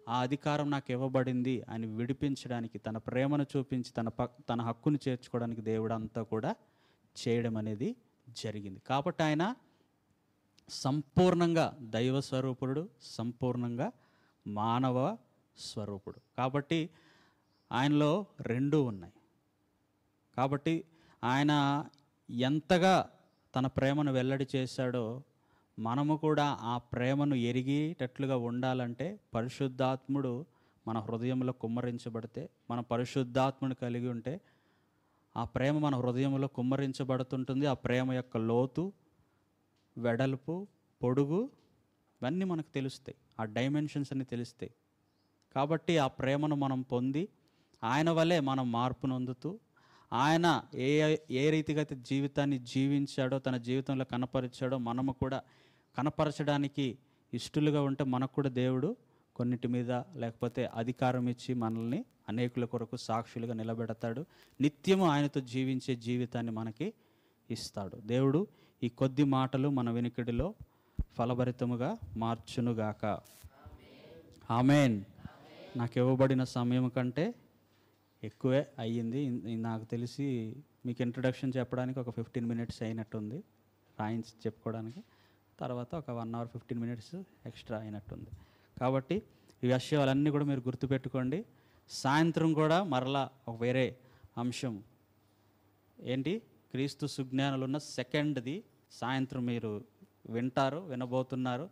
ఆ అధికారం నాకు ఇవ్వబడింది అని విడిపించడానికి, తన ప్రేమను చూపించి తన హక్కును చేర్చుకోవడానికి దేవుడు అంతా కూడా చేయడం అనేది జరిగింది. కాబట్టి ఆయన సంపూర్ణంగా దైవ స్వరూపుడు, సంపూర్ణంగా మానవ స్వరూపుడు. కాబట్టి ఆయనలో రెండూ ఉన్నాయి. కాబట్టి ఆయన ఎంతగా తన ప్రేమను వెల్లడి చేశాడో మనము కూడా ఆ ప్రేమను ఎరిగేటట్లుగా ఉండాలంటే, పరిశుద్ధాత్ముడు మన హృదయంలో కుమ్మరించబడితే, మన పరిశుద్ధాత్ముని కలిగి ఉంటే ఆ ప్రేమ మన హృదయంలో కుమ్మరించబడుతుంటుంది. ఆ ప్రేమ యొక్క లోతు, వెడల్పు, పొడుగు ఇవన్నీ మనకు తెలుస్తాయి, ఆ డైమెన్షన్స్ అన్నీ తెలుస్తాయి. కాబట్టి ఆ ప్రేమను మనం పొంది ఆయన వలె మనం మార్పు నొందుతూ, ఆయన ఏ రీతిగా అయితే జీవితాన్ని జీవించాడో, తన జీవితంలో కనపరిచాడో, మనము కూడా కనపరచడానికి ఇష్టలుగా ఉంటే మనకు కూడా దేవుడు కొన్నిటి మీద లేకపోతే అధికారం ఇచ్చి మనల్ని అనేకుల కొరకు సాక్షులుగా నిలబెడతాడు. నిత్యము ఆయనతో జీవించే జీవితాన్ని మనకి ఇస్తాడు. దేవుడు ఈ కొద్ది మాటలు మన వినికిడిలో ఫలభరితముగా మార్చునుగాక. ఆమేన్. నాకు ఇవ్వబడిన సమయం కంటే ఎక్కువే అయ్యింది. నాకు తెలిసి మీకు ఇంట్రడక్షన్ చెప్పడానికి ఒక 15 మినిట్స్ అయినట్టుంది, రాయించి చెప్పుకోవడానికి. తర్వాత ఒక 1 అవర్ 15 మినిట్స్ ఎక్స్ట్రా అయినట్టుంది. కాబట్టి ఈ విషయాలన్నీ కూడా మీరు గుర్తుపెట్టుకోండి. సాయంత్రం కూడా మరలా ఒక వేరే అంశం ఏంటి, క్రీస్తు సుజ్ఞానులు ఉన్న సెకండ్ది సాయంత్రం మీరు వినబోతున్నారు.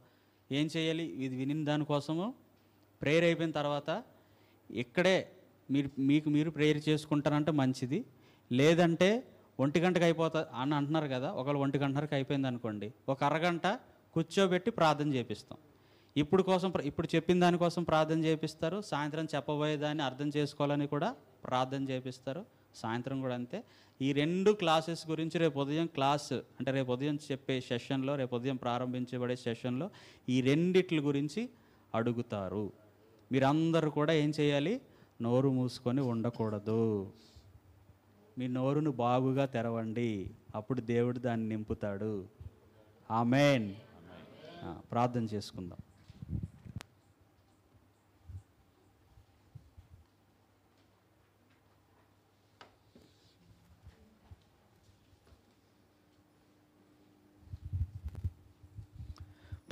ఏం చేయాలి? ఇది వినిన దానికోసము ప్రేయర్ అయిపోయిన తర్వాత ఇక్కడే మీరు ప్రేయర్ చేసుకుంటారంటే మంచిది. లేదంటే 1 గంటకు అయిపోతుంది అని అంటున్నారు కదా, ఒకవేళ 1 గంటకి అయిపోయింది అనుకోండి, ఒక అరగంట కూర్చోబెట్టి ప్రార్థన చేపిస్తాం. ఇప్పుడు చెప్పిన దానికోసం ప్రార్థన చేపిస్తారు. సాయంత్రం చెప్పబోయేదాన్ని అర్థం చేసుకోవాలని కూడా ప్రార్థన చేపిస్తారు. సాయంత్రం కూడా అంతే. ఈ 2 క్లాసెస్ గురించి రేపు ఉదయం చెప్పే సెషన్లో, రేపు ఉదయం ప్రారంభించబడే సెషన్లో ఈ 2 గురించి అడుగుతారు. మీరందరూ కూడా ఏం చేయాలి? నోరు మూసుకొని ఉండకూడదు. మీ నోరును బాగుగా తెరవండి, అప్పుడు దేవుడు దాన్ని నింపుతాడు. ఆమేన్. ప్రార్థన చేసుకుందాం.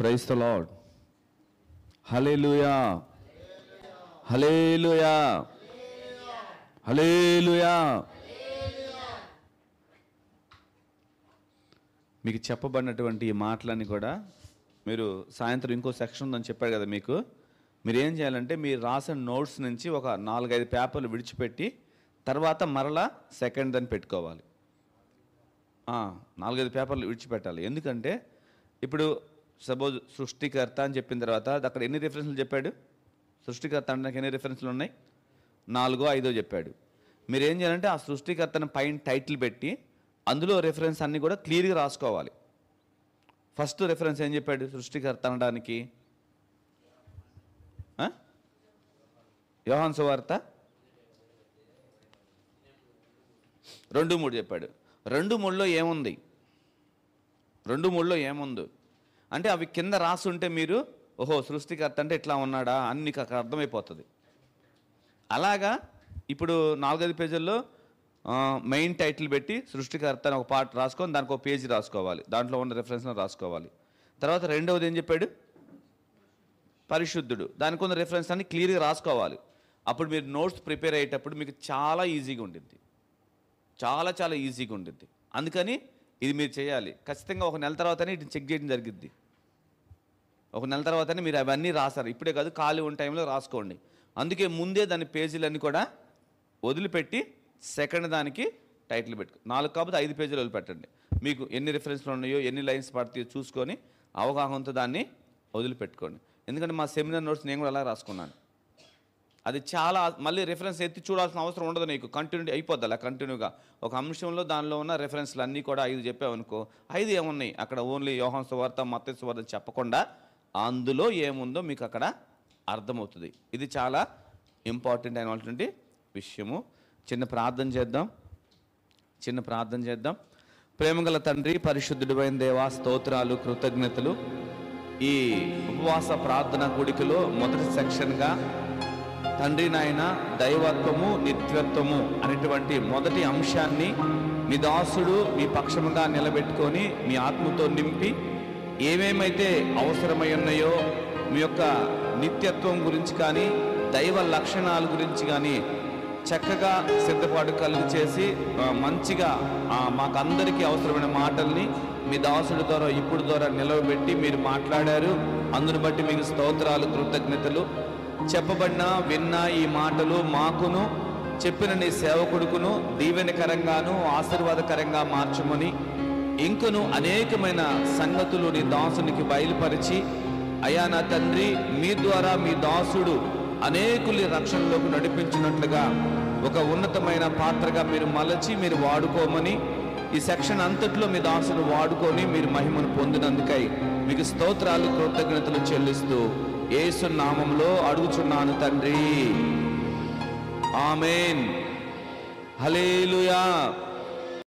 Praise the Lord. Hallelujah, hallelujah, hallelujah. మీకు చెప్పబడినటువంటి ఈ మాటలన్నీ కూడా మీరు సాయంత్రం ఇంకో సెక్షన్ ఉందని చెప్పారు కదా, మీరు ఏం చేయాలంటే మీరు రాసిన నోట్స్ నుంచి ఒక 4-5 పేపర్లు విడిచిపెట్టి తర్వాత మరలా సెకండ్ దాన్ని పెట్టుకోవాలి. 4-5 పేపర్లు విడిచిపెట్టాలి. ఎందుకంటే ఇప్పుడు సపోజ్ సృష్టికర్త అని చెప్పిన తర్వాత అక్కడ ఎన్ని రిఫరెన్స్లు చెప్పాడు? సృష్టికర్త అంటే నాకు ఎన్ని రిఫరెన్స్లు ఉన్నాయి? 4-5 చెప్పాడు. మీరు ఏం చేయాలంటే ఆ సృష్టికర్తను పైన టైటిల్ పెట్టి అందులో రిఫరెన్స్ అన్నీ కూడా క్లియర్గా రాసుకోవాలి. ఫస్ట్ రిఫరెన్స్ ఏం చెప్పాడు సృష్టికర్త అనడానికి? యోహాను సువార్త 2:3 చెప్పాడు. 2:3లో ఏముంది? 2:3లో ఏముంది అంటే అవి కింద రాసుంటే మీరు ఓహో సృష్టికర్త అంటే ఇట్లా ఉన్నాడా అని నీకు అక్కడ అర్థమైపోతుంది. అలాగా ఇప్పుడు 4-5 పేజీల్లో మెయిన్ టైటిల్ పెట్టి సృష్టికర్త అని ఒక పార్ట్ రాసుకొని దానికి ఒక పేజీ రాసుకోవాలి, దాంట్లో ఉన్న రిఫరెన్స్లో రాసుకోవాలి. తర్వాత రెండవది ఏం చెప్పాడు? పరిశుద్ధుడు. దానికి ఉన్న రిఫరెన్స్ అన్ని క్లియర్గా రాసుకోవాలి. అప్పుడు మీరు నోట్స్ ప్రిపేర్ అయ్యేటప్పుడు మీకు చాలా ఈజీగా ఉండిద్ది, చాలా చాలా ఈజీగా ఉండిద్ది. అందుకని ఇది మీరు చేయాలి. ఖచ్చితంగా 1 నెల తర్వాతనే ఇది చెక్ చేయడం జరిగిద్ది. 1 నెల తర్వాతనే మీరు అవన్నీ రాస్తారు. ఇప్పుడే కాదు, ఖాళీ ఉన్న టైంలో రాసుకోండి. అందుకే ముందే దాని పేజీలన్నీ కూడా వదిలిపెట్టి సెకండ్ దానికి టైటిల్ పెట్టుకో. 4 కాకపోతే 5 పేజీలు వదిలిపెట్టండి. మీకు ఎన్ని రిఫరెన్స్లు ఉన్నాయో, ఎన్ని లైన్స్ పడతాయో చూసుకొని అవగాహనతో దాన్ని వదిలిపెట్టుకోండి. ఎందుకంటే మా సెమినార్ నోట్స్ నేను కూడా అలా రాసుకున్నాను. అది చాలా మళ్ళీ రిఫరెన్స్ ఎత్తి చూడాల్సిన అవసరం ఉండదు నీకు. కంటిన్యూ అయిపోద్ది అలా కంటిన్యూగా. ఒక అంశంలో దానిలో ఉన్న రిఫరెన్స్లు అన్నీ కూడా 5 చెప్పావనుకో, 5 ఏమున్నాయి అక్కడ? ఓన్లీ యోహాను సువార్త, మత్తయి సువార్త చెప్పకుండా అందులో ఏముందో మీకు అక్కడ అర్థమవుతుంది. ఇది చాలా ఇంపార్టెంట్ అయినటువంటి విషయము. చిన్న ప్రార్థన చేద్దాం. ప్రేమగల తండ్రి, పరిశుద్ధుడైన దేవా, స్తోత్రాలు, కృతజ్ఞతలు. ఈ ఉపవాస ప్రార్థన కూడికలో మొదటి సెక్షన్గా తండ్రి నాయన దైవత్వము, నిత్యత్వము అనేటువంటి మొదటి అంశాన్ని మీ దాసుడు మీ పక్షముగా నిలబెట్టుకొని మీ ఆత్మతో నింపి ఏమేమైతే అవసరమై ఉన్నాయో మీ యొక్క నిత్యత్వం గురించి కానీ దైవ లక్షణాల గురించి కానీ చక్కగా సిద్ధపాటు కలిగి చేసి మంచిగా మాకందరికీ అవసరమైన మాటల్ని మీ దాసుడి ద్వారా ఇప్పుడు ద్వారా నిలవబెట్టి మీరు మాట్లాడారు. అందును బట్టి మీకు స్తోత్రాలు, కృతజ్ఞతలు. చెప్పబడిన విన్న ఈ మాటలు మాకును చెప్పిన నీ సేవకుడుకును దీవెనకరంగాను ఆశీర్వాదకరంగా మార్చమని, ఇంకను అనేకమైన సంగతులు నీ దాసునికి బయలుపరిచి అయ్యా నా తండ్రి, మీ ద్వారా మీ దాసుడు అనేకుల్ని రక్షణలోకి నడిపించినట్లుగా ఒక ఉన్నతమైన పాత్రగా మీరు మలచి మీరు వాడుకోమని, ఈ సెక్షన్ అంతట్లో మీ దాసును వాడుకొని మీరు మహిమను పొందినందుకై మీకు స్తోత్రాలు, కృతజ్ఞతలు చెల్లిస్తూ యేసు నామములో అడుగుచున్నాను తండ్రి. ఆమేన్. హల్లెలూయా.